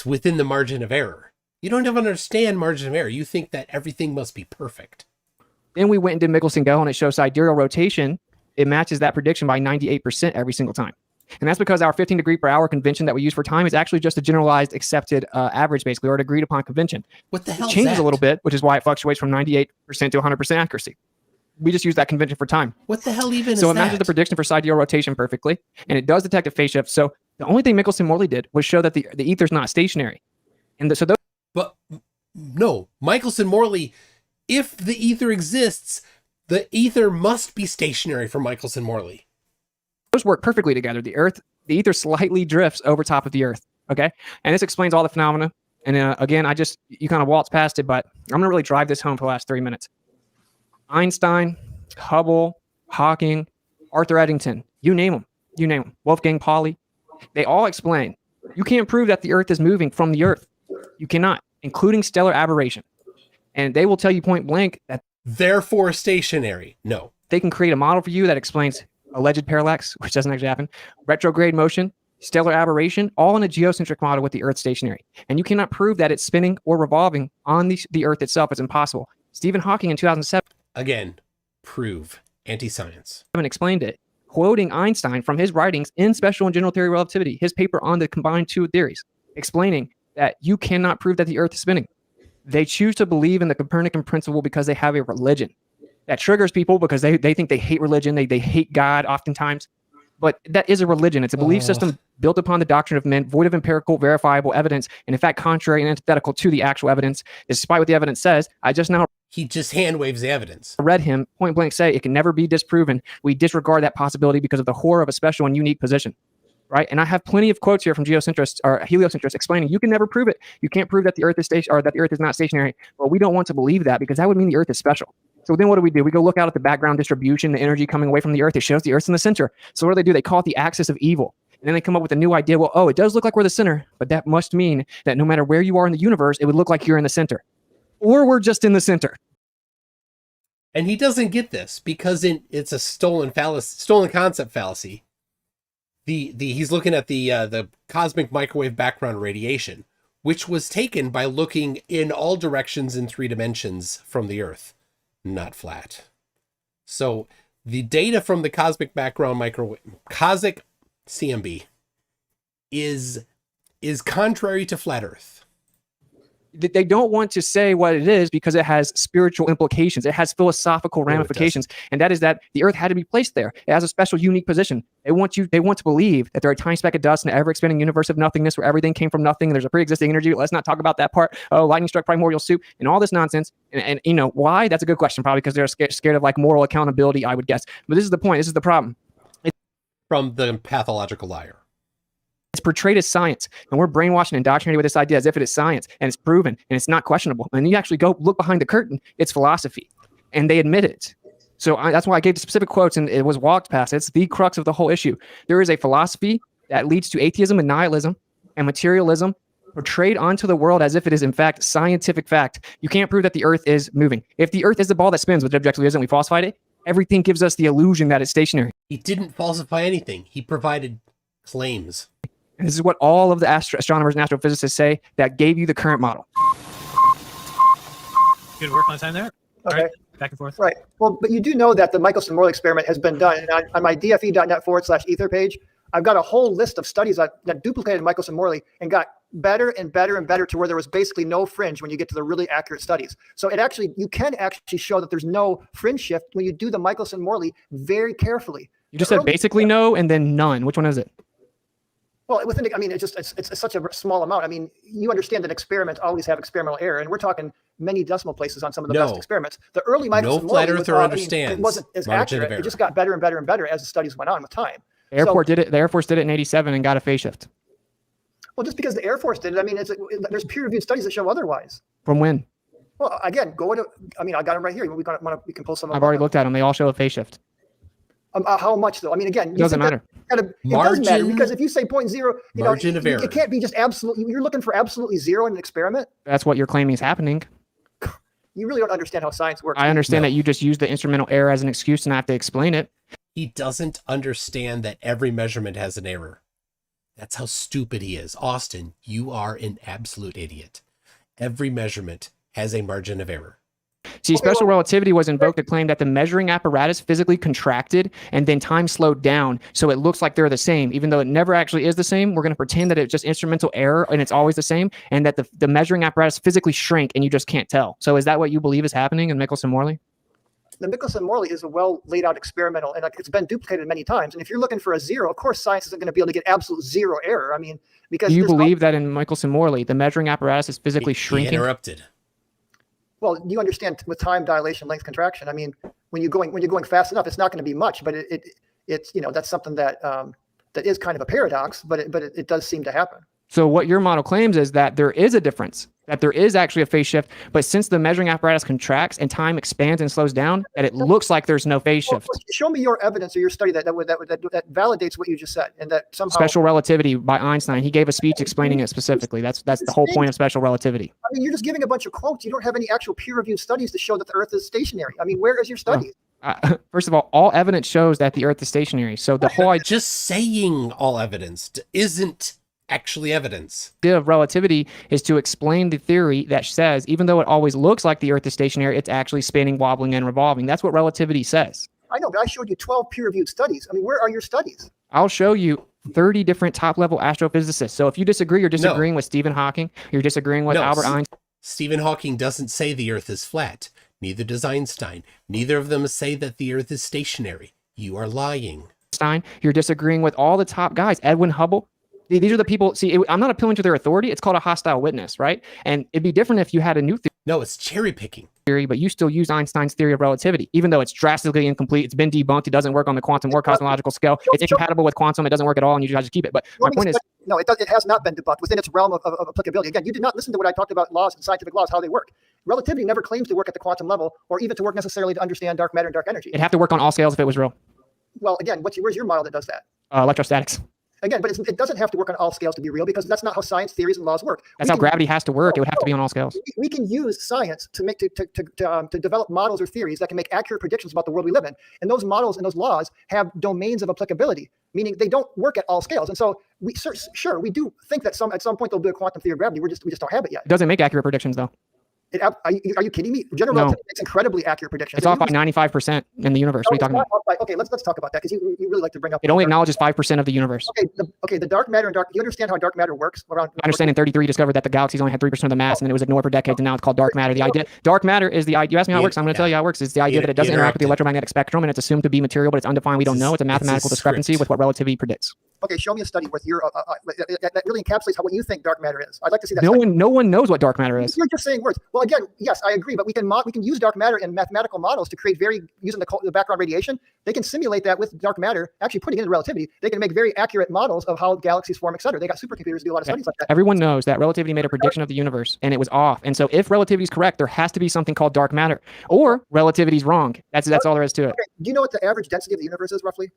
within the margin of error. You don't even understand margin of error. You think that everything must be perfect. Then we went and did Michelson-Gell, and it shows sidereal rotation. It matches that prediction by 98% every single time. And that's because our 15 degree per hour convention that we use for time is actually just a generalized accepted average, basically, or an agreed upon convention. What the hell? It changes a little bit, which is why it fluctuates from 98% to 100% accuracy. We just use that convention for time. What the hell even is that? So it matches the prediction for sidereal rotation perfectly, and it does detect a phase shift. So the only thing Michelson-Morley did was show that the ether's not stationary. And so those. But no, Michelson-Morley, if the ether exists, the ether must be stationary for Michelson-Morley. Those work perfectly together. The ether slightly drifts over top of the Earth. Okay. And this explains all the phenomena. And again, you kind of waltz past it, but I'm going to really drive this home for the last 3 minutes. Einstein, Hubble, Hawking, Arthur Eddington, you name them, Wolfgang Pauli, they all explain you can't prove that the Earth is moving from the Earth. You cannot, including stellar aberration. And they will tell you point blank that therefore stationary. No. They can create a model for you that explains alleged parallax, which doesn't actually happen, retrograde motion, stellar aberration, all in a geocentric model with the Earth stationary. And you cannot prove that it's spinning or revolving on the Earth itself. It's impossible. Stephen Hawking in 2007 again, prove anti-science. Explained it, quoting Einstein from his writings in Special and General Theory of Relativity, his paper on the combined two theories, explaining that you cannot prove that the Earth is spinning. They choose to believe in the Copernican principle because they have a religion. That triggers people because they think they hate religion. They hate God oftentimes. But that is a religion. It's a belief system built upon the doctrine of men, void of empirical, verifiable evidence, and in fact, contrary and antithetical to the actual evidence, despite what the evidence says. He just hand waves the evidence. Read him point blank say it can never be disproven. We disregard that possibility because of the horror of a special and unique position. Right? And I have plenty of quotes here from geocentrists or heliocentrists explaining you can never prove it. You can't prove that the Earth is or that the Earth is not stationary. Well, we don't want to believe that because that would mean the Earth is special. So then what do? We go look out at the background distribution, the energy coming away from the Earth. It shows the Earth's in the center. So what do? They call it the axis of evil. And then they come up with a new idea. Well, it does look like we're the center, but that must mean that no matter where you are in the universe, it would look like you're in the center. Or we're just in the center. And he doesn't get this because it's a stolen concept fallacy. He's looking at the cosmic microwave background radiation, which was taken by looking in all directions in 3 dimensions from the Earth, not flat. So the data from the cosmic background cosmic CMB is contrary to flat Earth. They don't want to say what it is because it has spiritual implications. It has philosophical ramifications. And that is that the Earth had to be placed there. It has a special, unique position. They want to believe that there are a tiny speck of dust in an ever-expanding universe of nothingness where everything came from nothing and there's a pre-existing energy. Let's not talk about that part. Oh, lightning struck primordial soup and all this nonsense. And you know, why? That's a good question. Probably because they're scared of like moral accountability, I would guess. But this is the point. This is the problem. From the pathological liar. It's portrayed as science, and we're brainwashed and indoctrinated with this idea as if it is science, and it's proven, and it's not questionable. And you actually go look behind the curtain, it's philosophy, and they admit it. So that's why I gave the specific quotes, and it was walked past. It's the crux of the whole issue. There is a philosophy that leads to atheism and nihilism and materialism portrayed onto the world as if it is, in fact, scientific fact. You can't prove that the Earth is moving. If the Earth is the ball that spins, which objectively isn't, we falsified it, everything gives us the illusion that it's stationary. He didn't falsify anything. He provided claims. And this is what all of the astronomers and astrophysicists say that gave you the current model. Good work on the time there. Okay. All right, back and forth. Right. Well, but you do know that the Michelson-Morley experiment has been done. And on my dfe.net/ether page, I've got a whole list of studies that duplicated Michelson-Morley and got better and better and better to where there was basically no fringe when you get to the really accurate studies. So you can actually show that there's no fringe shift when you do the Michelson-Morley very carefully. You just said basically no and then none. Which one is it? Well, it's such a small amount. I mean, you understand that experiments always have experimental error, and we're talking many decimal places on some of the best experiments. The early Michelson-Morley flat earther understands. It wasn't as accurate. It just got better and better and better as the studies went on with time. The Air Force did it in '87 and got a phase shift. Well, just because the Air Force did it, I mean, there's peer-reviewed studies that show otherwise. From when? Well, again, I got them right here. We can pull some. I've already looked at them. They all show a phase shift. How much though? I mean, again, it doesn't matter. It does matter because if you say 0.0, margin of error. It can't be just absolutely. You're looking for absolutely zero in an experiment. That's what you're claiming is happening. You really don't understand how science works. I understand that you just use the instrumental error as an excuse and I have to explain it. He doesn't understand that every measurement has an error. That's how stupid he is. Austin, you are an absolute idiot. Every measurement has a margin of error. See, special relativity was invoked to claim that the measuring apparatus physically contracted and then time slowed down, so it looks like they're the same, even though it never actually is the same. We're going to pretend that it's just instrumental error and it's always the same, and that the measuring apparatus physically shrank and you just can't tell. So is that what you believe is happening in Michelson-Morley? The Michelson-Morley is a well laid out experimental, and it's been duplicated many times. And if you're looking for a zero, of course, science isn't going to be able to get absolute zero error. I mean, because you believe that in Michelson-Morley, the measuring apparatus is physically shrinking. Interrupted. Well, you understand with time dilation, length contraction. I mean, when you're going fast enough, it's not going to be much, but it's that's something that that is kind of a paradox, but it does seem to happen. So what your model claims is that there is a difference, that there is actually a phase shift, but since the measuring apparatus contracts and time expands and slows down, that it looks like there's no phase shift. Show me your evidence or your study that validates what you just said, and that somehow special relativity by Einstein. He gave a speech explaining it specifically. That's the whole point of special relativity. I mean, you're just giving a bunch of quotes. You don't have any actual peer-reviewed studies to show that the Earth is stationary. I mean, where is your study? First of all evidence shows that the Earth is stationary. So the whole idea just saying all evidence isn't actually evidence. The idea of relativity is to explain the theory that says even though it always looks like the Earth is stationary, it's actually spinning, wobbling, and revolving. That's what relativity says. I know, but I showed you 12 peer-reviewed studies. I mean, where are your studies? I'll show you 30 different top-level astrophysicists. So if you disagree, you're disagreeing with Stephen Hawking, you're disagreeing with Albert Einstein. Stephen Hawking doesn't say the Earth is flat. Neither does Einstein. Neither of them say that the Earth is stationary. You are lying. You're disagreeing with all the top guys. Edwin Hubble. These are the people. See, I'm not appealing to their authority. It's called a hostile witness, right? And it'd be different if you had a new No, it's cherry picking. theory, but you still use Einstein's theory of relativity, even though it's drastically incomplete. It's been debunked. It doesn't work on the quantum or cosmological scale. It's incompatible with quantum. It doesn't work at all, and you guys just keep it. But my point is, no, it has not been debunked within its realm of applicability. Again, you did not listen to what I talked about laws and scientific laws, how they work. Relativity never claims to work at the quantum level, or even to work necessarily to understand dark matter and dark energy. it'd have to work on all scales if it was real. Well, again, where's your model that does that? Electrostatics. Again, but it doesn't have to work on all scales to be real, because that's not how science theories and laws work. That's how gravity has to work. It would have to be on all scales. We can use science to make to develop models or theories that can make accurate predictions about the world we live in. And those models and those laws have domains of applicability, meaning they don't work at all scales. And so we we do think that at some point there'll be a quantum theory of gravity. We just don't have it yet. It doesn't make accurate predictions, though. Are you kidding me? General relativity makes incredibly accurate predictions. It's off by 95% in the universe. What are you talking about? Okay, let's talk about that, because you really like to bring up. It only acknowledges 5% of the universe. The dark matter and dark. You understand how dark matter works? I understand in 33 discovered that the galaxies only had 3% of the mass, and then it was ignored for decades, and now it's called dark matter. The idea, dark matter is the idea. You ask me how it works, I'm going to tell you how it works. It's the idea that it doesn't interact with the electromagnetic spectrum, and it's assumed to be material, but it's undefined. We don't know. It's a mathematical discrepancy with what relativity predicts. Okay, show me a study with your that really encapsulates what you think dark matter is. I'd like to see that. No one knows what dark matter is. You're just saying words. Well, again, yes, I agree, but we can use dark matter in mathematical models to create using the background radiation. They can simulate that with dark matter, actually putting it into relativity. They can make very accurate models of how galaxies form, et cetera. They got supercomputers to do a lot of studies like that. Everyone knows that relativity made a prediction of the universe, and it was off. And so, if relativity is correct, there has to be something called dark matter, or relativity is wrong. That's all there is to it. Okay. Do you know what the average density of the universe is roughly?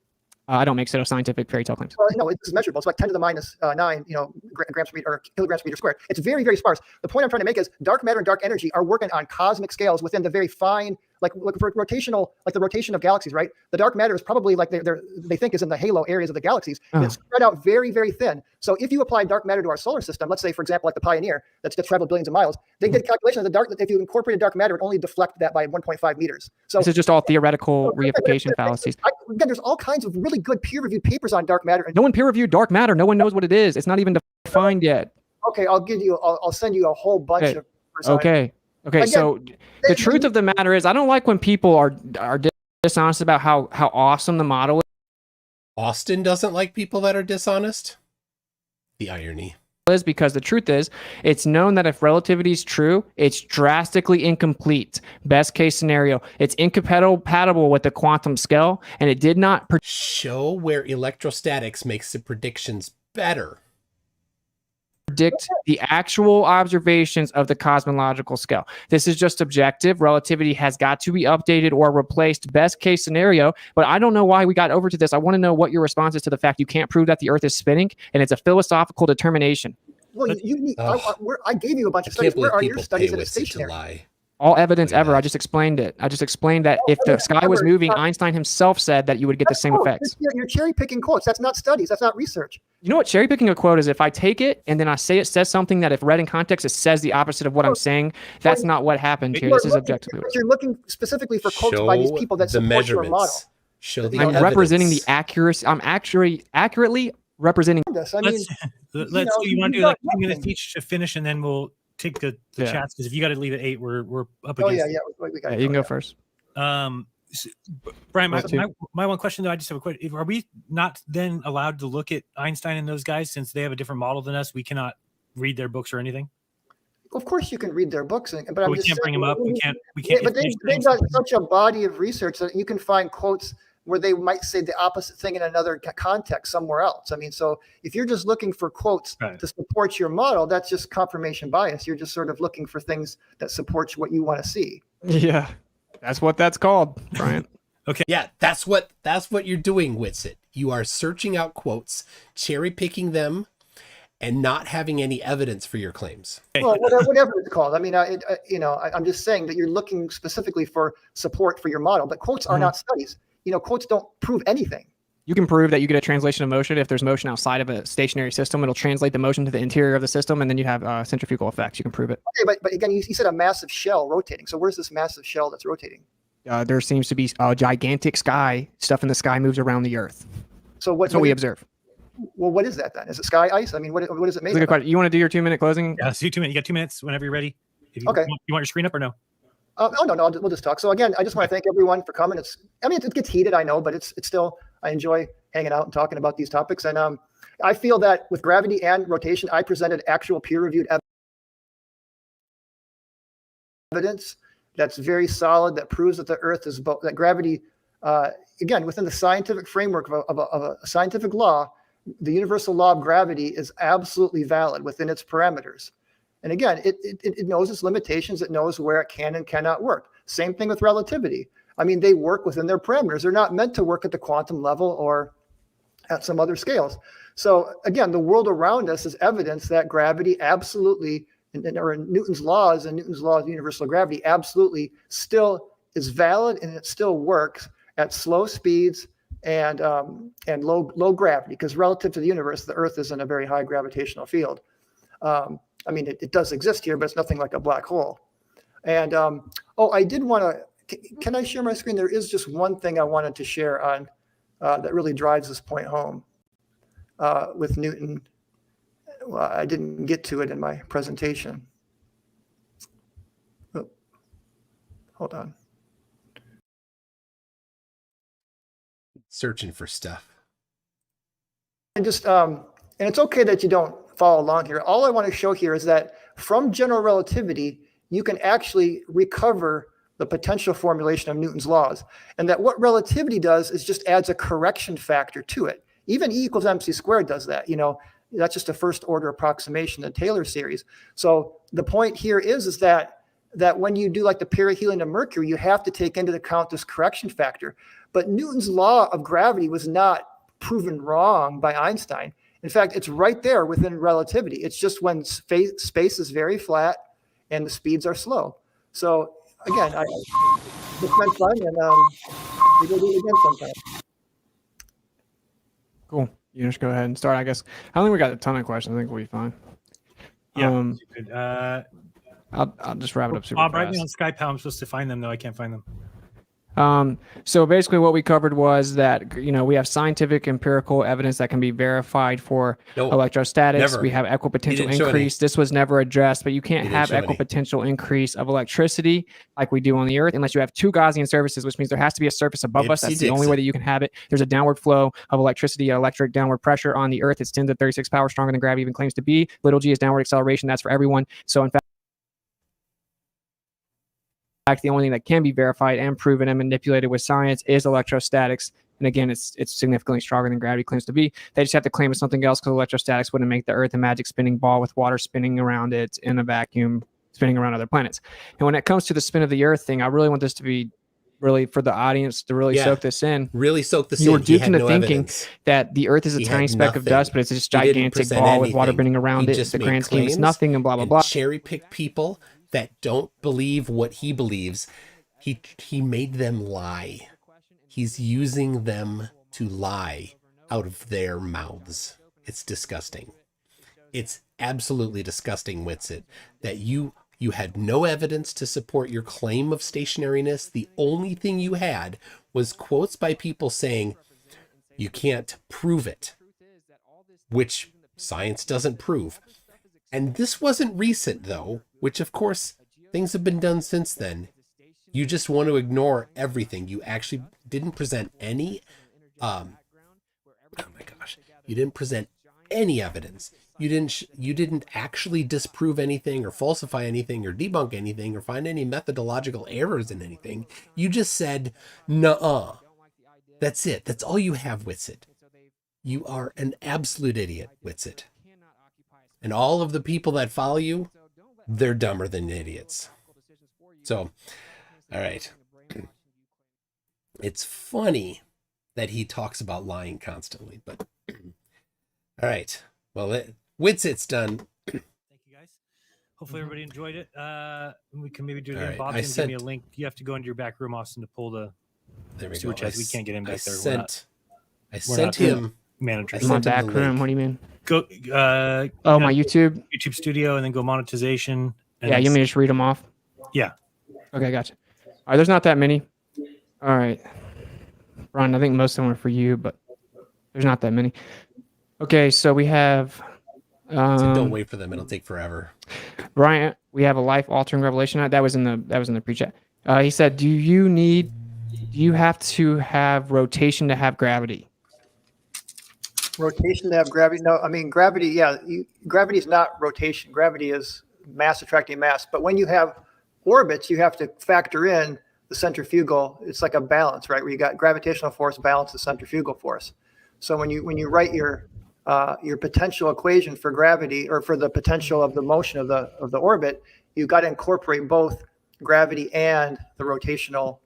I don't make pseudoscientific fairy tale claims. Well, no, it's measurable. It's like 10 to the minus 9, grams per meter or kilograms per meter squared. It's very, very sparse. The point I'm trying to make is dark matter and dark energy are working on cosmic scales within the very fine, like for rotational, like the rotation of galaxies, right? The dark matter is probably like they think is in the halo areas of the galaxies. And it's spread out very, very thin. So if you apply dark matter to our solar system, let's say, for example, like the Pioneer, that's traveled billions of miles, they did a calculation of if you incorporated dark matter, it only deflect that by 1.5 meters. So this is just all theoretical reification fallacies. Again, there's all kinds of really good peer-reviewed papers on dark matter. No one peer-reviewed dark matter. No one knows what it is. It's not even defined yet. Okay, I'll send you a whole bunch of. Okay. Again, so the truth of the matter is, I don't like when people are dishonest about how awesome the model is. Austin doesn't like people that are dishonest. The irony is, because the truth is, it's known that if relativity is true, it's drastically incomplete. Best case scenario, it's incompatible with the quantum scale, and it did not show where electrostatics makes the predictions better. Predict the actual observations of the cosmological scale. This is just objective. Relativity has got to be updated or replaced, best case scenario. But I don't know why we got over to this. I want to know what your response is to the fact you can't prove that the Earth is spinning, and it's a philosophical determination. Well, I gave you a bunch of studies. Where are your studies that it's stationary? All evidence ever. I just explained it. I just explained that if the sky was moving, Einstein himself said that you would get the same effects. You're cherry picking quotes. That's not studies. That's not research. You know what cherry picking a quote is? If I take it and then I say it says something that if read in context, it says the opposite of what I'm saying. That's not what happened here. This is objectively. You're looking specifically for quotes by these people that support your model. Show the I'm representing the accuracy. I'm actually accurately representing. This. I mean, let's you want to do like 2 minutes each to finish, and then we'll take the chats, because if you got to leave at 8, we're up against. You can go first. Brian, my one question though, I just have a question. Are we not then allowed to look at Einstein and those guys, since they have a different model than us? We cannot read their books or anything. Of course, you can read their books, but we can't bring them up. We can't. But they've got such a body of research that you can find quotes where they might say the opposite thing in another context somewhere else. I mean, so if you're just looking for quotes to support your model, that's just confirmation bias. You're just sort of looking for things that support what you want to see. Yeah, that's what that's called, Bryant. Okay. Yeah, that's what you're doing, Whitsett. You are searching out quotes, cherry picking them, and not having any evidence for your claims. Well, whatever it's called. I mean, I'm just saying that you're looking specifically for support for your model, but quotes are not studies. Quotes don't prove anything. You can prove that you get a translation of motion. If there's motion outside of a stationary system, it'll translate the motion to the interior of the system, and then you have centrifugal effects. You can prove it. Okay, but again, you said a massive shell rotating. So where's this massive shell that's rotating? There seems to be a gigantic sky. Stuff in the sky moves around the Earth. So that's what we observe. Well, what is that then? Is it sky ice? I mean, what is it made of? You want to do your 2-minute closing? Yeah, let's do 2 minutes. You got 2 minutes whenever you're ready. You want your screen up or no? No, we'll just talk. So again, I just want to thank everyone for coming. It gets heated, I know, but it's still, I enjoy hanging out and talking about these topics. And I feel that with gravity and rotation, I presented actual peer-reviewed evidence that's very solid, that proves that the Earth is that gravity, again, within the scientific framework of a scientific law, the universal law of gravity is absolutely valid within its parameters. And again, it knows its limitations. It knows where it can and cannot work. Same thing with relativity. I mean, they work within their parameters. They're not meant to work at the quantum level or at some other scales. So again, the world around us is evidence that gravity absolutely, or Newton's laws and Newton's law of universal gravity absolutely still is valid, and it still works at slow speeds and low gravity, because relative to the universe, the Earth is in a very high gravitational field. I mean, it does exist here, but it's nothing like a black hole. And I did want to, can I share my screen? There is just one thing I wanted to share on that really drives this point home with Newton. Well, I didn't get to it in my presentation. Oh, hold on. Searching for stuff. And just, and it's okay that you don't follow along here. All I want to show here is that from general relativity, you can actually recover the potential formulation of Newton's laws. And that what relativity does is just adds a correction factor to it. Even E equals mc squared does that. You know, that's just a first order approximation in the Taylor series. So the point here is that when you do like the perihelion of Mercury, you have to take into account this correction factor. But Newton's law of gravity was not proven wrong by Einstein. In fact, it's right there within relativity. It's just when space is very flat and the speeds are slow. So again, it's been fun, and we will do it again sometime. Cool. You just go ahead and start, I guess. I don't think we got a ton of questions. I think we'll be fine. Yeah. I'll just wrap it up super Bob, fast. write me on Skype how I'm supposed to find them, though. I can't find them. So basically what we covered was that, we have scientific empirical evidence that can be verified for electrostatics. Never. We have equipotential didn't show increase. This was never addressed, but you can't didn't have show any. equipotential increase of electricity like we do on the Earth unless you have two Gaussian surfaces, which means there has to be a surface above us. That's the only way that you can have it. There's a downward flow of electricity, electric downward pressure on the Earth. It's 10 to the 36 power stronger than gravity even claims to be. Little g is downward acceleration. That's for everyone. So in fact, the only thing that can be verified and proven and manipulated with science is electrostatics. And again, it's significantly stronger than gravity claims to be. They just have to claim it's something else because electrostatics wouldn't make the Earth a magic spinning ball with water spinning around it in a vacuum, spinning around other planets. And when it comes to the spin of the Earth thing, I really want this to be really for the audience to really soak this in. Really soak this in. You were duped into thinking evidence. that the Earth is a tiny speck of dust, but it's this gigantic ball with water spinning around it. The grand scheme is nothing and blah, blah, blah. Cherry pick people that don't believe what he believes. He made them lie. He's using them to lie out of their mouths. It's disgusting. It's absolutely disgusting, Whitsett, that you had no evidence to support your claim of stationariness. The only thing you had was quotes by people saying you can't prove it, which science doesn't prove. And this wasn't recent, though, which, of course, things have been done since then. You just want to ignore everything. You actually didn't present any, you didn't present any evidence. You didn't actually disprove anything or falsify anything or debunk anything or find any methodological errors in anything. You just said, nuh-uh. That's it. That's all you have, Whitsett. You are an absolute idiot, Whitsett. And all of the people that follow you, they're dumber than idiots. So, all right. It's funny that he talks about lying constantly, but all right. Well, Witset's done. Thank you, guys. Hopefully everybody enjoyed it. We can maybe do it again. Right. Bob's going to give me a link. You have to go into your back room, Austin, to pull the super chats. We can't get him back there. I sent him managers. My back room. What do you mean? Go. My YouTube studio, and then go monetization. Yeah, you want me to just read them off? Yeah. Okay, gotcha. All right, there's not that many. All right, Ron, I think most of them are for you, but there's not that many. Okay, so we have. So don't wait for them; it'll take forever. Bryant, we have a life-altering revelation. That was in the pre-chat. He said, "Do you have to have rotation to have gravity?" Rotation to have gravity? No, I mean gravity. Yeah, gravity is not rotation. Gravity is mass attracting mass. But when you have orbits, you have to factor in the centrifugal. It's like a balance, right? Where you got gravitational force balance the centrifugal force. So when you write your potential equation for gravity, or for the potential of the motion of the orbit, you got to incorporate both gravity and the rotational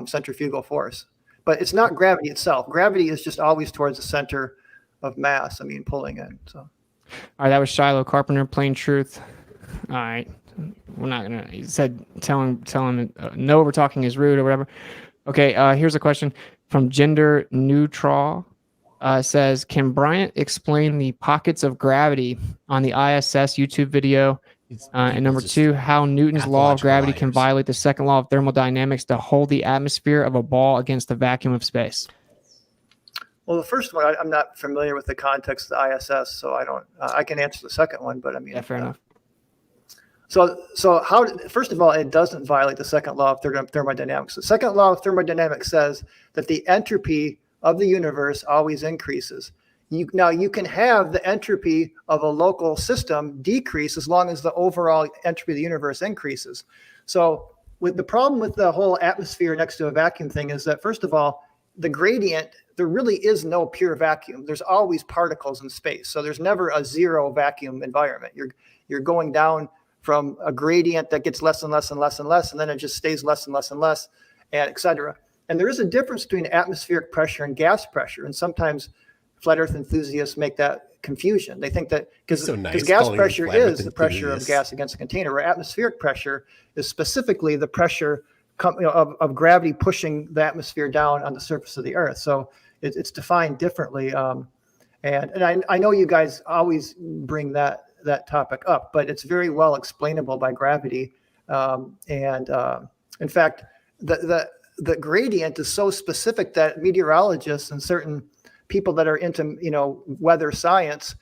centrifugal force. But it's not gravity itself. Gravity is just always towards the center of mass. I mean, pulling in. So. All right, that was Shiloh Carpenter, Plain Truth. All right, we're not gonna. He said, tell him, no over talking is rude or whatever. Okay, here's a question from Gender Neutral. Says, can Bryant explain the pockets of gravity on the ISS YouTube video? And number two, how Newton's law of gravity can violate the second law of thermodynamics to hold the atmosphere of a ball against the vacuum of space? Well, the first one, I'm not familiar with the context of the ISS, so I don't. I can answer the second one, but I mean, yeah, fair enough. So how? First of all, it doesn't violate the second law of thermodynamics. The second law of thermodynamics says that the entropy of the universe always increases. Now you can have the entropy of a local system decrease as long as the overall entropy of the universe increases. So with the problem with the whole atmosphere next to a vacuum thing is that, first of all, the gradient, there really is no pure vacuum. There's always particles in space. So there's never a zero vacuum environment. You're going down from a gradient that gets less and less and less and less, and then it just stays less and less and less, and et cetera. And there is a difference between atmospheric pressure and gas pressure. And sometimes flat earth enthusiasts make that confusion. They think that because gas pressure is the pressure of gas against a container, where atmospheric pressure is specifically the pressure of gravity pushing the atmosphere down on the surface of the earth. So it's defined differently. And I know you guys always bring that topic up, but it's very well explainable by gravity. In fact, the gradient is so specific that meteorologists and certain people that are into weather science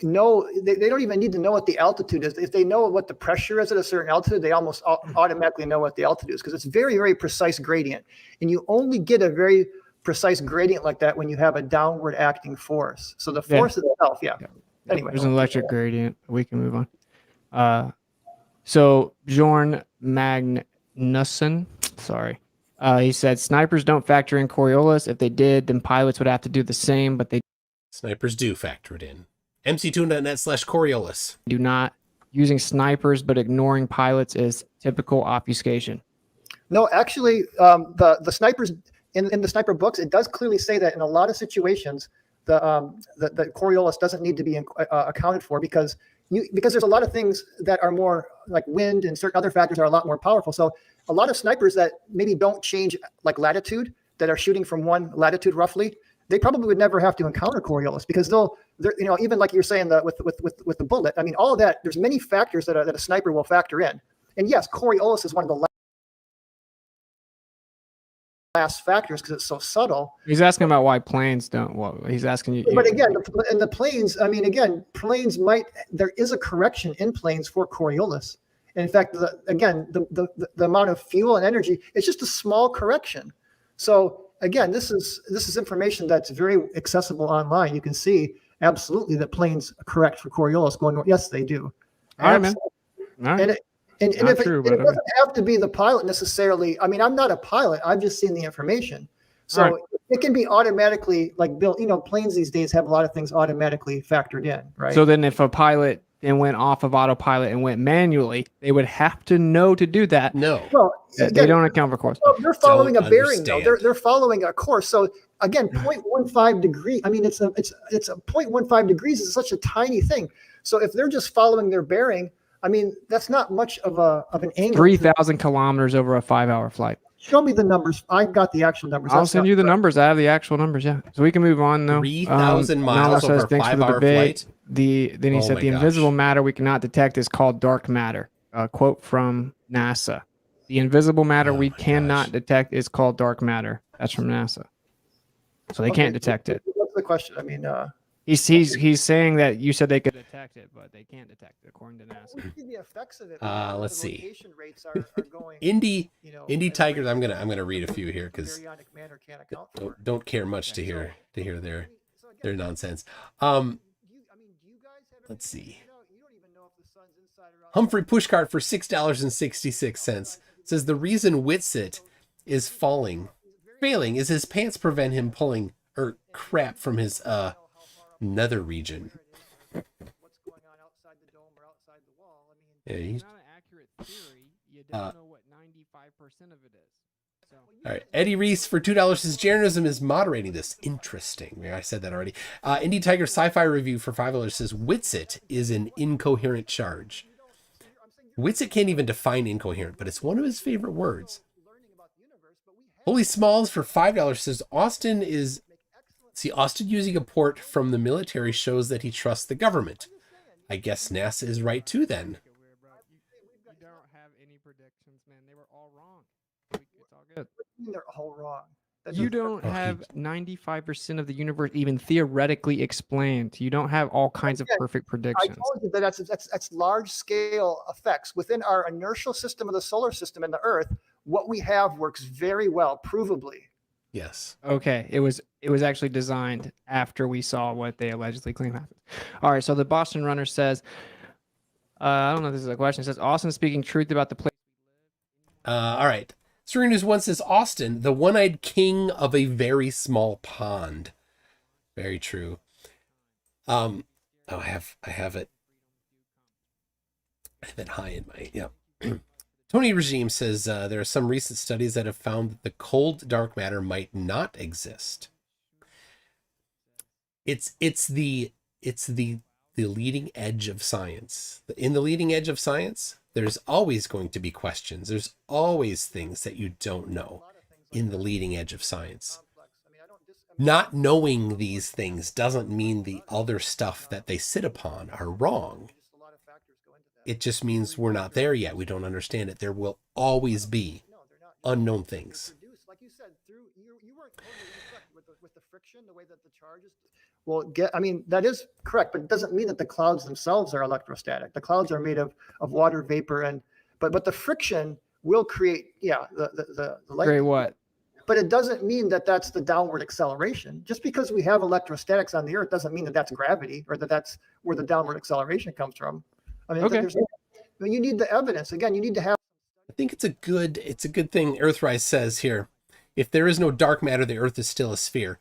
know they don't even need to know what the altitude is. If they know what the pressure is at a certain altitude, they almost automatically know what the altitude is, because it's very, very precise gradient. And you only get a very precise gradient like that when you have a downward acting force. So the force itself, Anyway, there's an electric gradient. We can move on. So Bjorn Magnusson, sorry. He said, snipers don't factor in Coriolis. If they did, then pilots would have to do the same, but they snipers do factor it in. MCToon.net/Coriolis. Do not. Using snipers but ignoring pilots is typical obfuscation. No, actually, the snipers in the sniper books, it does clearly say that in a lot of situations, the Coriolis doesn't need to be accounted for because there's a lot of things that are more like wind and certain other factors are a lot more powerful. So a lot of snipers that maybe don't change like latitude, that are shooting from one latitude roughly, they probably would never have to encounter Coriolis, because they're even like you're saying that with the bullet. I mean, all of that, there's many factors that a sniper will factor in. And yes, Coriolis is one of the last factors because it's so subtle. He's asking about why planes don't. Well, he's asking you. But again, in the planes, I mean, again, planes there is a correction in planes for Coriolis. And in fact, the amount of fuel and energy, it's just a small correction. So again, this is information that's very accessible online. You can see absolutely that planes correct for Coriolis going north. Yes, they do. All right, man. All right. And if it doesn't have to be the pilot necessarily. I mean, I'm not a pilot. I've just seen the information. So it can be automatically like built. Planes these days have a lot of things automatically factored in, right? So then if a pilot then went off of autopilot and went manually, they would have to know to do that. No. Well, they don't account for course. Well, they're following a bearing, though. They're following a course. So again, 0.15 degree. I mean, it's a 0.15 degrees is such a tiny thing. So if they're just following their bearing, I mean, that's not much of an angle. 3,000 kilometers over a 5-hour flight. Show me the numbers. I've got the actual numbers. I'll send you the numbers. I have the actual numbers. Yeah. So we can move on though. 3,000 miles over a 5-hour flight. Then he said the invisible matter we cannot detect is called dark matter. Quote from NASA. The invisible matter we cannot detect is called dark matter. That's from NASA. So they can't detect it. What's the question? I mean, he's saying that you said they could detect it, but they can't detect it according to NASA. The effects of it. Let's see. Rates are going, Indie Tigers. I'm gonna read a few here because periodic manner can't account for. don't care much to hear there. So They're nonsense. Let's see. Humphrey Pushcart for $6.66 says the reason Whitsett is failing is his pants prevent him pulling crap from his nether region. Yeah, he's not an accurate theory. You don't know what 95% of it is. So. All right. Eddie Reese for $2 says Jeranism is moderating this. Interesting. Yeah, I said that already. Indie Tiger Sci-Fi Review for $5 says Witsit is an incoherent charge. Witsit can't even define incoherent, but it's one of his favorite words. Holy Smalls for $5 says Austin using a port from the military shows that he trusts the government. I guess NASA is right too then. You don't have any predictions, man. They were all wrong. It's all good. They're all wrong. You don't have 95% of the universe even theoretically explained. You don't have all kinds of perfect predictions. I told you that that's large scale effects within our inertial system of the solar system and the Earth. What we have works very well, provably. Yes. Okay. It was actually designed after we saw what they allegedly claim happened. All right. So the Boston Runner says, I don't know if this is a question. It says Austin speaking truth about the place. All right. String News 1 says Austin, the one-eyed king of a very small pond. Very true. I have it high in my, yeah. Tony Regime says there are some recent studies that have found that the cold dark matter might not exist. It's the leading edge of science. In the leading edge of science, there's always going to be questions. There's always things that you don't know in the leading edge of science. Not knowing these things doesn't mean the other stuff that they sit upon are wrong. It just means we're not there yet. We don't understand it. There will always be unknown things. Like you said, you weren't totally incorrect with the friction, the way that the charges that is correct, but it doesn't mean that the clouds themselves are electrostatic. The clouds are made of water vapor but the friction will create the light. Create what? But it doesn't mean that that's the downward acceleration. Just because we have electrostatics on the Earth doesn't mean that that's gravity or that that's where the downward acceleration comes from. I mean, okay. You need the evidence. Again, you need to have. I think it's a good thing Earthrise says here. If there is no dark matter, the Earth is still a sphere.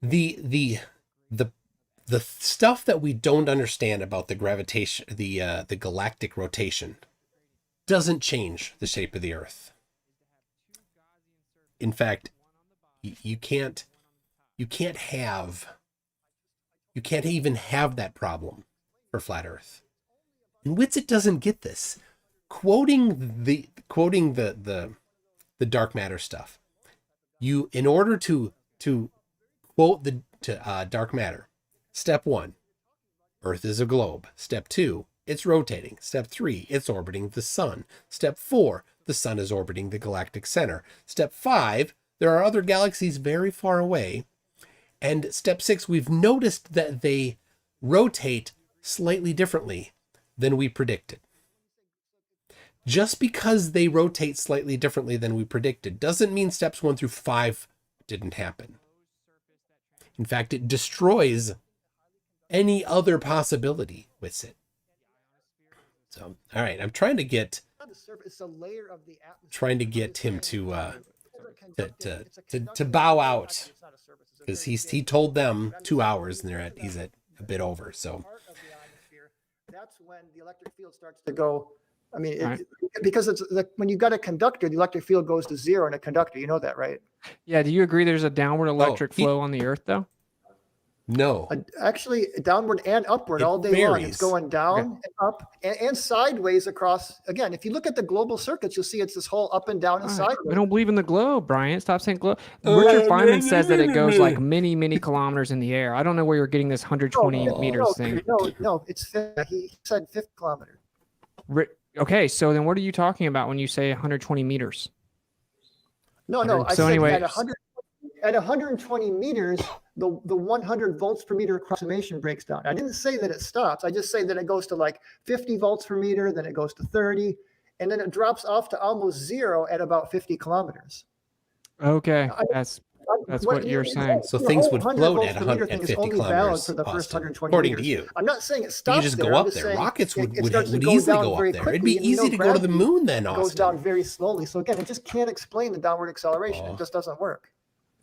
The stuff that we don't understand about the gravitation, the galactic rotation, doesn't change the shape of the Earth. In fact, you can't even have that problem for flat Earth. And Witsit doesn't get this. Quoting the dark matter stuff, in order to quote the dark matter, step 1, Earth is a globe. Step 2, it's rotating. Step 3, it's orbiting the sun. Step 4, the sun is orbiting the galactic center. Step 5, there are other galaxies very far away. And step 6, we've noticed that they rotate slightly differently than we predicted. Just because they rotate slightly differently than we predicted doesn't mean steps 1 through 5 didn't happen. In fact, it destroys any other possibility with it. So, all right, I'm trying to get him to bow out, because he told them 2 hours and he's at a bit over. So that's when the electric field starts to go. I mean, because it's when you've got a conductor, the electric field goes to 0 in a conductor. You know that, right? Yeah. Do you agree there's a downward electric flow on the Earth, though? No. Actually, downward and upward all day long. It's going down and up and sideways across. Again, if you look at the global circuits, you'll see it's this whole up and down and sideways. I don't believe in the globe, Brian. Stop saying globe. Richard Feynman says that it goes like many, many kilometers in the air. I don't know where you're getting this 120 meters thing. No, it's he said 50 kilometers. Okay, so then what are you talking about when you say 120 meters? No. I said at 120 meters, the 100 volts per meter approximation breaks down. I didn't say that it stops. I just say that it goes to like 50 volts per meter, then it goes to 30, and then it drops off to almost 0 at about 50 kilometers. Okay, That's what you're saying. So the things whole would 100 float volts at per meter thing is 150 only valid kilometers, for the first Austin, 120 according meters. to you. I'm not saying it You stops could just there. go I'm up just there. saying Rockets it would starts to would go easily down go very up there. It'd quickly, be and you know easy to go to the gravity moon then, goes down Austin. very slowly. So again, it just can't explain the downward acceleration. Oh. It just doesn't work.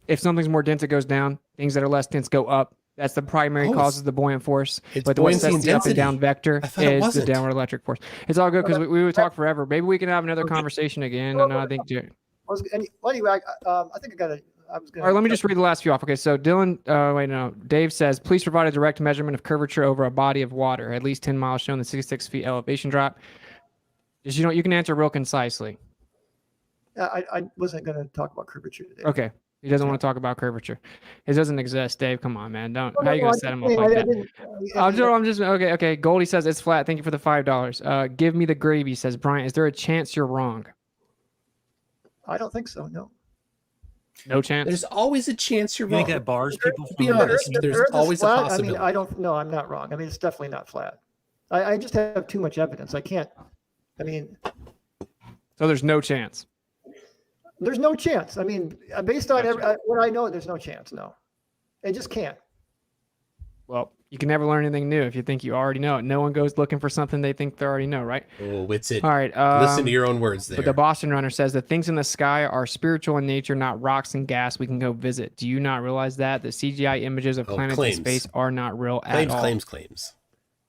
If something's more dense, it goes down. Things that are less dense go up. That's the primary Oh, causes the buoyant force. it's But the one buoyancy that's and the up and down density. vector I thought it is the wasn't. downward electric force. It's all good because we would talk forever. Maybe we can have another conversation again. And I think. Anyway, I think I got it. I was All right, let me just read the last few off. Okay, so Dave says, please provide a direct measurement of curvature over a body of water, at least 10 miles, showing the 66 feet elevation drop. Just, you can answer real concisely. I wasn't going to talk about curvature today. Okay. He doesn't want to talk about curvature. It doesn't exist, Dave. Come on, man. How are you going to set him up like that? I'm just okay. Goldie says it's flat. Thank you for the $5. Give me the gravy, says Bryant. Is there a chance you're wrong? I don't think so. No. No chance. There's always a chance you're You wrong. think that bars people Be from honest, listening? there's Earth is always a flat. possibility. I don't know. I'm not wrong. I mean, it's definitely not flat. I just have too much evidence. I can't. I mean, So there's no chance. there's no chance. I mean, based on what I know, there's no chance. No, it just can't. Well, you can never learn anything new if you think you already know it. No one goes looking for something they think they already know, right? Oh, Witsit. All right. Listen to your own words there. But the Boston Runner says the things in the sky are spiritual in nature, not rocks and gas we can go visit. Do you not realize that? The CGI images of planets claims. in space are not real at all. Claims.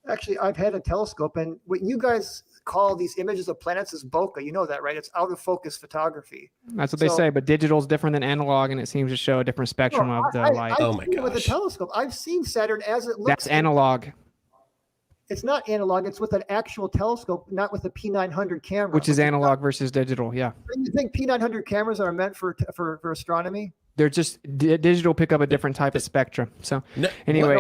Actually, I've had a telescope, and what you guys call these images of planets is bokeh. You know that, right? It's out of focus photography. That's what they So- say, but digital is different than analog, and it seems to show a different spectrum of the light. Oh my With a gosh. telescope, I've seen Saturn as it looks. That's analog, It's not analog. It's with an actual telescope, not with a P900 camera. which is analog versus digital. Yeah, You think P900 cameras are meant for astronomy? they're just digital pick up a different type of spectrum. So No, anyway,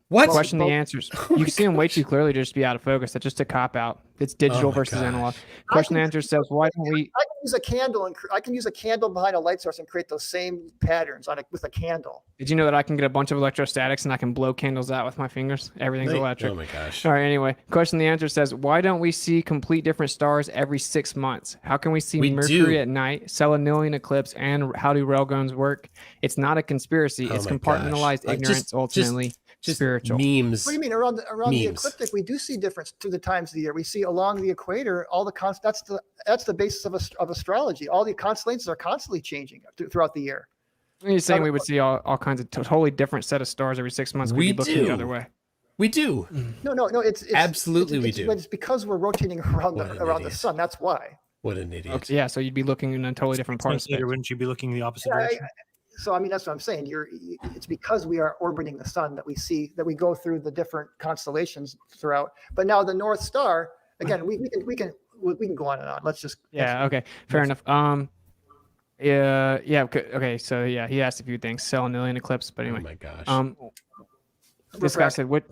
what? question the Both. answers. You can see them way too clearly to just be out of focus. That's just a cop out. It's digital my versus gosh. analog. Question the answer says, why don't we? I can use a candle and I can use a candle behind a light source and create those same patterns with a candle. Did you know that I can get a bunch of electrostatics and I can blow candles out with my fingers? Everything's electric. Oh my gosh. All right, anyway, question the answer says, why don't we see complete different stars every 6 months? How can we see We Mercury do. at night, selenilian eclipse, and how do railguns work? It's not a conspiracy. Oh it's my compartmentalized gosh. ignorance, ultimately Just spiritual. memes. What do you mean around the Memes. ecliptic? We do see difference through the times of the year. We see along the equator all the that's the basis of astrology. All the constellations are constantly changing throughout the year. You're saying we would see all kinds of totally different set of stars every 6 months. We We'd be looking do. the other way. We do. No. It's Absolutely we do. It's because we're rotating around What an around the idiot. sun. That's why. What an idiot. Okay, yeah, so you'd be looking in a totally different part of space. Later, wouldn't you be looking the opposite Yeah, direction? So I mean, that's what I'm saying. It's because we are orbiting the sun that we go through the different constellations throughout. But now the North Star, again, we can go on and on. Let's just Yeah. Okay. Fair enough. Yeah. Okay. So yeah, he asked a few things. Selenilian eclipse, but Oh anyway. my gosh. This guy said what?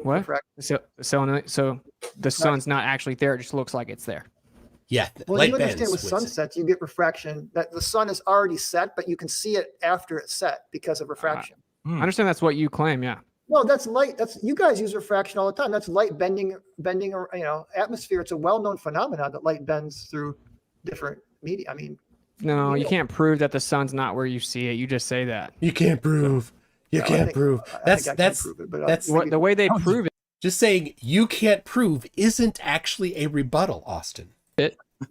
refract. So the sun's not actually there; it just looks like it's there. Yeah. Well, light you understand bends, with Witsit. sunsets, you get refraction. That the sun is already set, but you can see it after it's set because of refraction. I understand that's what you claim. Yeah. No, that's light. That's you guys use refraction all the time. That's light bending. Atmosphere. It's a well-known phenomenon that light bends through different media. I mean, No, you Yeah. can't prove that the sun's not where you see it. You just say that. You can't prove. You I can't think- prove. I That's think I can that's prove it, but that's The way they prove it just saying you can't prove isn't actually a rebuttal, Austin.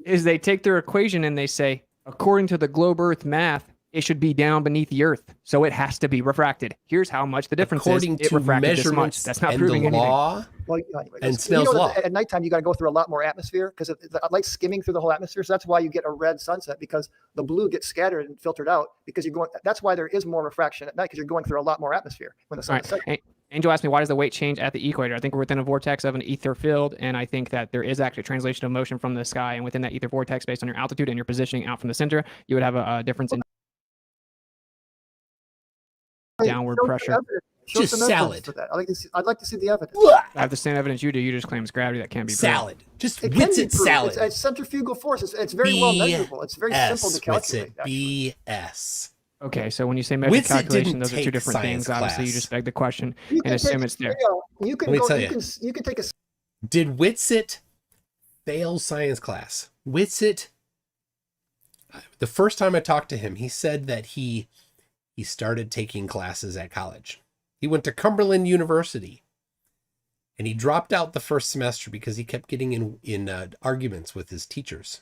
is they take their equation and they say, according to the globe Earth math, it should be down beneath the Earth, so it has to be refracted. Here's how much the difference According is. It to refracted this much. measurements That's not and proving the anything. law. well, anyway, And you Snell's know that law. at nighttime you got to go through a lot more atmosphere because the light's skimming through the whole atmosphere. So that's why you get a red sunset because the blue gets scattered and filtered out because you're going. That's why there is more refraction at night because you're going through a lot more atmosphere when the sun All is right. setting. Angel asked me, why does the weight change at the equator? I think we're within a vortex of an ether field, and I think that there is actually a translation of motion from the sky, and within that ether vortex, based on your altitude and your positioning out from the center, you would have a difference in downward Show some pressure. evidence. Show Just some evidence salad. for that. I'd like to see the evidence. I have the same evidence you do. You just claim it's gravity that can't be proven. Salad. Just It can be Witsit proved. salad. It's centrifugal force. It's very well measurable. It's very simple to calculate. Witsit. actually. BS. Okay, so when you say measure Witsit calculation, didn't those are two take different things. science Obviously, you class. just beg the question You and can assume take- it's there. You can Let me go. tell You you. can take a. Did Witsit fail science class? Witsit, the first time I talked to him, he said that he he started taking classes at college. He went to Cumberland University, and he dropped out the first semester because he kept getting in arguments with his teachers.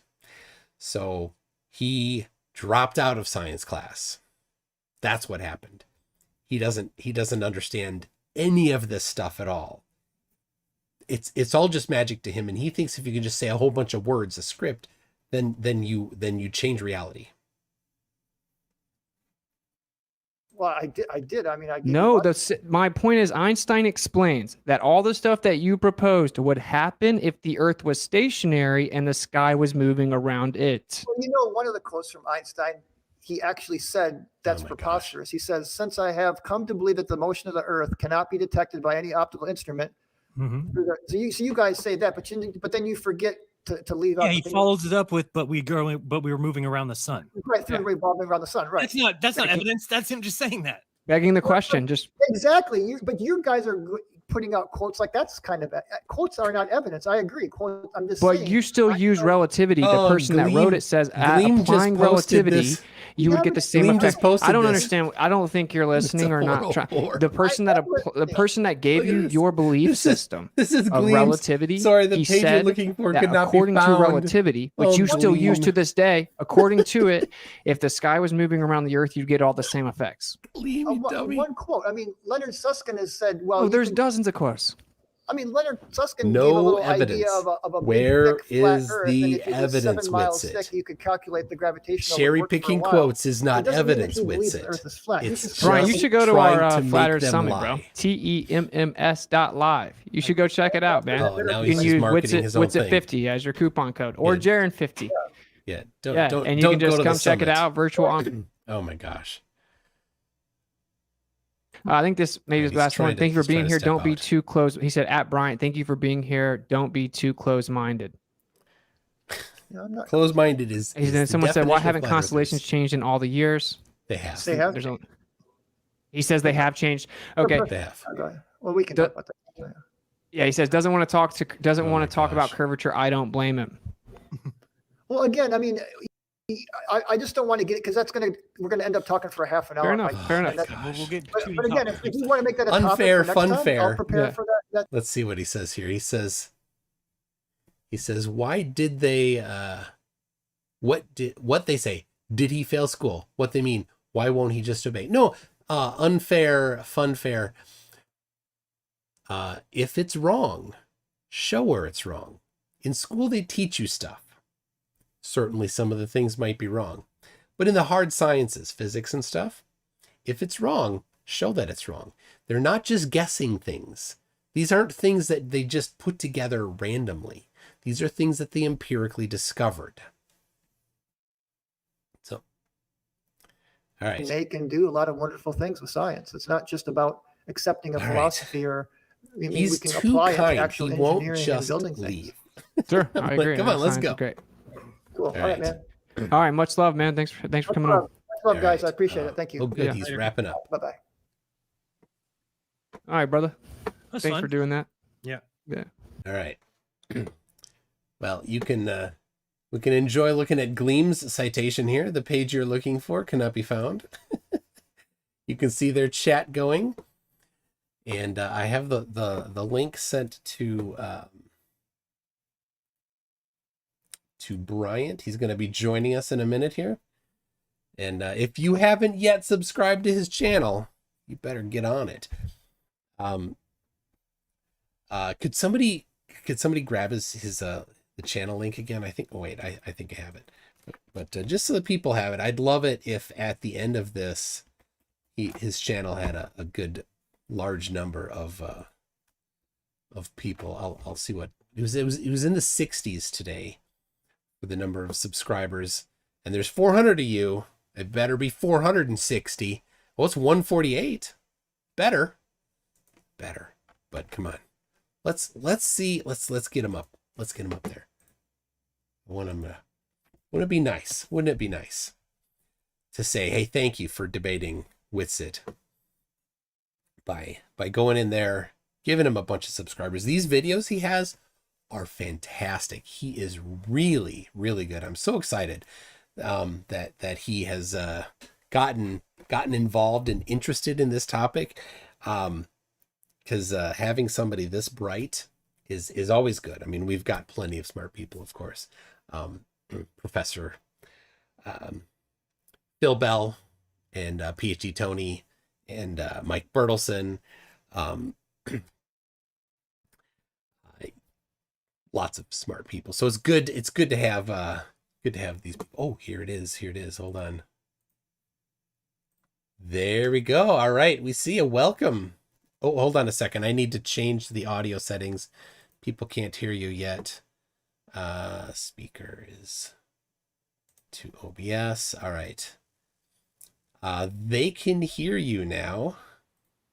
So he dropped out of science class. That's what happened. He doesn't understand any of this stuff at all. It's all just magic to him, and he thinks if you can just say a whole bunch of words, a script, then you change reality. Well, I did. I mean, I No, my point is Einstein explains that all the stuff that you proposed would happen if the Earth was stationary and the sky was moving around it. Well, you know, one of the quotes from Einstein, he actually said that's preposterous. He says, "Since I have come to believe that the motion of the Earth cannot be detected by any optical instrument." So you guys say that, but then you forget to leave out. Yeah, he follows it up with, but we were moving around the sun. Right, through revolving around the sun. Right. That's not evidence. That's him just saying that. Begging the question, just exactly. But you guys are putting out quotes like that's kind of quotes are not evidence. I agree. I'm just. But saying, you still use relativity. The person that wrote it says applying relativity, you would get the same effect. I don't understand. I don't think you're listening or not trying. The person that gave you your belief system of relativity. Sorry, the page you're looking for could not be found. According to relativity, which you still use to this day, according to it, if the sky was moving around the Earth, you'd get all the same effects. One quote. I mean, Leonard Susskind has said, "Well, there's dozens of quotes." I mean, Leonard Susskind gave a little idea of a Where big, thick, flat is Earth, the and if you're just evidence, 7 miles Whitsett? thick, you could calculate the gravitational. Cherry picking quotes is not evidence, Whitsett. It's Brian, you should go to our Flat Earth Summit, lie. bro. TEMMS.live. You should go check it out, man. Oh, now you he's can just use marketing his own Whitsett thing. 50 as your coupon code, or Jaren 50. Yeah, and you can just come check it out. Virtual on. Oh my gosh. I think this maybe is the last one. Thank you for being here. Don't be out. too close. He said at Bryant, thank you for being here. Don't be too close-minded. Close-minded is. And then someone said, why haven't constellations changed in all the years? They have. They have. He says they have changed. Okay. They have. Well, we can talk about that. Yeah, he says doesn't want to talk about curvature. I don't blame him. Well, again, I mean, I just don't want to get it because we're gonna end up talking for a half an hour. Fair enough. We'll get but again, if you want to make that a unfair, topic for next time, funfair. I'll prepare for that. Let's see what he says here. He says, why did they? What they say? Did he fail school? What they mean? Why won't he just obey? No, unfair, funfair. If it's wrong, show where it's wrong. In school, they teach you stuff. Certainly some of the things might be wrong. But in the hard sciences, physics and stuff, if it's wrong, show that it's wrong. They're not just guessing things. These aren't things that they just put together randomly. These are things that they empirically discovered. So, all right. And they can do a lot of wonderful things with science. It's not just about accepting a philosophy or He's we can too apply it kind. to actual He won't engineering just and building leave. things. Sure, I agree. Come on, let's go. Great. Cool. All right, man. All right, much love, man. Thanks for coming on. Much love, guys. right. I appreciate it. Thank you. Oh, good. Yeah. He's wrapping up. Bye-bye. All right, brother. That's Thanks fun. for doing that. Yeah. All right. Well, we can enjoy looking at Gleam's citation here. The page you're looking for cannot be found. You can see their chat going. And I have the link sent to Bryant. He's going to be joining us in a minute here. And if you haven't yet subscribed to his channel, you better get on it. Could somebody grab his the channel link again? I think. Oh wait, I think I have it. But just so the people have it, I'd love it if at the end of this, his channel had a good large number of people. I'll see what it was in the 60s today for the number of subscribers, and there's 400 of you. It better be 460. Well, it's 148. Better. But come on, let's see. Let's get him up. Let's get him up there. Wouldn't it be nice? Wouldn't it be nice to say, hey, thank you for debating Witsit by going in there, giving him a bunch of subscribers. These videos he has are fantastic. He is really, really good. I'm so excited that he has gotten gotten involved and interested in this topic, because having somebody this bright is always good. I mean, we've got plenty of smart people, of course. Professor Phil Bell and PhD Tony and Mike Bertelson. Lots of smart people. So it's good. It's good to have these. Oh, here it is. Here it is. Hold on. There we go. All right. We see a welcome. Oh, hold on a second. I need to change the audio settings. People can't hear you yet. Speaker is to OBS. All right. They can hear you now.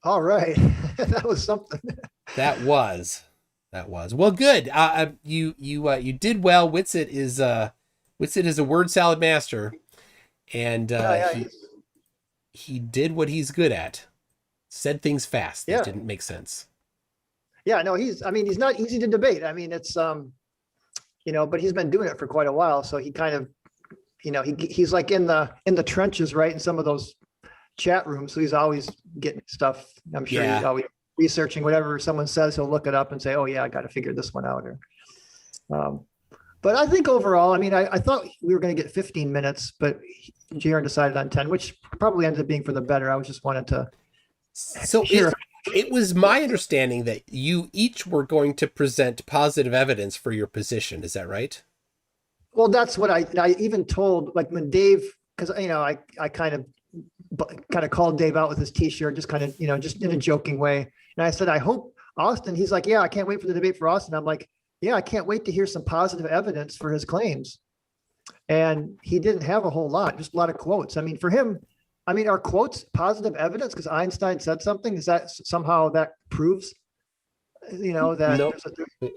All right. That was something. That was well. Good. You did well. Witsit is a word salad master, and he did what he's good at. Said things fast that didn't make sense. Yeah, no, he's not easy to debate. I mean, it's but he's been doing it for quite a while, so he kind of, he's like in the trenches, right, in some of those chat rooms. So he's always getting stuff. I'm sure he's always researching whatever someone says. He'll look it up and say, "Oh yeah, I got to figure this one out." But I think overall, I mean, I thought we were going to get 15 minutes, but Jaron decided on 10, which probably ended up being for the better. I was just wanted to. So it was my understanding that you each were going to present positive evidence for your position. Is that right? Well, that's what I even told, like, when Dave, because I kind of called Dave out with his T-shirt, just kind of just in a joking way, and I said, I hope Austin. He's like, yeah, I can't wait for the debate for Austin. I'm like, yeah, I can't wait to hear some positive evidence for his claims. And he didn't have a whole lot, just a lot of quotes. I mean, for him, are quotes positive evidence because Einstein said something? Is that somehow that proves, that? Nope.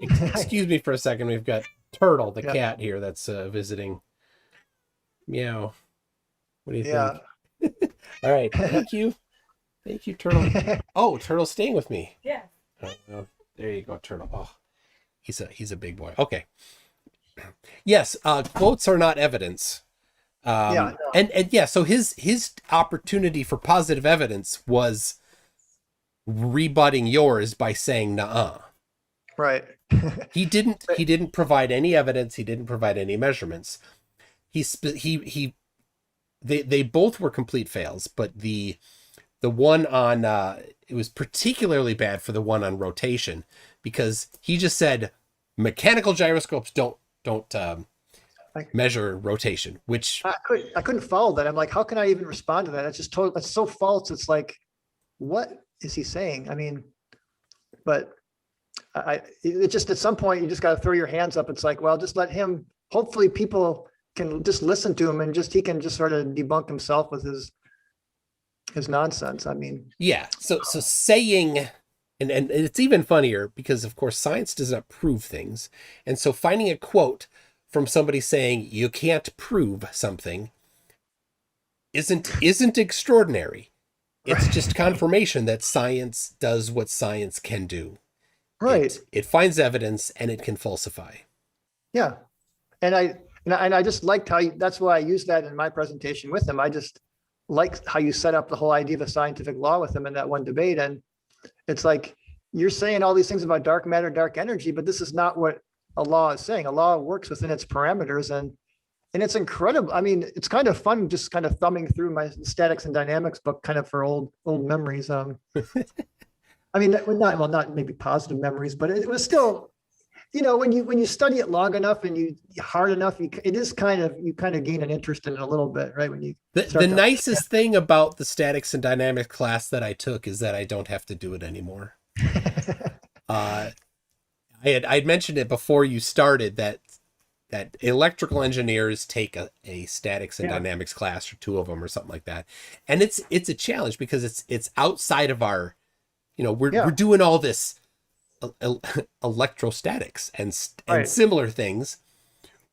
Excuse me for a second. We've got Turtle, the cat here that's visiting. Meow. What do you think? All right. Thank you. Thank you, Turtle. Oh, Turtle's staying with me. Yeah. Oh, there you go, Turtle. Oh, he's a big boy. Okay. Yes, quotes are not evidence. So his opportunity for positive evidence was rebutting yours by saying "nuh-uh." Right. He didn't provide any evidence. He didn't provide any measurements. They both were complete fails, but the one on it was particularly bad for the one on rotation because he just said mechanical gyroscopes don't measure rotation, which I couldn't follow that. I'm like, how can I even respond to that? That's just total. That's so false. It's like, what is he saying? I mean, but it just at some point you just got to throw your hands up. It's like, well, just let him. Hopefully, people can just listen to him and he can just sort of debunk himself with his nonsense. I mean, yeah. So saying. And it's even funnier because, of course, science does not prove things. And so finding a quote from somebody saying you can't prove something isn't extraordinary. It's just confirmation that science does what science can do. Right. It finds evidence and it can falsify. Yeah. And I just liked how that's why I used that in my presentation with him. I just liked how you set up the whole idea of a scientific law with him in that one debate. And it's like, you're saying all these things about dark matter, dark energy, but this is not what a law is saying. A law works within its parameters and it's incredible. I mean, it's kind of fun, just kind of thumbing through my statics and dynamics book, kind of for old memories. I mean, not maybe positive memories, but it was still, when you study it long enough and you hard enough, you kind of gain an interest in it a little bit, right? When you the nicest thing about the statics and dynamics class that I took is that I don't have to do it anymore. I'd mentioned it before you started that electrical engineers take a statics and dynamics class or two of them or something like that, and it's a challenge because it's outside of our, we're doing all this electrostatics and similar things.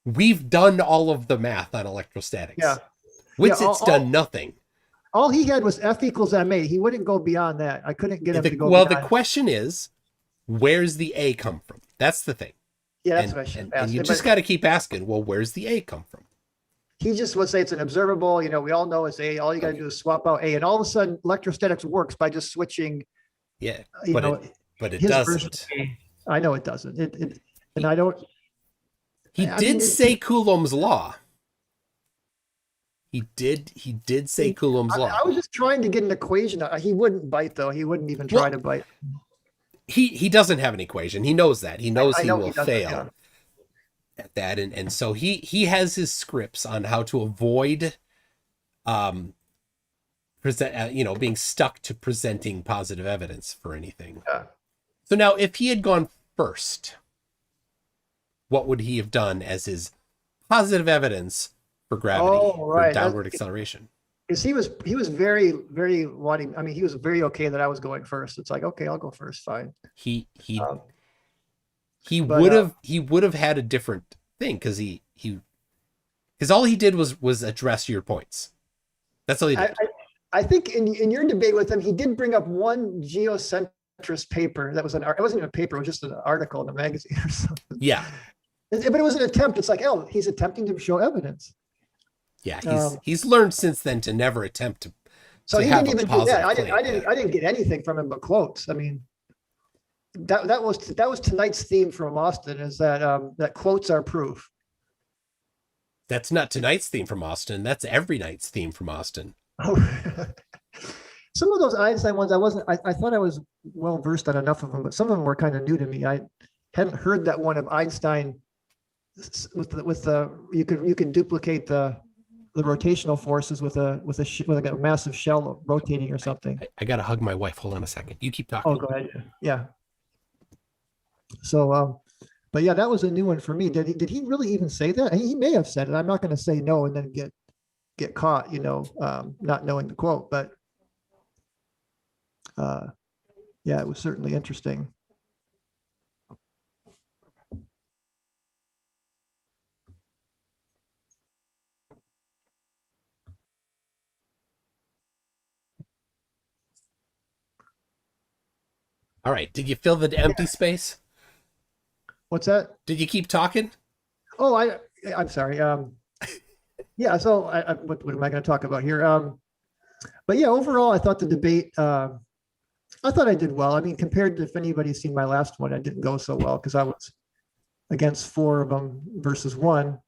We've done all of the math on electrostatics. Yeah. Witsit's done nothing. All he had was F equals MA. He wouldn't go beyond that. I couldn't get him to go beyond. Well, the question is, where's the A come from? That's the thing. Yeah, that's what I should ask. And you just got to keep asking, well, where's the A come from? he just would say it's an observable, we all know it's A, all you got to do is swap out A, and all of a sudden electrostatics works by just switching. Yeah, but it his version doesn't. of A. I know it doesn't. And I don't. He did say Coulomb's law. He did say Coulomb's law. I was just trying to get an equation. He wouldn't bite though. He wouldn't even try to bite. He doesn't have an equation. He knows that. He knows he will doesn't, fail at that, and so he has his scripts on how to avoid being stuck to presenting positive evidence for anything. Yeah. So now, if he had gone first, what would he have done as his positive evidence for gravity, for downward acceleration? Because he was very, very wanting. I mean, he was very okay that I was going first. It's like, okay, I'll go first. Fine. He would have had a different thing because because all he did was address your points. That's all he did. I think in your debate with him, he did bring up one geocentrist paper that was it wasn't even a paper, it was just an article in a magazine or something. Yeah. But it was an attempt. It's like, he's attempting to show evidence. Yeah, he's learned since then to never attempt to. So he didn't even do that. I claim. didn't get anything from him but quotes. I mean, that was tonight's theme from Austin, is that quotes are proof. That's not tonight's theme from Austin. That's every night's theme from Austin. Oh. Some of those Einstein ones, I thought I was well versed on enough of them, but some of them were kind of new to me. I hadn't heard that one of Einstein with the you could duplicate the rotational forces with like a massive shell rotating or something. I gotta hug my wife. Hold on a second. You keep talking. Oh, go ahead. Yeah. So, but yeah, that was a new one for me. Did he really even say that? He may have said it. I'm not going to say no and then get caught, not knowing the quote. But yeah, it was certainly interesting. All right. Did you fill the empty space? What's that? Did you keep talking? Oh, I'm sorry. Yeah. So what am I going to talk about here? But yeah, overall, I thought the debate, I thought I did well. I mean, compared to if anybody's seen my last one, I didn't go so well because I was against 4 of them versus 1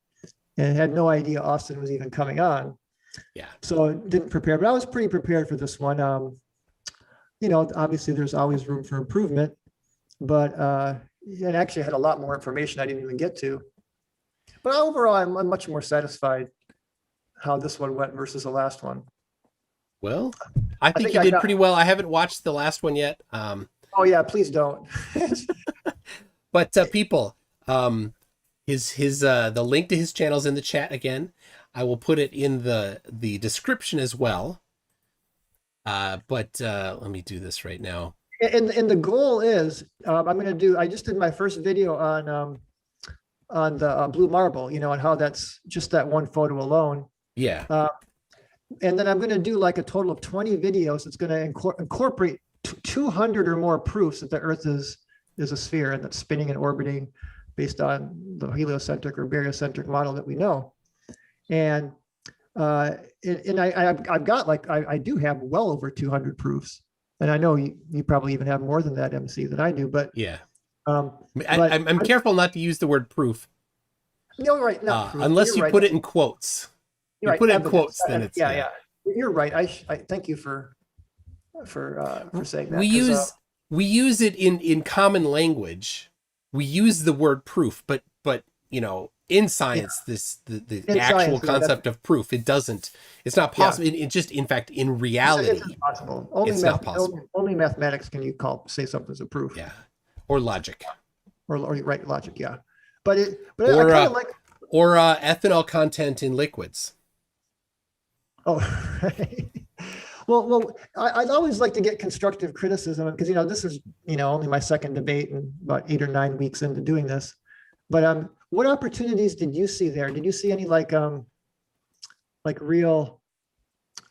and had no idea Austin was even coming on. Yeah. So didn't prepare, but I was pretty prepared for this one. Obviously there's always room for improvement, but it actually had a lot more information I didn't even get to. But overall, I'm much more satisfied how this one went versus the last one. Well, I think you did pretty well. I haven't watched the last one yet. Oh yeah, please don't. But people, the link to his channel is in the chat again. I will put it in the description as well. But let me do this right now. And the goal is, I just did my first video on the blue marble, and how that's just that one photo alone. Yeah. And then I'm going to do like a total of 20 videos. That's going to incorporate 200 or more proofs that the Earth is a sphere and that's spinning and orbiting based on the heliocentric or baryocentric model that we know. And I've got I do have well over 200 proofs, and I know you probably even have more than that, MC, than I do. But yeah, I'm careful not to use the word proof. No, right, not proof. Unless you put it in quotes. You put it in quotes, then it's yeah. You're right. I thank you for saying that. We use it in common language. We use the word proof, but in science, the actual concept of proof, it's not possible. It just, in fact, in reality, it's impossible. It's not possible. Only mathematics can you say something's a proof. Yeah. Or logic. Or right, logic, yeah. But I kind of like. Or ethanol content in liquids. Oh, right. Well, I'd always like to get constructive criticism because, this is, only my second debate and about 8 or 9 weeks into doing this. But what opportunities did you see there? Did you see any like real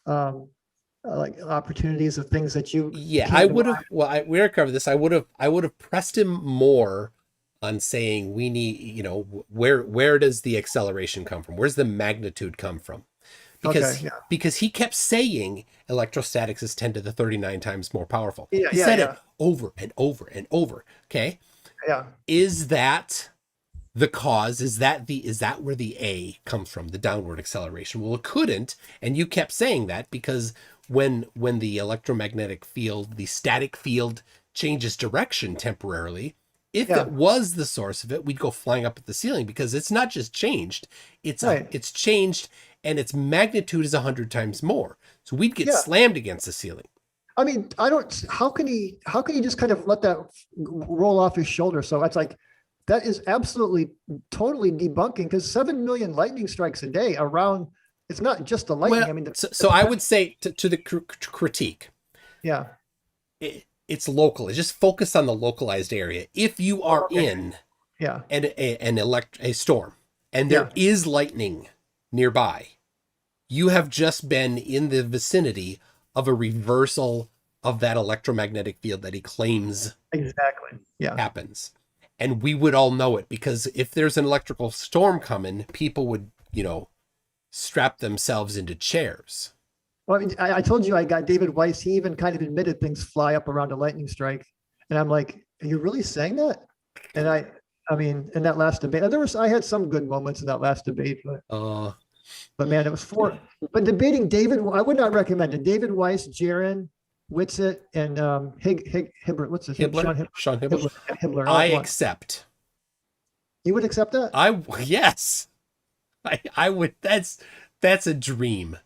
like opportunities of things that you? Yeah, I would have. Well, we already covered this. I would have pressed him more on saying we need, you know, where does the acceleration come from? Where's the magnitude come from? Because he kept saying electrostatics is 10 to the 39 times more powerful. He said it over and over and over. Okay. Yeah. Is that the cause? Is that where the A comes from, the downward acceleration? Well, it couldn't. And you kept saying that because when the electromagnetic field, the static field changes direction temporarily, if it was the source of it, we'd go flying up at the ceiling, because it's not just changed, it's changed, and its magnitude is 100 times more. So we'd get slammed against the ceiling. I mean, how can he just kind of let that roll off his shoulder? So it's like, that is absolutely totally debunking, because 7 million lightning strikes a day around, it's not just the lightning. Well, I mean, so I would say to the critique. Yeah. It's local. Just focus on the localized area. If you are in a storm and there is lightning nearby, you have just been in the vicinity of a reversal of that electromagnetic field that he claims happens. And we would all know it, because if there's an electrical storm coming, people would, you know, strap themselves into chairs. Well, I mean, I told you I got David Weiss. He even kind of admitted things fly up around a lightning strike. And I'm like, are you really saying that? And I mean, in that last debate, I had some good moments in that last debate, but man, it was but debating David, I would not recommend it. David Weiss, Jaron, Witsit, and Hibbler. What's his name? Sean Hibbler. Hibbler. I accept. You would accept that? Yes. I would. That's a dream.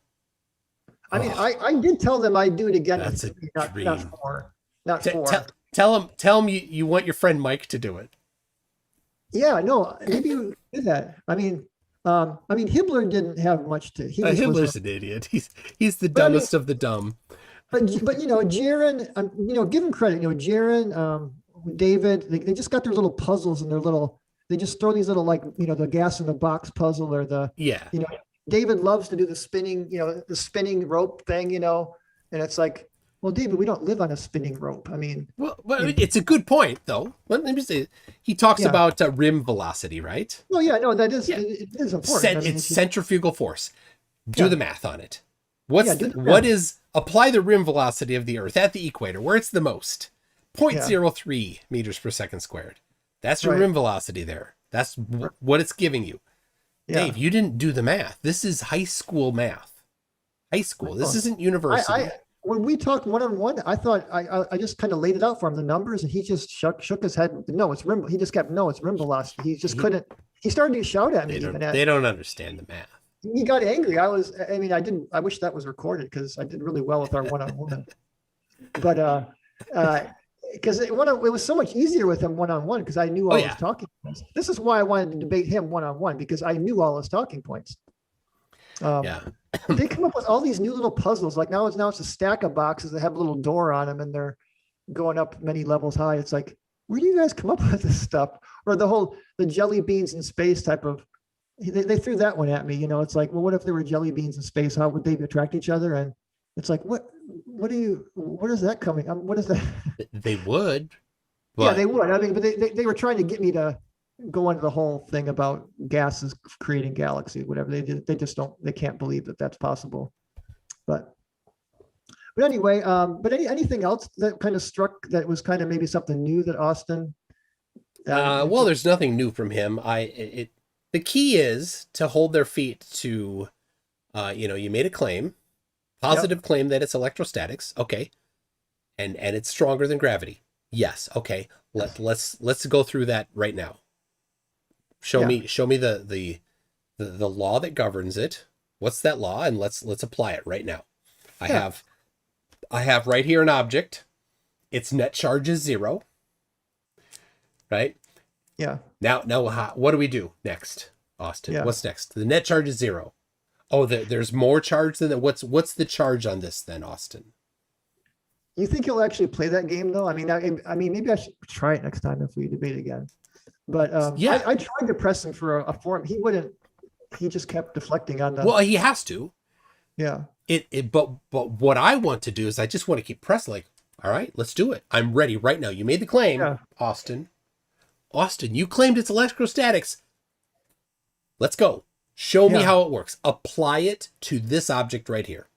I mean, I did tell them I'd do it again. That's a dream. Not four. Tell him you want your friend Mike to do it. Yeah, no, maybe you do that. I mean, Hibbler didn't have much to. Hibbler's an idiot. He's the dumbest of the dumb. But you know, Jaron, you know, give him credit. You know, Jaron, David, they just got their little puzzles and they just throw these little, like, you know, the gas in the box puzzle, or you know, David loves to do the spinning rope thing, you know, and it's like, well, David, we don't live on a spinning rope. I mean, well, it's a good point, though. Let me say, he talks about rim velocity, right? Well, yeah, no, that is it is important. It's centrifugal force. Do the math on it. What is apply the rim velocity of the Earth at the equator, where it's the most, 0.03 meters per second squared. That's your rim velocity there. That's what it's giving you. Yeah. Dave, you didn't do the math. This is high school math. High school. This isn't university. When we talked one-on-one, I thought I just kind of laid it out for him, the numbers, and he just shook his head. No, it's rim. He just kept, no, it's rim velocity. He just couldn't. He started to shout at me. They don't understand the math. He got angry. I wish that was recorded, because I did really well with our one-on-one. But because it was so much easier with him one-on-one, because I knew all his talking points. This is why I wanted to debate him one-on-one, because I knew all his talking points. They come up with all these new little puzzles. Like now it's a stack of boxes that have a little door on them, and they're going up many levels high. It's like, where do you guys come up with this stuff? Or the jelly beans in space type of. They threw that one at me. You know, it's like, well, what if there were jelly beans in space? How would they attract each other? And it's like, what is that coming? What is that? They would. But... Yeah, they would. I mean, but they were trying to get me to go into the whole thing about gases creating galaxies, whatever. They just don't. They can't believe that that's possible. But anyway, anything else that kind of struck that was kind of maybe something new that Austin? Well, there's nothing new from him. The key is to hold their feet to, you made a claim. Positive claim that it's electrostatics, okay, and it's stronger than gravity. Yes, okay. Let's go through that right now. Show me the law that governs it. What's that law? And let's apply it right now. I have right here an object. Its net charge is 0. Right? Yeah. Now, what do we do next, Austin? Yeah. What's next? The net charge is 0. Oh, there's more charge than that. What's the charge on this then, Austin? You think he'll actually play that game though? I mean, maybe I should try it next time if we debate again. But I tried to press him for a form. He wouldn't. He just kept deflecting on the. Well, he has to. Yeah. But what I want to do is I just want to keep pressing. Like, all right, let's do it. I'm ready right now. You made the claim, Austin. Austin, you claimed it's electrostatics. Let's go. Show me how it works. Apply it to this object right here.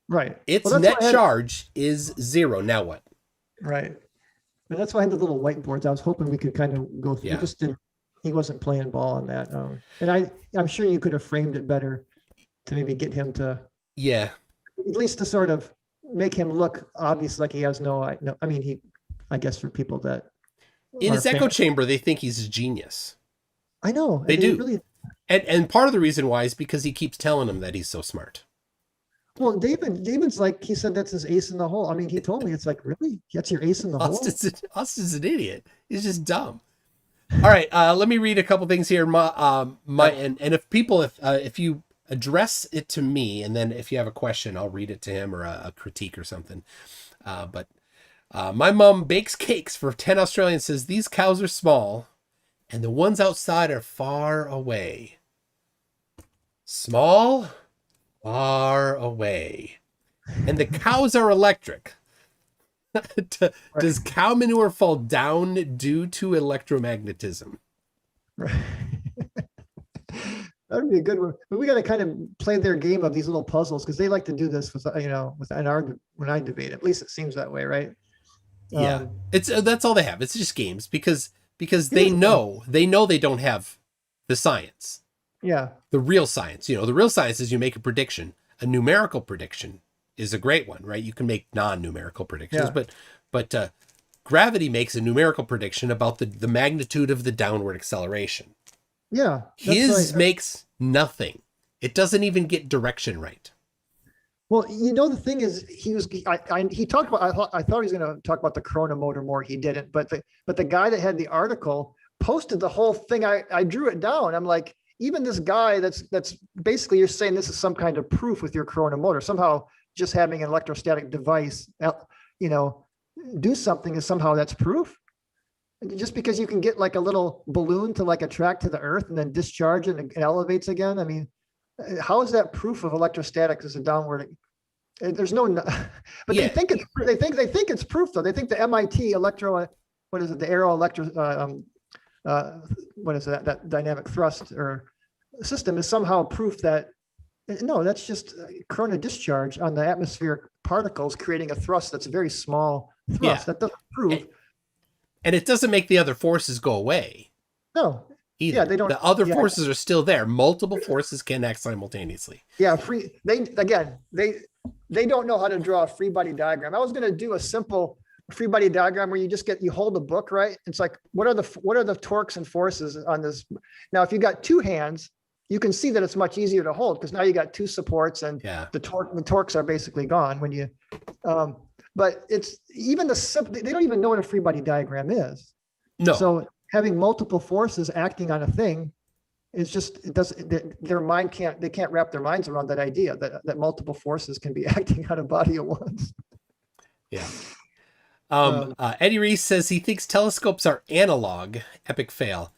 Right. Its net charge is 0. Now what? Right. And that's why I had the little whiteboards. I was hoping we could kind of go through. Yeah. He just didn't. He wasn't playing ball on that. And I'm sure you could have framed it better to maybe get him to. Yeah. At least to sort of make him look obvious, like he has no. I mean, I guess for people that. In his echo chamber, they think he's a genius. I know. They do. Really, and part of the reason why is because he keeps telling them that he's so smart. well, David's like, he said that's his ace in the hole. I mean, he told me, it's like, really? That's your ace in the hole? Austin's an idiot. He's just dumb. All right, let me read a couple things here. And if people, if you address it to me, and then if you have a question, I'll read it to him, or a critique or something. But my mom bakes cakes for 10 Australians, says these cows are small and the ones outside are far away. Small, far away. And the cows are electric. Does cow manure fall down due to electromagnetism? Right. That would be a good one. But we got to kind of play their game of these little puzzles, because they like to do this with, when I debate. At least it seems that way, right? Yeah, it's that's all they have. It's just games because they know they don't have the science. Yeah. The real science. The real science is you make a prediction. A numerical prediction is a great one, right? You can make non-numerical predictions, but gravity makes a numerical prediction about the magnitude of the downward acceleration. Yeah. His makes nothing. It doesn't even get direction right. Well, the thing is, he talked about, I thought he was going to talk about the chronomotor more. He didn't, but the guy that had the article posted the whole thing. I drew it down. I'm like, even this guy that's basically, you're saying this is some kind of proof with your chronomotor. Somehow just having an electrostatic device, do something is somehow that's proof. Just because you can get like a little balloon to like attract to the earth and then discharge it and it elevates again. I mean, how is that proof of electrostatics as a downward? There's no, but they think it's proof though. They think the MIT the dynamic thrust or system is somehow proof that, no, that's just corona discharge on the atmospheric particles creating a thrust that's a very small thrust. That doesn't prove. And it doesn't make the other forces go away. No. Either. Yeah, they don't. The other forces are still there. Multiple forces can act simultaneously. Yeah, they don't know how to draw a free body diagram. I was going to do a simple free body diagram where you hold a book, right? It's like, what are the torques and forces on this? Now, if you got two hands, you can see that it's much easier to hold because now you got two supports and the torques are basically gone when you, but it's even they don't even know what a free body diagram is. No. So having multiple forces acting on a thing is just, they can't wrap their minds around that idea that multiple forces can be acting on a body at once. Yeah. Eddie Reese says he thinks telescopes are analog. Epic fail.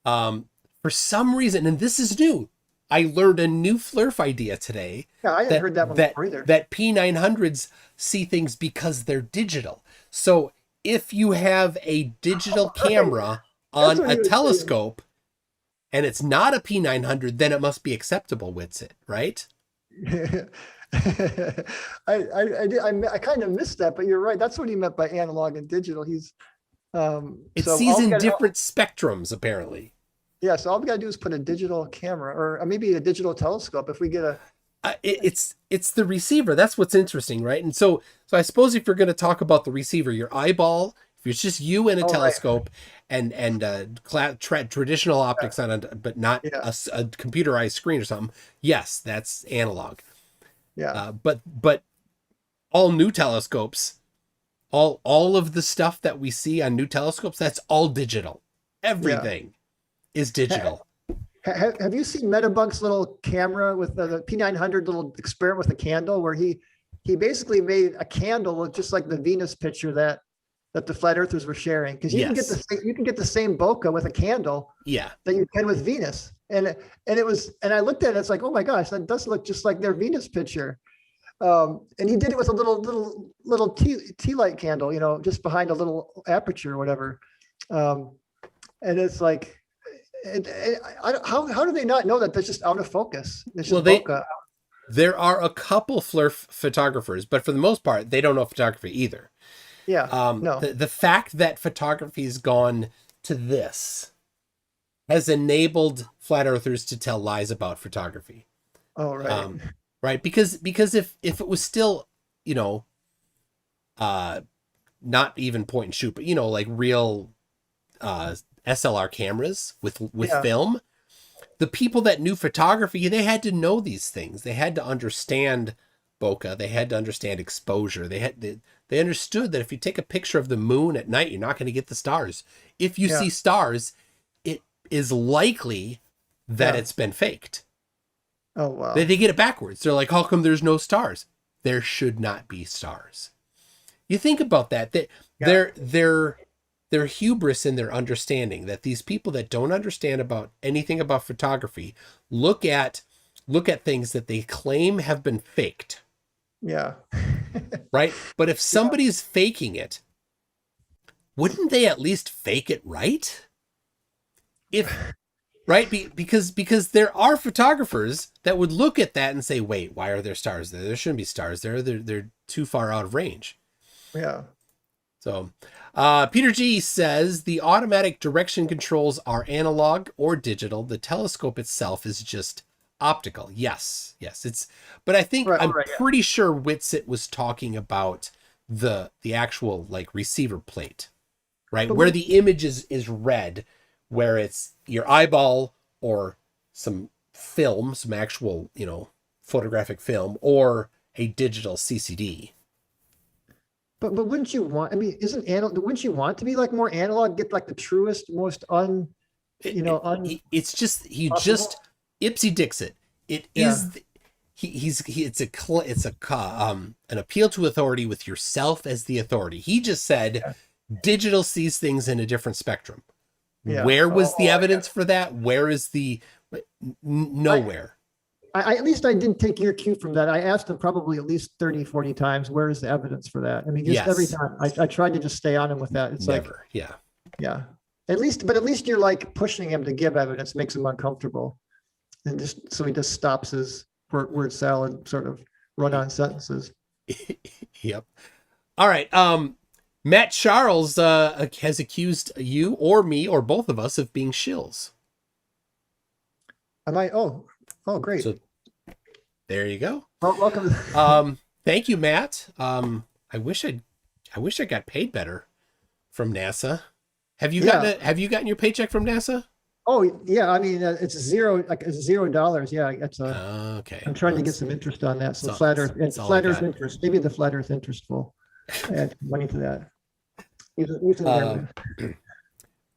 For some reason, and this is new, I learned a new Flurf idea today. Yeah, I hadn't heard that one before either. That P900s see things because they're digital. So if you have a digital camera on a telescope and it's not a P900, then it must be acceptable, Witsit, right? I kind of missed that, but you're right. That's what he meant by analog and digital. It sees in different spectrums, apparently. Yeah, so all we gotta do is put a digital camera or maybe a digital telescope if we get it's the receiver. That's what's interesting, right? And so I suppose if you're going to talk about the receiver, your eyeball, if it's just you and a telescope and traditional optics but not a computerized screen or something, yes, that's analog. Yeah. But all new telescopes, all of the stuff that we see on new telescopes, that's all digital. Everything is digital. Have you seen Metabunk's little camera with the P900 little experiment with a candle where he basically made a candle just like the Venus picture that the flat earthers were sharing? Because you can get the same bokeh with a candle that you can with Venus. And I looked at it, it's like, oh my gosh, that does look just like their Venus picture. And he did it with a little tea light candle, just behind a little aperture or whatever. And it's like, how do they not know that that's just out of focus? It's just Well, there are a couple photographers, but for the most part, they don't know photography either. Yeah. No. The fact that photography's gone to this has enabled flat earthers to tell lies about photography. Oh, right. Right. Because if it was still, you know, not even point and shoot, but, you know, like real SLR cameras with film, the people that knew photography, they had to know these things. They had to understand bokeh. They had to understand exposure. They understood that if you take a picture of the moon at night, you're not going to get the stars. If you see stars, it is likely that it's been faked. Oh, wow. They get it backwards. They're like, how come there's no stars? There should not be stars. You think about that. Their hubris in their understanding that these people that don't understand about anything about photography look at things that they claim have been faked. Yeah. Right? But if somebody's faking it, wouldn't they at least fake it right? Because there are photographers that would look at that and say, wait, why are there stars there? There shouldn't be stars there. They're too far out of range. Yeah. So Peter G says the automatic direction controls are analog or digital. The telescope itself is just optical. Yes. But I think I'm pretty sure Whitsett was talking about the actual like receiver plate, right? Where the image is read, where it's your eyeball or some film, some actual, you know, photographic film, or a digital CCD. But wouldn't you want, I mean, wouldn't you want to be like more analog, get like the truest, most it's just, Ipsy Dixit. It is, it's an appeal to authority with yourself as the authority. He just said digital sees things in a different spectrum. Yeah. Where was the evidence for that? Where is nowhere? At least I didn't take your cue from that. I asked him probably at least 30, 40 times, where is the evidence for that? I mean, just every time I tried to just stay on him with that. It's never. Yeah. At least you're like pushing him to give evidence, makes him uncomfortable. And so he just stops his word salad sort of run on sentences. Yep. All right. Matt Charles has accused you or me or both of us of being shills. Am I? Oh, great. So there you go. Well, welcome. Thank you, Matt. I wish I got paid better from NASA. Have you gotten your paycheck from NASA? Oh yeah. I mean, it's $0. Yeah. It's okay. I'm trying to get some interest on that. So flat Earth interest, maybe the flat Earth interest will add money to that.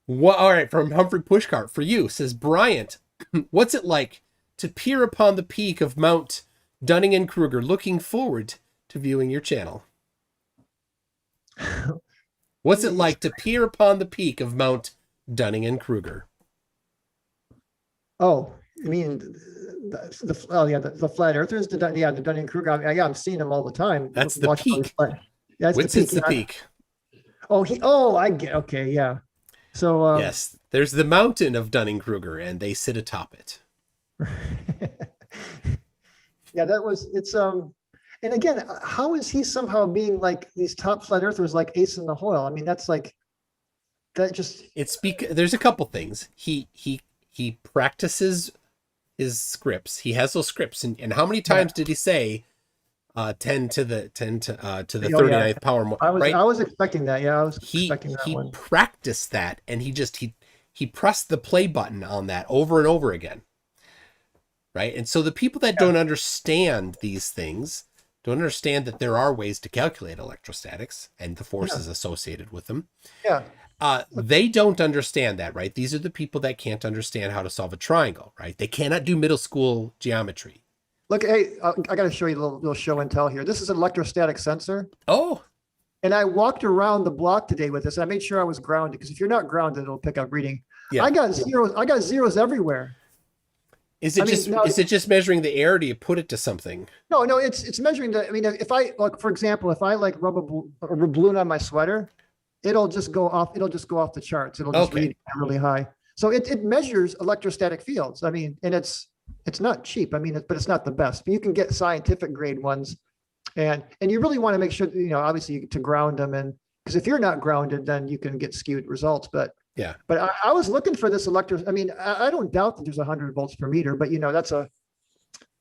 Well, all right. From Humphrey Pushcart for you, says Bryant, what's it like to peer upon the peak of Mount Dunning-Kruger? Looking forward to viewing your channel. What's it like to peer upon the peak of Mount Dunning-Kruger? Oh, I mean, the flat earthers, the Dunning-Kruger. I'm seeing them all the time. That's the peak. That's the peak. I get. Okay, yeah. So yes, there's the mountain of Dunning-Kruger, and they sit atop it. Yeah, it's and again, how is he somehow being like these top flat earthers like ace in the hole? I mean, that's like that just there's a couple things. He practices his scripts. He has those scripts, and how many times did he say 10 to the 39th power? I was expecting that. Yeah, I was expecting that one. He practiced that, and he pressed the play button on that over and over again. Right. And so the people that don't understand these things don't understand that there are ways to calculate electrostatics and the forces associated with them. Yeah. They don't understand that, right? These are the people that can't understand how to solve a triangle, right? They cannot do middle school geometry. Look, hey, I got to show you a little show and tell here. This is an electrostatic sensor. Oh. And I walked around the block today with this. I made sure I was grounded, because if you're not grounded, it'll pick up reading. Yeah. I got zeros everywhere. Is it just measuring the air? Or do you put it to something? No, it's measuring the. I mean, if I like, for example, if I like rub a balloon on my sweater, it'll just go off the charts. It'll just read really high. So it measures electrostatic fields. I mean, and it's not cheap. I mean, but it's not the best. But you can get scientific grade ones, and you really want to make sure, obviously to ground them, and because if you're not grounded, then you can get skewed results. But I was looking for this I mean, I don't doubt that there's 100 volts per meter, but that's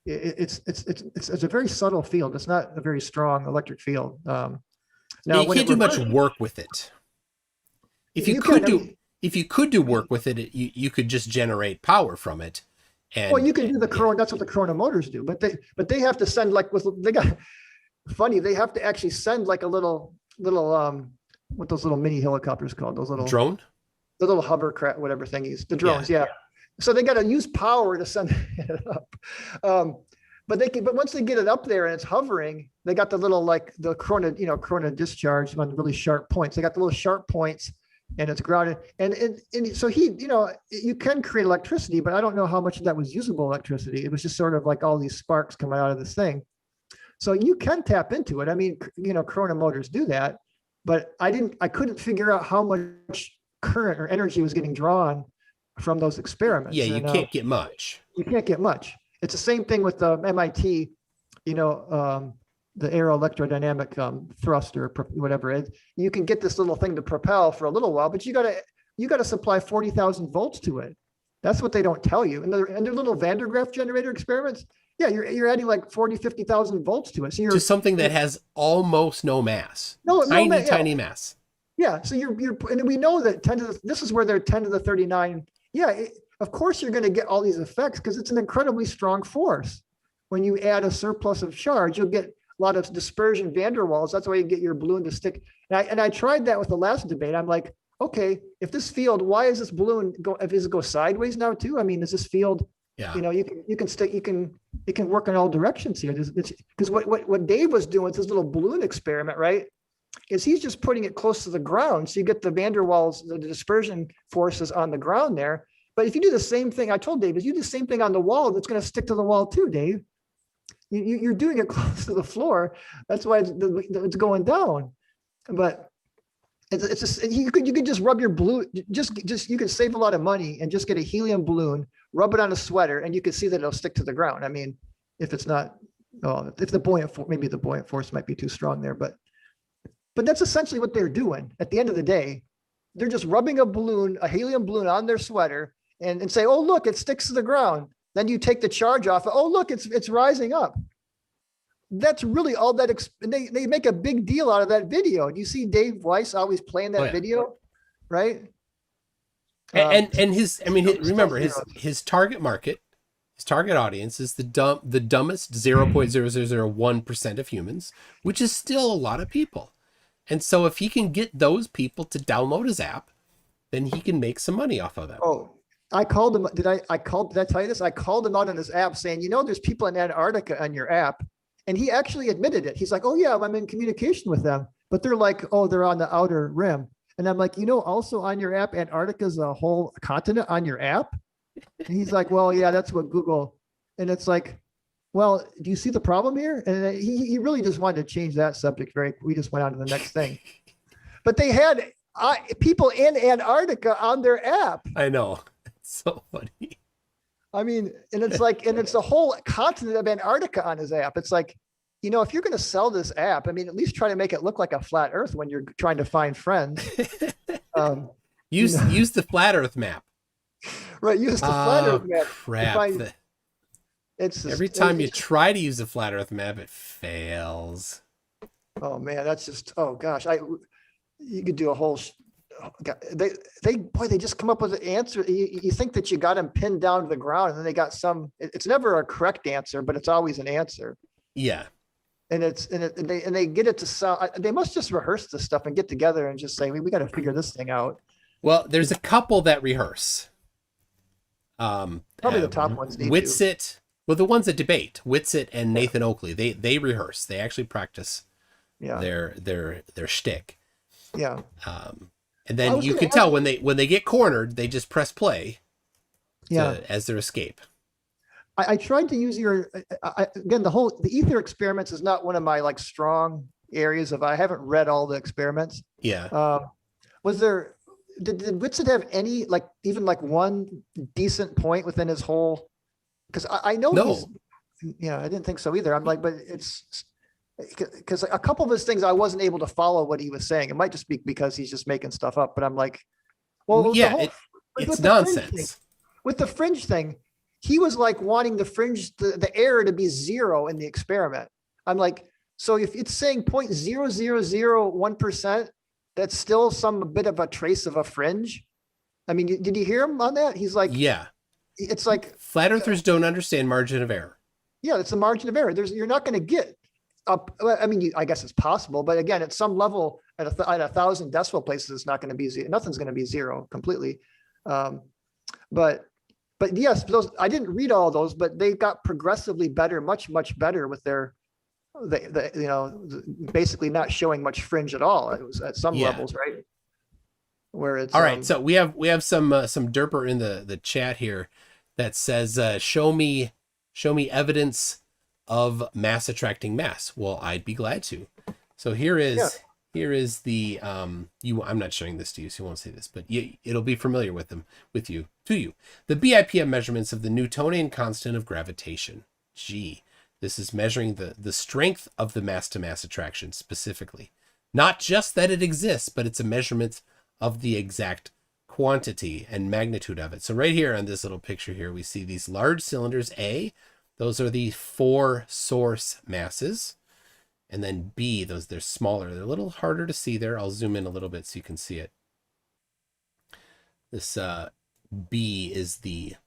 it's a very subtle field. It's not a very strong electric field. Now you can't do much work with it. If you could do work with it, you could just generate power from it. And, well, you can do the Corona. That's what the Corona motors do. But they have to send they have to actually send like a little what those little mini helicopters called? Those little drone, the little hovercraft, whatever thingies, the drones. Yeah. So they got to use power to send it up. But once they get it up there and it's hovering, they got the little, like the Corona discharge on really sharp points. They got the little sharp points, and it's grounded. And so you can create electricity, but I don't know how much of that was usable electricity. It was just sort of like all these sparks coming out of this thing. So you can tap into it. I mean, Corona motors do that, but I couldn't figure out how much current or energy was getting drawn from those experiments. Yeah, you can't get much. You can't get much. It's the same thing with the MIT, the aero electrodynamic thruster, whatever. You can get this little thing to propel for a little while, but you got to supply 40,000 volts to it. That's what they don't tell you. And their little Van der Graaf generator experiments, yeah, you're adding like 40, 50,000 volts to it. So to something that has almost no mass. Tiny mass. Yeah. So and we know that this is where they're 10 to the 39. Yeah. Of course you're going to get all these effects because it's an incredibly strong force. When you add a surplus of charge, you'll get a lot of dispersion van der Waals. That's why you get your balloon to stick. And I tried that with the last debate. I'm like, okay, if this field, why is this balloon does it go sideways now too? I mean, is this field, it can work in all directions here. Because what Dave was doing with his little balloon experiment, right, is he's just putting it close to the ground. So you get the van der Waals, the dispersion forces on the ground there. But if you do the same thing, I told Dave, you do the same thing on the wall, that's going to stick to the wall too, Dave. You're doing it close to the floor. That's why it's going down. But it's just, you could just rub your balloon. Just you could save a lot of money and just get a helium balloon, rub it on a sweater, and you can see that it'll stick to the ground. I mean, if it's not, if the buoyant force might be too strong there, but that's essentially what they're doing. At the end of the day, they're just rubbing a helium balloon on their sweater and say, oh, look, it sticks to the ground. Then you take the charge off. Oh, look, it's rising up. That's really all that. They make a big deal out of that video. Do you see Dave Weiss always playing that video, right? And remember his target market, his target audience is the dumbest 0.0001% of humans, which is still a lot of people. And so if he can get those people to download his app, then he can make some money off of them. Oh, I called him. Did I tell you this? I called him out on his app saying, there's people in Antarctica on your app. And he actually admitted it. He's like, oh yeah, I'm in communication with them, but they're like, oh, they're on the outer rim. And I'm like, also on your app, Antarctica's a whole continent on your app. And he's like, well, yeah, that's what Google. And it's like, well, do you see the problem here? And he really just wanted to change that subject. We just went on to the next thing. But they had people in Antarctica on their app. I know. It's so funny. I mean, and it's the whole continent of Antarctica on his app. It's like, if you're going to sell this app, I mean, at least try to make it look like a flat earth when you're trying to find friends. Use the flat earth map. Right. Use the flat earth map. Crap. Every time you try to use the flat earth map, it fails. Oh man, that's just, oh gosh. You could do a whole, they just come up with an answer. You think that you got them pinned down to the ground, and then they got it's never a correct answer, but it's always an answer. Yeah. And they get it to sound, they must just rehearse this stuff and get together and just say, we got to figure this thing out. Well, there's a couple that rehearse. Probably the top ones need Witsit. Well, the ones that debate, Witsit and Nathan Oakley, they rehearse. They actually practice their shtick. Yeah. And then you can tell when they get cornered, they just press play as their escape. I tried to use again, the ether experiments is not one of my strong areas I haven't read all the experiments. Yeah. was there, did Witsit have any, like, even like one decent point within his whole? Because I know No. yeah, I didn't think so either. I'm like, but it's because a couple of his things I wasn't able to follow what he was saying. It might just be because he's just making stuff up, but I'm like, well, yeah, with it's the fringe thing- nonsense. with the fringe thing, he was like wanting the error to be 0 in the experiment. I'm like, so if it's saying 0.0001%, that's still some bit of a trace of a fringe. I mean, did you hear him on that? He's like, Yeah. it's like, Flat earthers don't understand margin of error. yeah, it's a margin of error. You're not going to get up. I mean, I guess it's possible, but again, at some level, at 1,000 decimal places, it's not going to be zero. Nothing's going to be 0 completely. But yes, those, I didn't read all those, but they got progressively better, much better with their, basically not showing much fringe at all. It was at some levels, right? Where it's all right. So we have some derper in the chat here that says, show me evidence of mass attracting mass. Well, I'd be glad to. So here is the I'm not showing this to you, so you won't see this, but it'll be familiar with you. The BIPM measurements of the Newtonian constant of gravitation, G. This is measuring the strength of the mass to mass attraction specifically. Not just that it exists, but it's a measurement of the exact quantity and magnitude of it. So right here on this little picture here, we see these large cylinders, A. Those are the 4 source masses. And then B, they're smaller. They're a little harder to see there. I'll zoom in a little bit so you can see it. This B is the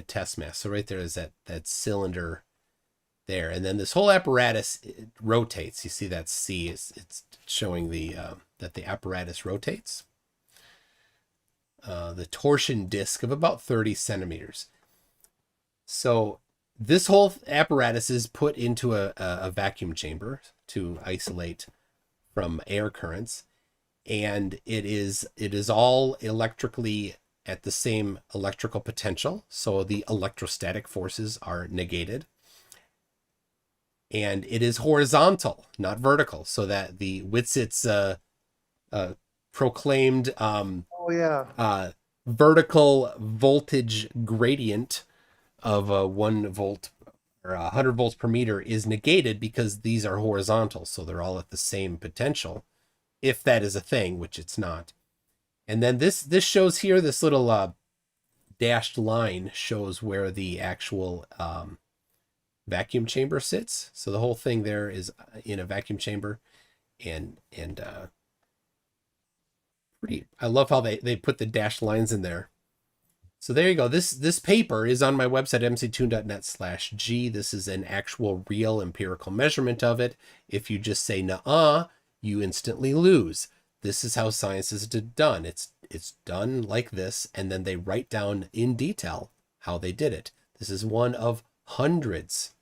test mass. So right there is that cylinder there. And then this whole apparatus, it rotates. You see that C, it's showing that the apparatus rotates. The torsion disk of about 30 centimeters. So this whole apparatus is put into a vacuum chamber to isolate from air currents, and it is all electrically at the same electrical potential, so the electrostatic forces are negated. And it is horizontal, not vertical, so that the Witsit's proclaimed vertical voltage gradient of 1 volt or 100 volts per meter is negated because these are horizontal, so they're all at the same potential, if that is a thing, which it's not. And then this shows here, this little dashed line shows where the actual vacuum chamber sits. So the whole thing there is in a vacuum chamber, and pretty. I love how they put the dashed lines in there. So there you go. This paper is on my website, mctoon.net/G. This is an actual real empirical measurement of it. If you just say nuh-uh, you instantly lose. This is how science is done. It's done like this, and then they write down in detail how they did it. This is one of hundreds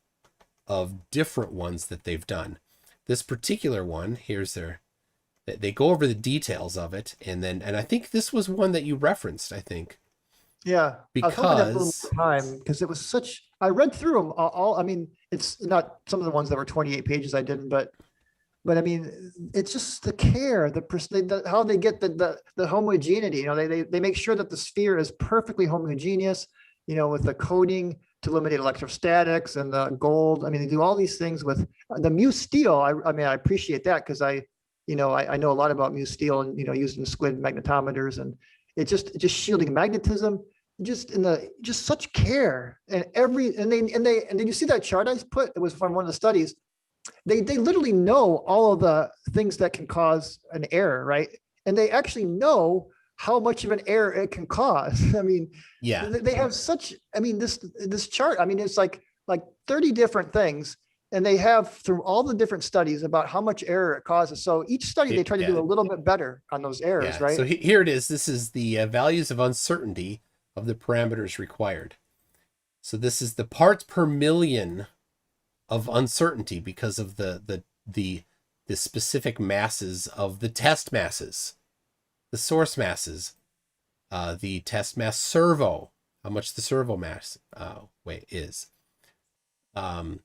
of different ones that they've done. This particular one, they go over the details of it, and I think this was one that you referenced, I think. Yeah, because it was such. I read through them all. I mean, it's not some of the ones that were 28 pages I didn't, but I mean, it's just the care, how they get the homogeneity. They make sure that the sphere is perfectly homogeneous. With the coating to eliminate electrostatics and the gold. I mean, they do all these things with the mu steel. I mean, I appreciate that because I know a lot about mu steel and using squid magnetometers, and it's just shielding magnetism. Just such care and then you see that chart I put, it was from one of the studies. They literally know all of the things that can cause an error, right? And they actually know how much of an error it can cause. I mean, yeah, they have such. I mean, this chart. I mean, it's like 30 different things, and they have through all the different studies about how much error it causes. So each study they try to do a little bit better on those errors, right? So here it is. This is the values of uncertainty of the parameters required. So this is the parts per million of uncertainty because of the specific masses of the test masses, the source masses, the test mass servo, how much the servo mass is. The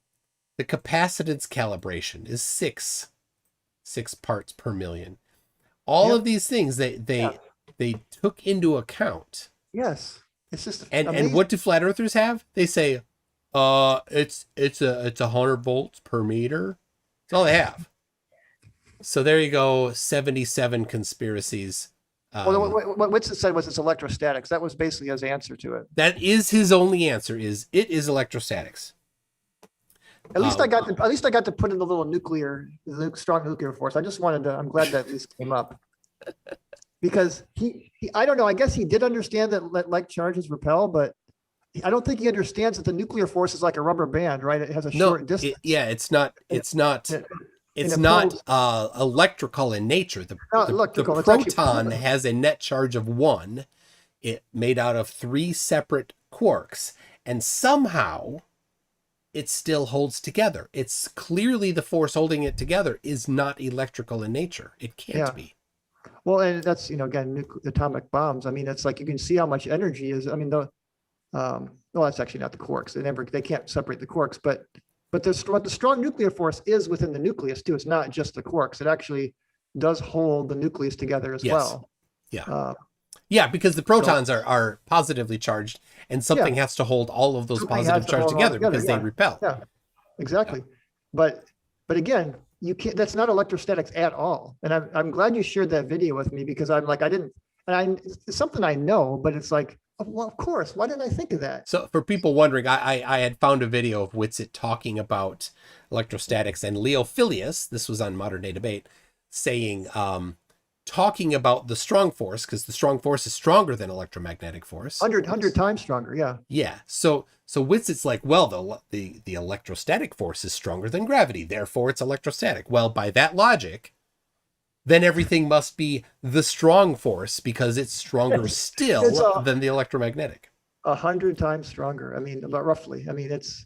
capacitance calibration is 6 parts per million. all of these things they took into account. Yes. It's just and what do flat earthers have? They say, it's 100 volts per meter. That's all they have. So there you go. 77 conspiracies. Well, what Witsit said was it's electrostatics. That was basically his answer to it. That is his only answer. It is electrostatics. At least I got to put in the little strong nuclear force. I'm glad that this came up. Because I don't know, I guess he did understand that like charges repel, but I don't think he understands that the nuclear force is like a rubber band, right? It has a short distance. It's not electrical in nature. The proton has a net charge of 1. It made out of 3 separate quarks, and somehow it still holds together. It's clearly the force holding it together is not electrical in nature. It can't be. Well, and that's, again, atomic bombs. I mean, it's like you can see how much energy is. I mean, that's actually not the quarks. They can't separate the quarks, but the strong nuclear force is within the nucleus too. It's not just the quarks. It actually does hold the nucleus together as well. Yeah. Because the protons are positively charged, and something has to hold all of those positive charges together because they repel. Yeah, exactly. But again, you can't. That's not electrostatics at all. And I'm glad you shared that video with me, because I'm like, it's something I know, but it's like, well, of course, why didn't I think of that? So for people wondering, I had found a video of Witsit talking about electrostatics, and Leo Filius, this was on Modern Day Debate, saying, talking about the strong force, because the strong force is stronger than electromagnetic force. 100 times stronger, yeah. Yeah, so Witsit's like, well, the electrostatic force is stronger than gravity, therefore it's electrostatic. Well, by that logic, then everything must be the strong force, because it's stronger still than the electromagnetic. 100 times stronger. I mean, about roughly. I mean, it's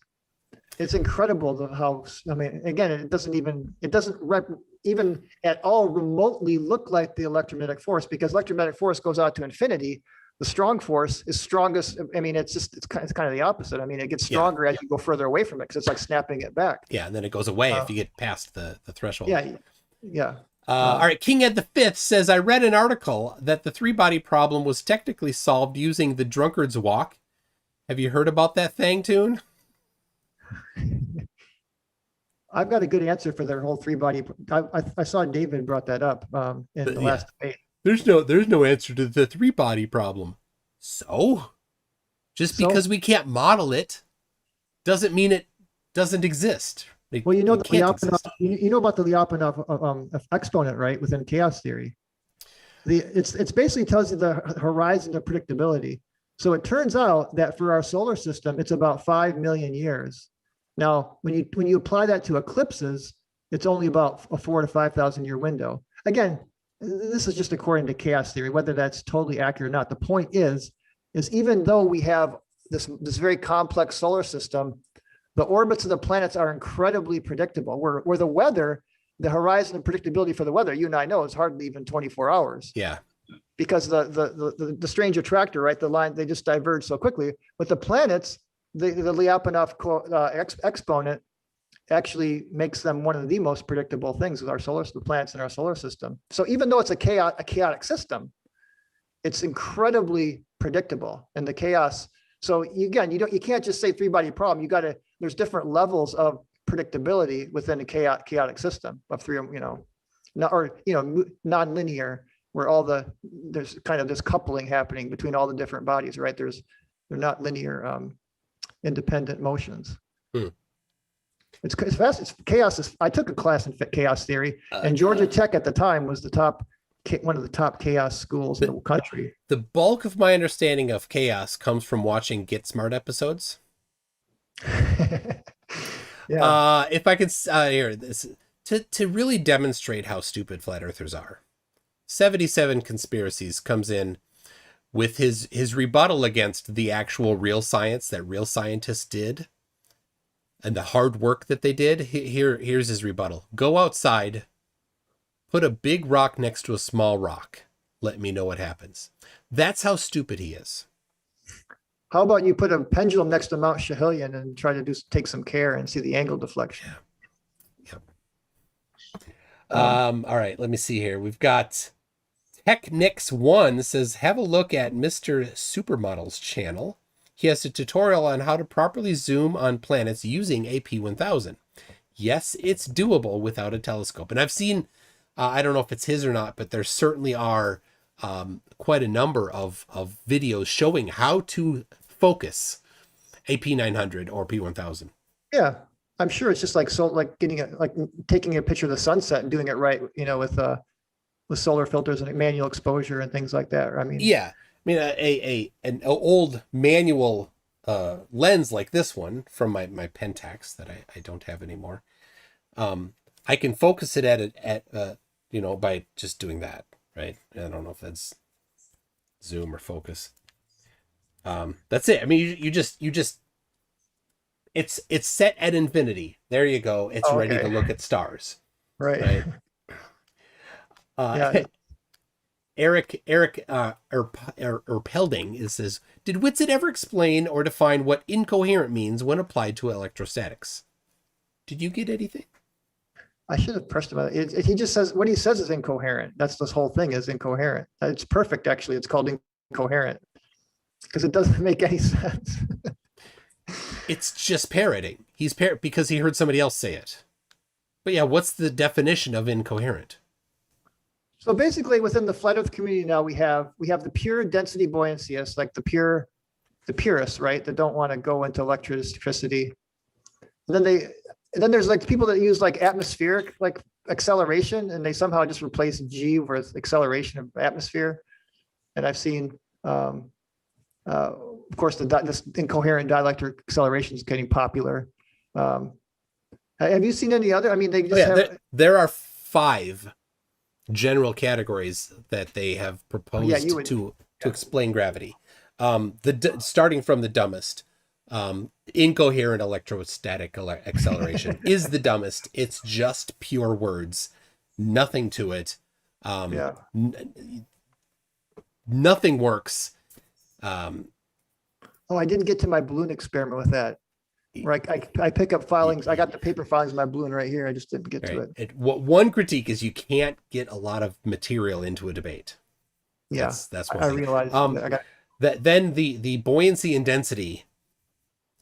incredible how. I mean, again, it doesn't even at all remotely look like the electromagnetic force, because electromagnetic force goes out to infinity. The strong force is strongest. I mean, it's kind of the opposite. I mean, it gets stronger as you go further away from it, because it's like snapping it back. Yeah, and then it goes away if you get past the threshold. Yeah. All right, King Ed V says, I read an article that the 3-body problem was technically solved using the drunkard's walk. Have you heard about that thing, Toon? I've got a good answer for their whole 3-body. I saw David brought that up in the last debate. There's no answer to the 3-body problem. So? Because we can't model it doesn't mean it doesn't exist. Well, you know about the Lyapunov exponent, right? Within chaos theory, it's basically tells you the horizon of predictability. So it turns out that for our solar system, it's about 5 million years. Now, when you apply that to eclipses, it's only about a 4,000 to 5,000 year window. Again, this is just according to chaos theory. Whether that's totally accurate or not, the point is even though we have this very complex solar system, the orbits of the planets are incredibly predictable. Where the weather, the horizon of predictability for the weather, you and I know, is hardly even 24 hours. Yeah. Because the strange attractor, right? The line, they just diverge so quickly. But the planets, the Lyapunov exponent actually makes them one of the most predictable things with the planets in our solar system. So even though it's a chaotic system, it's incredibly predictable in the chaos. So you can't just say 3-body problem. There's different levels of predictability within a chaotic system of nonlinear, where there's kind of this coupling happening between all the different bodies, right? They're not linear, independent motions. It's fast. It's chaos. I took a class in chaos theory, and Georgia Tech at the time was one of the top chaos schools in the country. The bulk of my understanding of chaos comes from watching Get Smart episodes. Yeah. If I could hear this to really demonstrate how stupid flat earthers are, 77 Conspiracies comes in with his rebuttal against the actual real science that real scientists did and the hard work that they did. Here's his rebuttal. Go outside, put a big rock next to a small rock. Let me know what happens. That's how stupid he is. How about you put a pendulum next to Mount Schehallien and try to take some care and see the angle deflection? Yep. All right, let me see here. We've got Technix1 says, have a look at Mr. Supermodel's channel. He has a tutorial on how to properly zoom on planets using a P1000. Yes, it's doable without a telescope. And I've seen, I don't know if it's his or not, but there certainly are quite a number of videos showing how to focus a P900 or P1000. Yeah, I'm sure it's just like taking a picture of the sunset and doing it right, with solar filters and manual exposure and things like that. I mean, yeah, I mean an old manual lens like this one from my Pentax that I don't have anymore. I can focus it at by just doing that, right? I don't know if that's zoom or focus. That's it. I mean, you just it's set at infinity. There you go. It's ready to look at stars. Right. Yeah. Eric Pelding says, did Witsit ever explain or define what incoherent means when applied to electrostatics? Did you get anything? I should have pressed him. He just says what he says is incoherent. That's this whole thing is incoherent. It's perfect, actually. It's called incoherent because it doesn't make any sense. It's just parroting. He's because he heard somebody else say it. But yeah, what's the definition of incoherent? So basically, within the flat Earth community now, we have the pure density buoyancyists, like the purists, right? That don't want to go into electricity. And then there's like people that use like atmospheric like acceleration, and they somehow just replace G with acceleration of atmosphere. And I've seen, of course, this incoherent dielectric acceleration is getting popular. Have you seen any other? I mean, they just there are 5 general categories that they have proposed to explain gravity. Starting from the dumbest. Incoherent electrostatic acceleration is the dumbest. It's just pure words, nothing to it. Nothing works. I didn't get to my balloon experiment with that. Right, I pick up filings. I got the paper filings in my balloon right here. I just didn't get to it. One critique is you can't get a lot of material into a debate. Yeah, that's one I thing. realized. Then the buoyancy and density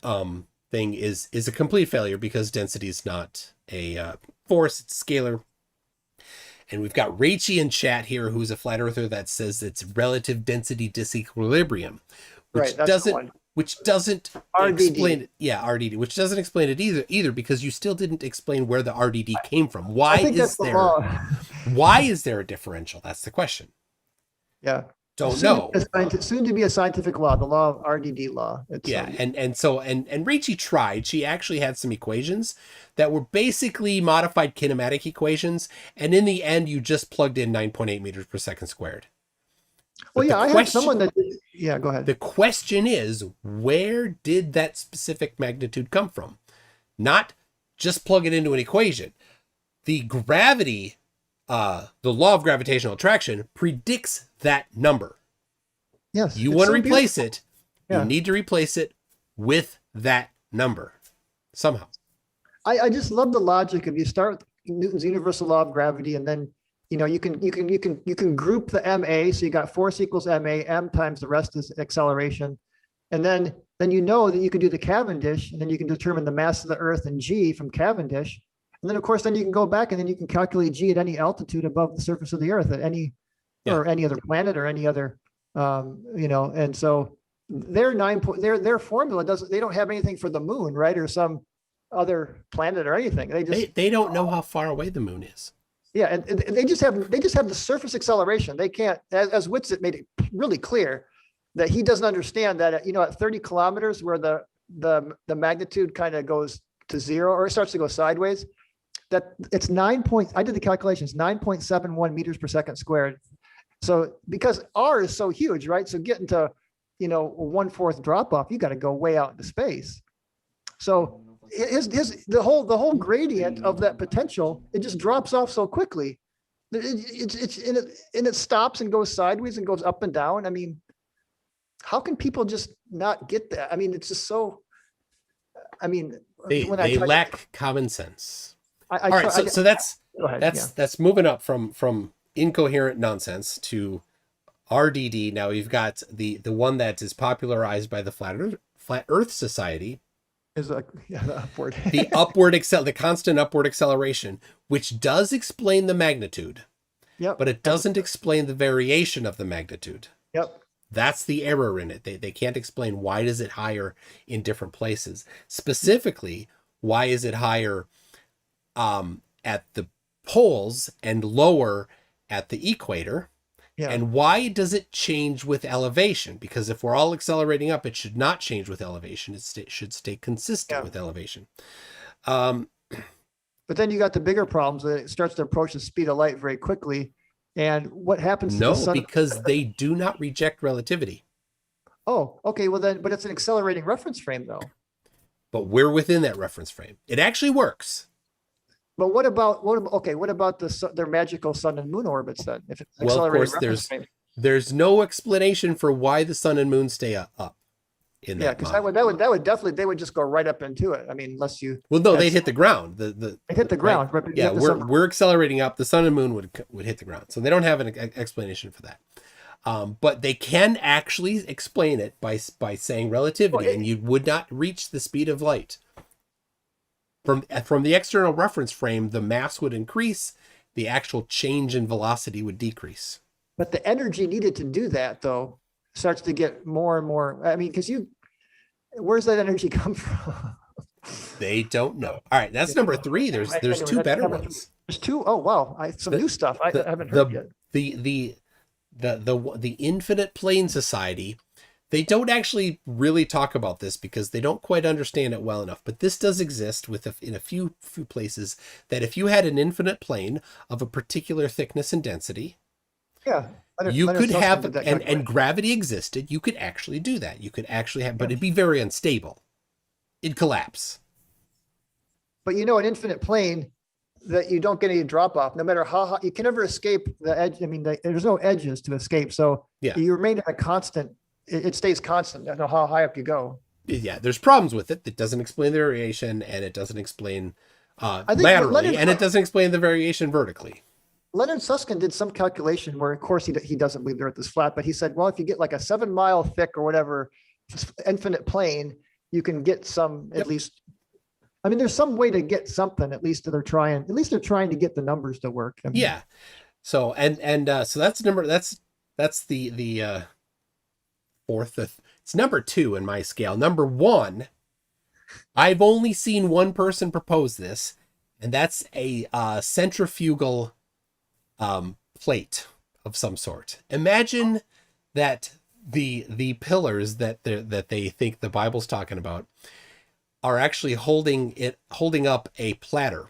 thing is a complete failure because density is not a force, it's a scalar. And we've got Rachie in chat here, who's a flat earther, that says it's relative density disequilibrium, which doesn't explain it. Yeah, RDD, which doesn't explain it either because you still didn't explain where the RDD came from. Why is there a differential? That's the question. Yeah. Don't know. Soon to be a scientific law, the law of RDD law. And Rachie tried. She actually had some equations that were basically modified kinematic equations, and in the end, you just plugged in 9.8 meters per second squared. Well, I had someone that. Yeah, go ahead. The question is, where did that specific magnitude come from? Not just plug it into an equation. The gravity, the law of gravitational attraction predicts that number. Yes. You want to replace it. Yeah. You need to replace it with that number somehow. I just love the logic of you start with Newton's universal law of gravity, and then you can group the MA. So you got force equals MA, M times the rest is acceleration. And then you know that you can do the Cavendish, and then you can determine the mass of the Earth and G from Cavendish. And then of course, then you can go back and then you can calculate G at any altitude above the surface of the Earth at any other planet or any other, and so their formula they don't have anything for the moon, right? Or some other planet or anything. They don't know how far away the moon is. Yeah, and they just have the surface acceleration. They can't, as Whitsett made it really clear, that he doesn't understand that at 30 kilometers where the magnitude kind of goes to 0 or it starts to go sideways, that it's I did the calculations, 9.71 meters per second squared. So because R is so huge, right? So getting to 1/4 drop off, you got to go way out into space. So the whole gradient of that potential, it just drops off so quickly. It stops and goes sideways and goes up and down. I mean, how can people just not get that? I mean, it's just so. I mean, they lack common sense. All right, so that's moving up from incoherent nonsense to RDD. Now we've got the one that is popularized by the Flat Earth Society. Is the upward. The constant upward acceleration, which does explain the magnitude. Yep. But it doesn't explain the variation of the magnitude. Yep. That's the error in it. They can't explain why is it higher in different places. Specifically, why is it higher at the poles and lower at the equator? Yeah. And why does it change with elevation? Because if we're all accelerating up, it should not change with elevation. It should stay consistent with elevation. But then you got the bigger problems that it starts to approach the speed of light very quickly. And what happens to the sun? Because they do not reject relativity. Oh, okay. Well then, but it's an accelerating reference frame though. But we're within that reference frame. It actually works. But what about their magical sun and moon orbits then? If it's Well, of course, there's no explanation for why the sun and moon stay up in that. Yeah, because that would definitely, they would just go right up into it. I mean, unless you. Well, no, they'd hit the ground. They hit the ground. Right? But Yeah, we're accelerating up. The sun and moon would hit the ground. So they don't have an explanation for that. But they can actually explain it by saying relativity, and you would not reach the speed of light. From the external reference frame, the mass would increase, the actual change in velocity would decrease. But the energy needed to do that, though, starts to get more and more. I mean, because where's that energy come from? They don't know. All right, that's number 3. There's two better ones. There's 2. Oh wow, some new stuff I haven't heard yet. The Infinite Plane Society. They don't actually really talk about this because they don't quite understand it well enough. But this does exist in a few places, that if you had an infinite plane of a particular thickness and density, you could have, and gravity existed, you could actually do that. You could actually have, but it'd be very unstable. It'd collapse. But an infinite plane, that you don't get any drop off, no matter how high, you can never escape the edge. I mean, there's no edges to escape. So you remain at a constant. It stays constant. I don't know how high up you go. Yeah, there's problems with it. It doesn't explain the variation, and it doesn't explain laterally, and it doesn't explain the variation vertically. Leonard Susskind did some calculation where, of course, he doesn't believe the Earth is flat, but he said, well, if you get like a 7-mile thick or whatever infinite plane, you can get some at least. I mean, there's some way to get something. At least they're trying. At least they're trying to get the numbers to work. I mean, yeah. So so that's the fourth. It's number 2 in my scale. Number 1, I've only seen one person propose this, and that's a centrifugal plate of some sort. Imagine that the pillars that they think the Bible's talking about are actually holding up a platter,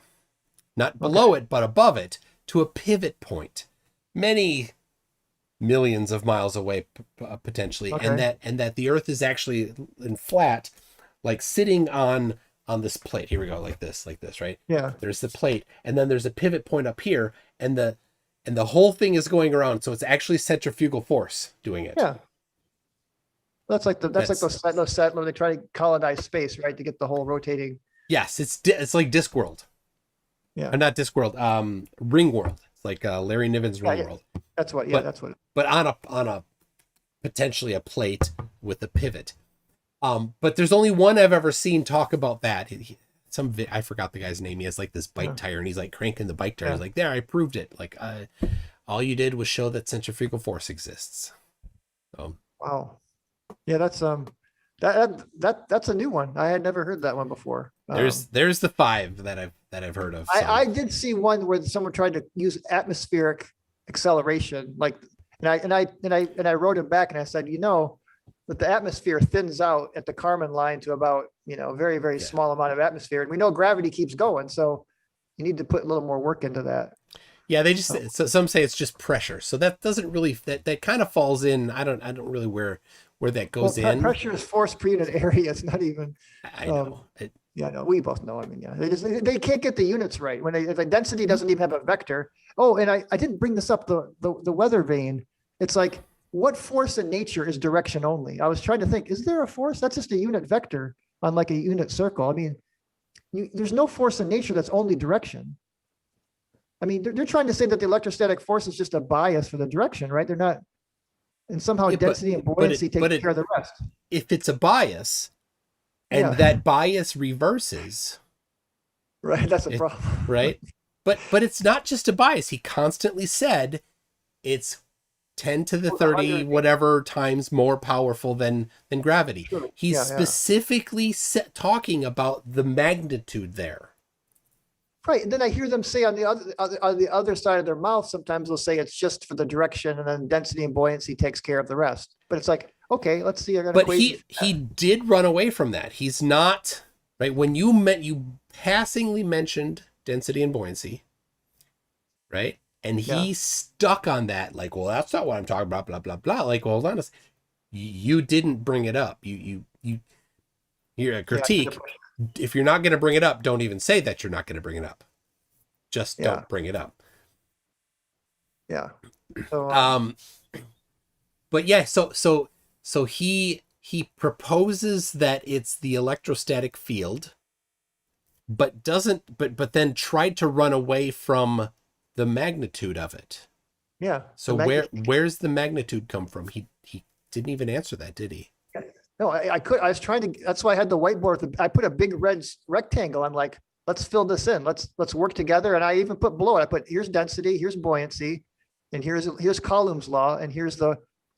not below it but above it, to a pivot point, many millions of miles away potentially, and that the Earth is actually in flat, like sitting on this plate. Here we go, like this, right? Yeah. There's the plate, and then there's a pivot point up here, and the whole thing is going around, so it's actually centrifugal force doing it. Yeah. That's like those set where they try to colonize space, right, to get the whole rotating. Yes, it's like Discworld. Yeah. Or not Discworld, Ringworld. It's like Larry Niven's Ringworld. That's what. Yeah, that's what. But on a potentially a plate with a pivot. But there's only one I've ever seen talk about that. I forgot the guy's name. He has like this bike tire, and he's like cranking the bike tire. He's like, there, I proved it. Like, all you did was show that centrifugal force exists. So. Wow. Yeah, that's that's a new one. I had never heard that one before. There's the 5 that I've heard of. So. I did see one where someone tried to use atmospheric acceleration, like, and I wrote it back and I said, that the atmosphere thins out at the Kármán line to about very, very small amount of atmosphere, and we know gravity keeps going, so you need to put a little more work into that. Yeah, so some say it's just pressure, so that doesn't really that kind of falls in. I don't really where that goes in. Pressure is force per unit area. It's not even. I know. Yeah, no, we both know. I mean, yeah, they can't get the units right when the density doesn't even have a vector. Oh, and I didn't bring this up. The weather vane. It's like, what force in nature is direction only? I was trying to think, is there a force? That's just a unit vector on like a unit circle. I mean, there's no force in nature that's only direction. I mean, they're trying to say that the electrostatic force is just a bias for the direction, right? They're not, and somehow density and buoyancy take care of the rest. If it's a bias and that bias reverses, right, that's a problem. Right? But it's not just a bias. He constantly said it's 10 to the 30 whatever times more powerful than gravity. Sure. He's specifically talking about the magnitude there. Right. And then I hear them say on the other side of their mouth, sometimes they'll say it's just for the direction, and then density and buoyancy takes care of the rest. But it's like, okay, let's see. But he did run away from that. He's not, right? When you passingly mentioned density and buoyancy, right? And he stuck on that, like, well, that's not what I'm talking about, blah, blah, blah. Like, well, hold on, you didn't bring it up. You're a critique. If you're not going to bring it up, don't even say that you're not going to bring it up. Just don't bring it up. Yeah. So, but yeah, so he proposes that it's the electrostatic field, but then tried to run away from the magnitude of it. Yeah. So where's the magnitude come from? He didn't even answer that, did he? No, I was trying to, that's why I had the whiteboard. I put a big red rectangle. I'm like, let's fill this in. Let's work together. And I even put below it, I put, here's density, here's buoyancy, and here's Coulomb's law. And here's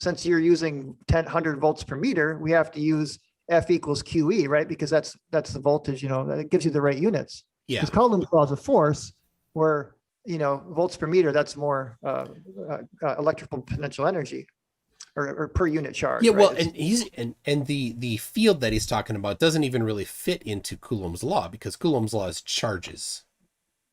since you're using 100 volts per meter, we have to use F equals QE, right? Because that's the voltage, that gives you the right units. Yeah. Because Coulomb's law is a force where, volts per meter, that's more electrical potential energy. Or per unit charge. Yeah, well, right? and the field that he's talking about doesn't even really fit into Coulomb's law, because Coulomb's law is charges.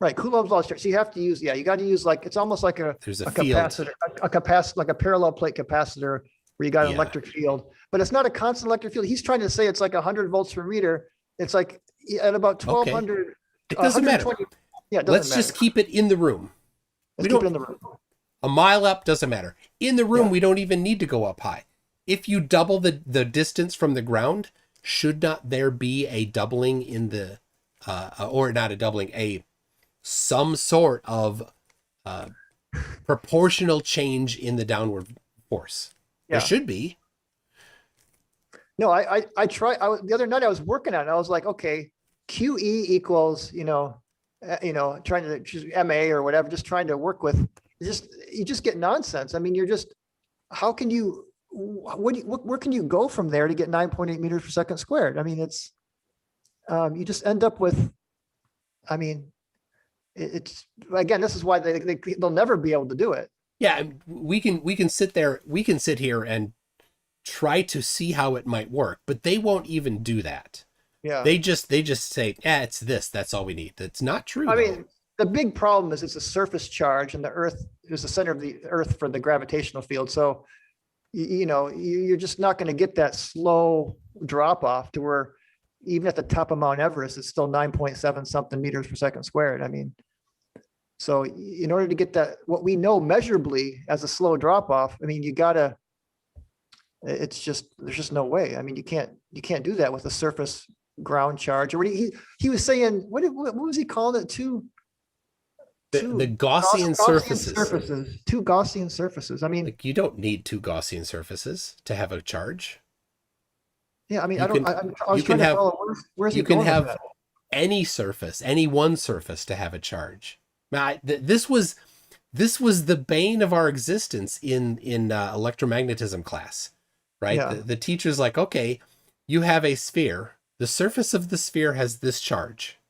Right, Coulomb's law is charge. So you have to use, you got to use, like, it's almost like a capacitor, like a parallel plate capacitor where you got an electric field, but it's not a constant electric field. He's trying to say it's like 100 volts per meter. It's like at about 1200. Okay. It doesn't matter. Yeah, it doesn't Let's matter. just keep it in the room. Let's keep it in the room. A mile up doesn't matter. In the room, we don't even need to go up high. If you double the distance from the ground, should not there be a doubling in the, or not a doubling, some sort of proportional change in the downward force? Yeah. There should be. No, I the other night I was working on it. I was like, okay, QE equals, trying to choose MA or whatever, just trying to work with. You just get nonsense. I mean, how can you, where can you go from there to get 9.8 meters per second squared? I mean, it's, you just end up with, I mean, it's, again, this is why they'll never be able to do it. Yeah. We can sit here and try to see how it might work, but they won't even do that. Yeah. They just say, it's this, that's all we need. That's not true. I mean, the big problem is it's a surface charge, and the Earth is the center of the Earth for the gravitational field. So, you're just not going to get that slow drop off to where even at the top of Mount Everest, it's still 9.7 something meters per second squared. I mean, so in order to get that, what we know measurably as a slow drop off, I mean, there's just no way. I mean, you can't do that with a surface ground charge. Or he was saying, what was he calling it? The Gaussian surfaces. Two Gaussian surfaces. I mean, like, you don't need two Gaussian surfaces to have a charge. Yeah, I mean, I was trying to follow. Where's he going with that? You can have any surface, any one surface to have a charge. Now, this was the bane of our existence in electromagnetism class, right? Yeah. The teacher's like, okay, you have a sphere. The surface of the sphere has this charge.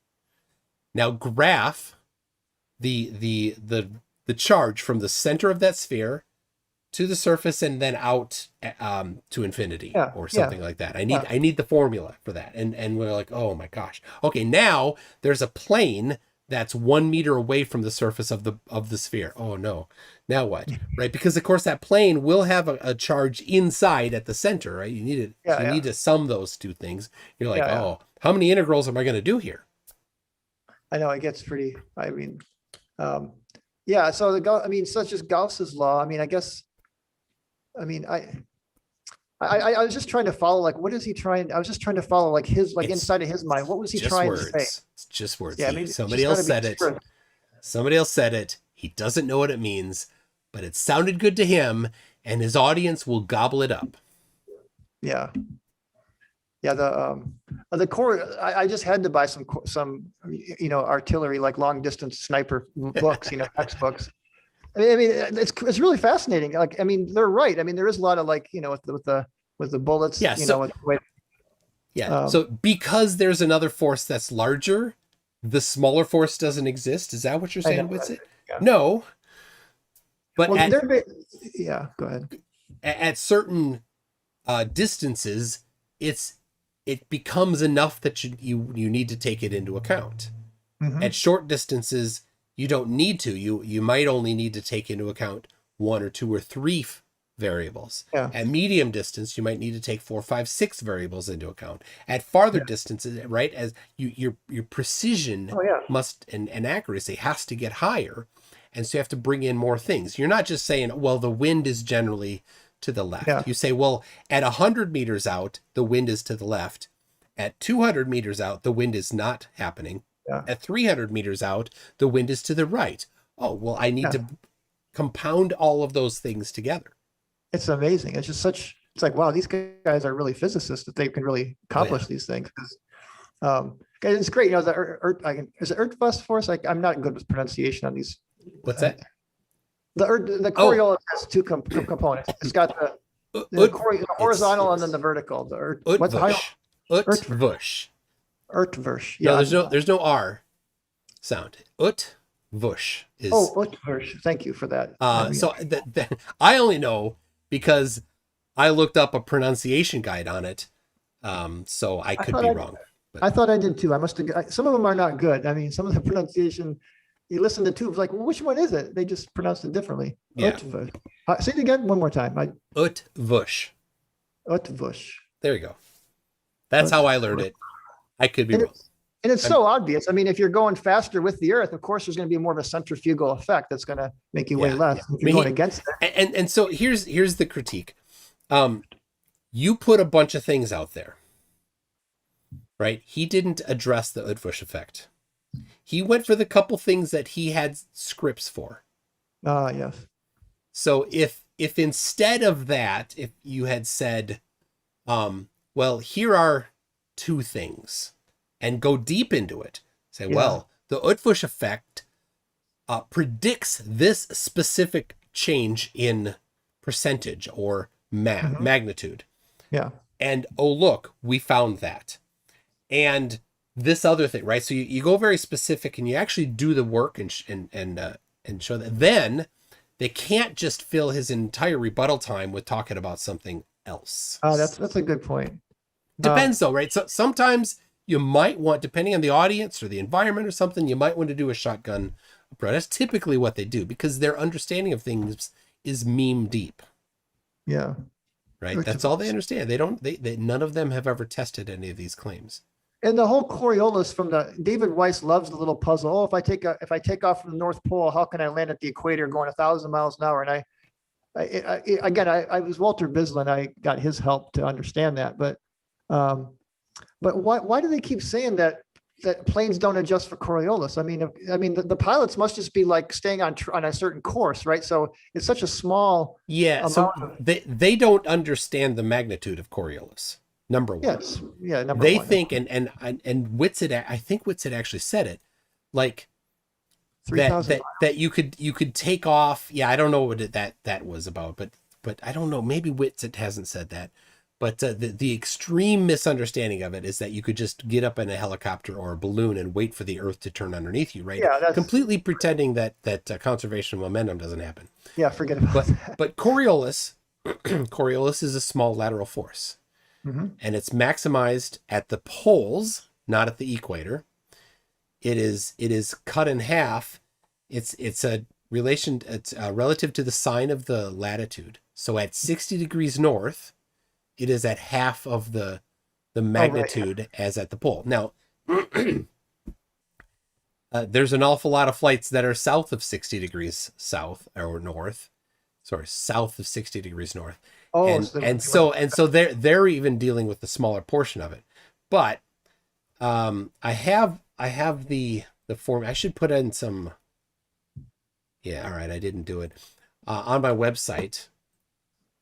Now graph the charge from the center of that sphere to the surface and then out to infinity or something like that. I need the formula for that. And we're like, oh my gosh. Okay, now there's a plane that's 1 meter away from the surface of the sphere. Oh no. Now what? Right? Because of course that plane will have a charge inside at the center, right? You need to sum those two things. You're like, oh, how many integrals am I going to do here? I know it gets pretty, I mean, so such as Gauss's law. I mean, I guess, I mean, I was just trying to follow, like, what is he trying? I was just trying to follow, like, inside of his mind. What was he trying to say? It's just words. Yeah, maybe Somebody else said it. Somebody else said it. He doesn't know what it means, but it sounded good to him, and his audience will gobble it up. Yeah. Yeah, the core. I just had to buy some artillery, like long distance sniper books, textbooks. I mean, it's really fascinating. Like, I mean, they're right. I mean, there is a lot of like, with the bullets. Yeah. So because there's another force that's larger, the smaller force doesn't exist. Is that what you're saying, Witsit? Yeah. No. But go ahead. At certain distances, it becomes enough that you need to take it into account. Mm-hmm. At short distances, you don't need to. You might only need to take into account 1 or 2 or 3 variables. Yeah. At medium distance, you might need to take 4, 5, 6 variables into account. At farther distances, right, as your precision must and accuracy has to get higher, and so you have to bring in more things. You're not just saying, well, the wind is generally to the left. Yeah. You say, well, at 100 meters out, the wind is to the left. At 200 meters out, the wind is not happening. Yeah. At 300 meters out, the wind is to the right. Oh, well, I need to compound all of those things together. It's amazing. It's just it's like, wow, these guys are really physicists that they can really accomplish these things. It's great. You know, is it Earth force? Like, I'm not good with pronunciation on these. What's that? The Coriolis has 2 components. It's got the horizontal and then the vertical. The Utvush. Urtvush. Yeah. No, there's no R sound. Utvush is. Oh, Utvush. Thank you for that. So I only know because I looked up a pronunciation guide on it. So I could be wrong. But. I thought I did too. Some of them are not good. I mean, some of the pronunciation, you listen to tubes like, well, which one is it? They just pronounce it differently. Yeah. Say it again one more time. Utvush. Utvush. There you go. That's how I learned it. I could be wrong. And it's so obvious. I mean, if you're going faster with the Earth, of course, there's going to be more of a centrifugal effect that's going to make you weigh less. If you're going against it. And so here's the critique. You put a bunch of things out there, right? He didn't address the Utvush effect. He went for the couple things that he had scripts for. Yes. So if instead of that, if you had said, well, here are 2 things, and go deep into it, say, well, the Utvush effect predicts this specific change in percentage or magnitude. Yeah. And oh, look, we found that. And this other thing, right? So you go very specific and you actually do the work and show that. Then they can't just fill his entire rebuttal time with talking about something else. That's a good point. Depends though, right? So sometimes you might want, depending on the audience or the environment or something, you might want to do a shotgun approach. That's typically what they do because their understanding of things is meme deep. Yeah. Right. That's all they understand. They none of them have ever tested any of these claims. And the whole Coriolis from David Weiss loves the little puzzle. Oh, if I take off from the North Pole, how can I land at the equator going 1,000 miles an hour? And I was Walter Bislin. I got his help to understand that. But why do they keep saying that planes don't adjust for Coriolis? I mean, the pilots must just be like staying on a certain course, right? So it's such a small. Yeah. So they don't understand the magnitude of Coriolis. Number one. Yes. Yeah. They think, and Whitsett, I think Whitsett actually said it, like that you could take off. Yeah, I don't know what that was about, but I don't know. Maybe Whitsett hasn't said that. But the extreme misunderstanding of it is that you could just get up in a helicopter or a balloon and wait for the Earth to turn underneath you, right? Yeah, that's completely pretending that conservation of momentum doesn't happen. Yeah, forget about that. But Coriolis is a small lateral force. Mm-hmm. And it's maximized at the poles, not at the equator. It is cut in half. It's a relation. It's relative to the sine of the latitude. So at 60 degrees north, it is at half of the magnitude as at the pole. Now, there's an awful lot of flights that are south of 60 degrees south or north. Sorry, south of 60 degrees north. Oh, so they're even dealing with the smaller portion of it. But I have the form. I should put in some Yeah, all right, I didn't do it. On my website,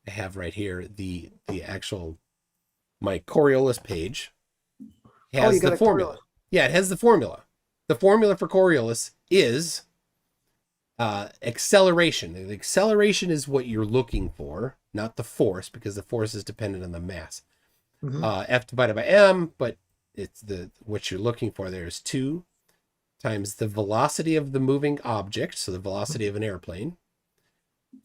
I have right here the actual, my Coriolis page has the formula. Yeah, it has the formula. The formula for Coriolis is acceleration. The acceleration is what you're looking for, not the force, because the force is dependent on the mass. F divided by m, but it's what you're looking for there is 2 times the velocity of the moving object, so the velocity of an airplane,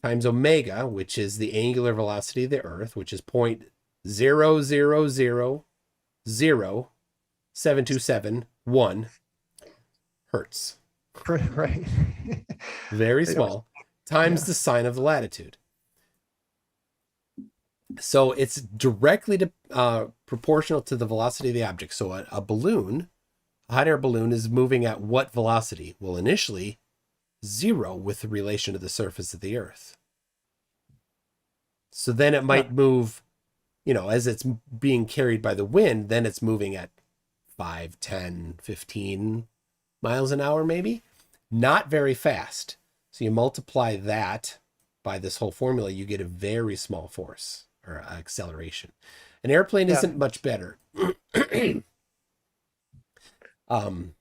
times omega, which is the angular velocity of the Earth, which is 0.0000727 hertz. Right. Very small. Times the sine of the latitude. So it's directly proportional to the velocity of the object. So a balloon, a hot air balloon, is moving at what velocity? Well, initially 0 with relation to the surface of the Earth. So then it might move, as it's being carried by the wind, then it's moving at 5, 10, 15 miles an hour, maybe. Not very fast. So you multiply that by this whole formula, you get a very small force or acceleration. An airplane isn't much better. Go ahead. I'll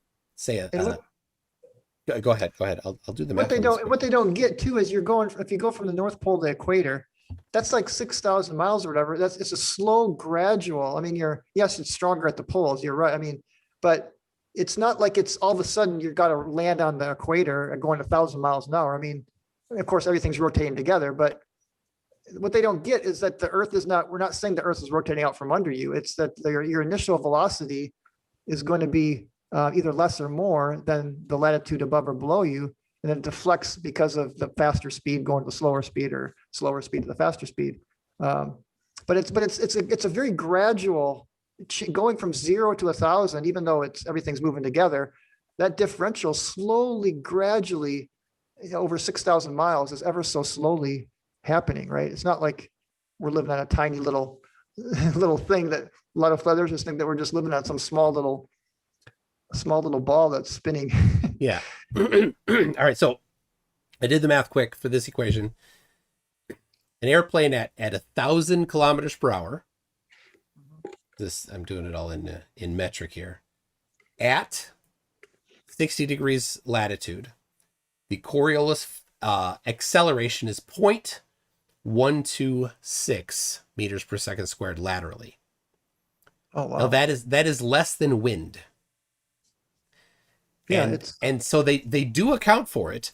do the math. What they don't get too is if you go from the North Pole to the equator, that's like 6,000 miles or whatever. It's a slow, gradual. I mean, yes, it's stronger at the poles. You're right. I mean, but it's not like it's all of a sudden you've got to land on the equator and going 1,000 miles an hour. I mean, of course, everything's rotating together, but what they don't get is that the Earth is not, we're not saying the Earth is rotating out from under you. It's that your initial velocity is going to be either less or more than the latitude above or below you. And then it deflects because of the faster speed going to the slower speed or slower speed to the faster speed. But it's a very gradual going from 0 to 1,000, even though everything's moving together. That differential slowly, gradually, over 6,000 miles is ever so slowly happening, right? It's not like we're living on a tiny little thing that a lot of feathers just think that we're just living on some small little ball that's spinning. Yeah. All right. So I did the math quick for this equation. An airplane at 1,000 kilometers per hour. I'm doing it all in metric here. At 60 degrees latitude, the Coriolis acceleration is 0.126 meters per second squared laterally. Oh wow! Now that is less than wind. Yeah, and so they do account for it,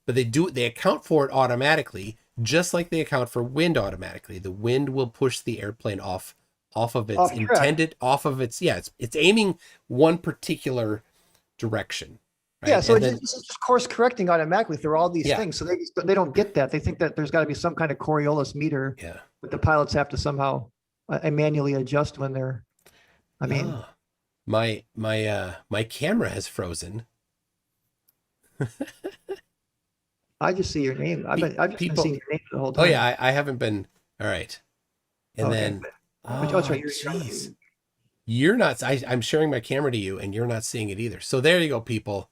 but they account for it automatically, just like they account for wind automatically. The wind will push the airplane off of its intended, off of its, it's aiming one particular direction. Right? Yeah, so it's just course correcting automatically through all these things. So they don't get that. They think that there's got to be some kind of Coriolis meter that the pilots have to somehow manually adjust when they're. I mean, my camera has frozen. I just see your name. I've just been seeing your name the whole time. Oh yeah, I haven't been. All right, and then that's right. You're not. I'm sharing my camera to you, and you're not seeing it either. So there you go, people.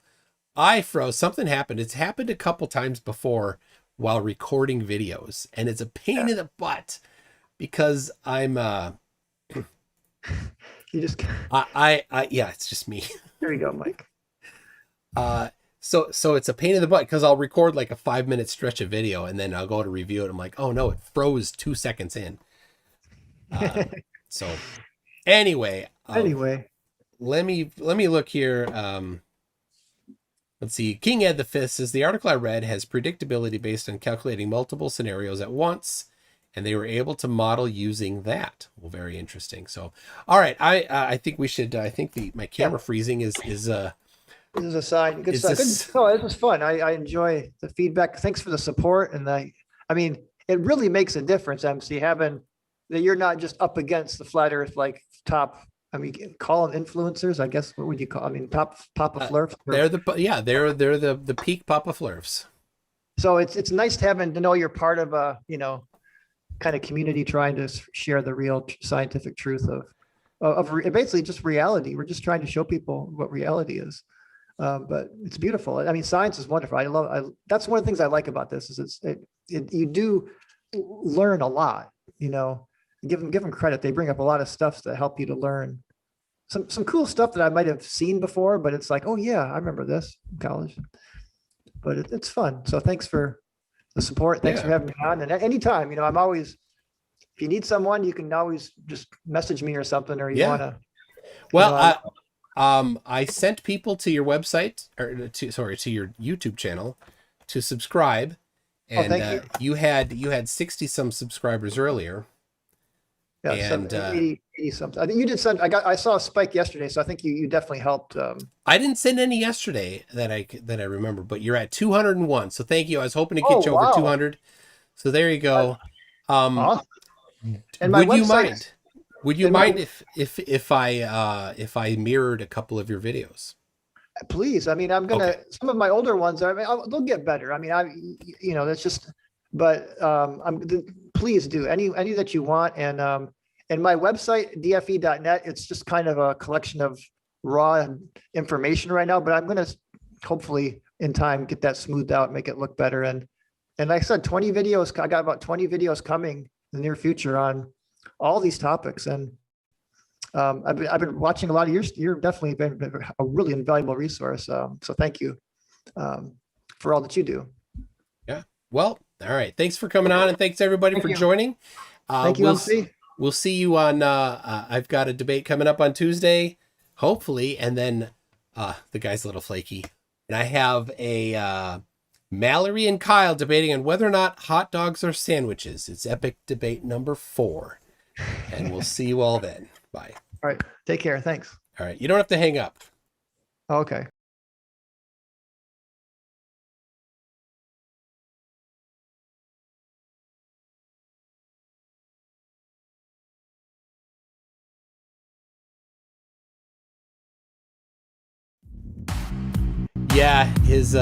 I froze. Something happened. It's happened a couple times before while recording videos, and it's a pain in the butt because I'm. You just. It's just me. There you go, Mike. So it's a pain in the butt because I'll record like a 5-minute stretch of video and then I'll go to review it. I'm like, oh no, it froze 2 seconds in. So anyway, let me look here. Let's see. King Ed V says the article I read has predictability based on calculating multiple scenarios at once, and they were able to model using that. Well, very interesting. So, all right, I think we should. I think my camera freezing is. This is a sign. Good sign. No, this was fun. I enjoy the feedback. Thanks for the support. And I mean, it really makes a difference, MC, having that you're not just up against the flat Earth like top. I mean, call them influencers. I guess what would you call? I mean, top Papa Flurfs. They're the peak Papa Flurfs. So it's nice to know you're part of a kind of community trying to share the real scientific truth of basically just reality. We're just trying to show people what reality is. But it's beautiful. I mean, science is wonderful. That's one of the things I like about this is you do learn a lot, you know, give them credit. They bring up a lot of stuff that help you to learn some cool stuff that I might have seen before, but it's like, oh yeah, I remember this in college, but it's fun. So thanks for the support. Thanks for having me on. And anytime, you know, I'm always, if you need someone, you can always just message me or something, or you want to. Well, I sent people to your website to your YouTube channel to subscribe. And you had 60 some subscribers earlier. Yeah, and 80 something. I think you did send. I saw a spike yesterday, so I think you definitely helped. I didn't send any yesterday that I remember, but you're at 201. So thank you. I was hoping to get you over 200. So there you go. Awesome. And would you mind? Would you mind if I mirrored a couple of your videos? Please. I mean, I'm gonna. Some of my older ones are. I mean, they'll get better. I mean, you know, that's just. But please do any that you want. And my website, dfe.net, it's just kind of a collection of raw information right now, but I'm going to hopefully in time get that smoothed out, make it look better. And like I said, 20 videos, I got about 20 videos coming in the near future on all these topics. And I've been watching a lot of yours. You're definitely been a really invaluable resource. So thank you for all that you do. Yeah. Well, all right. Thanks for coming on, and thanks everybody for joining. Thank you, MC. We'll see you on. I've got a debate coming up on Tuesday, hopefully, and then the guy's a little flaky, and I have a Mallory and Kyle debating on whether or not hot dogs are sandwiches. It's epic debate number 4, and we'll see you all then. Bye. All right. Take care. Thanks. All right. You don't have to hang up. Okay. Yeah, his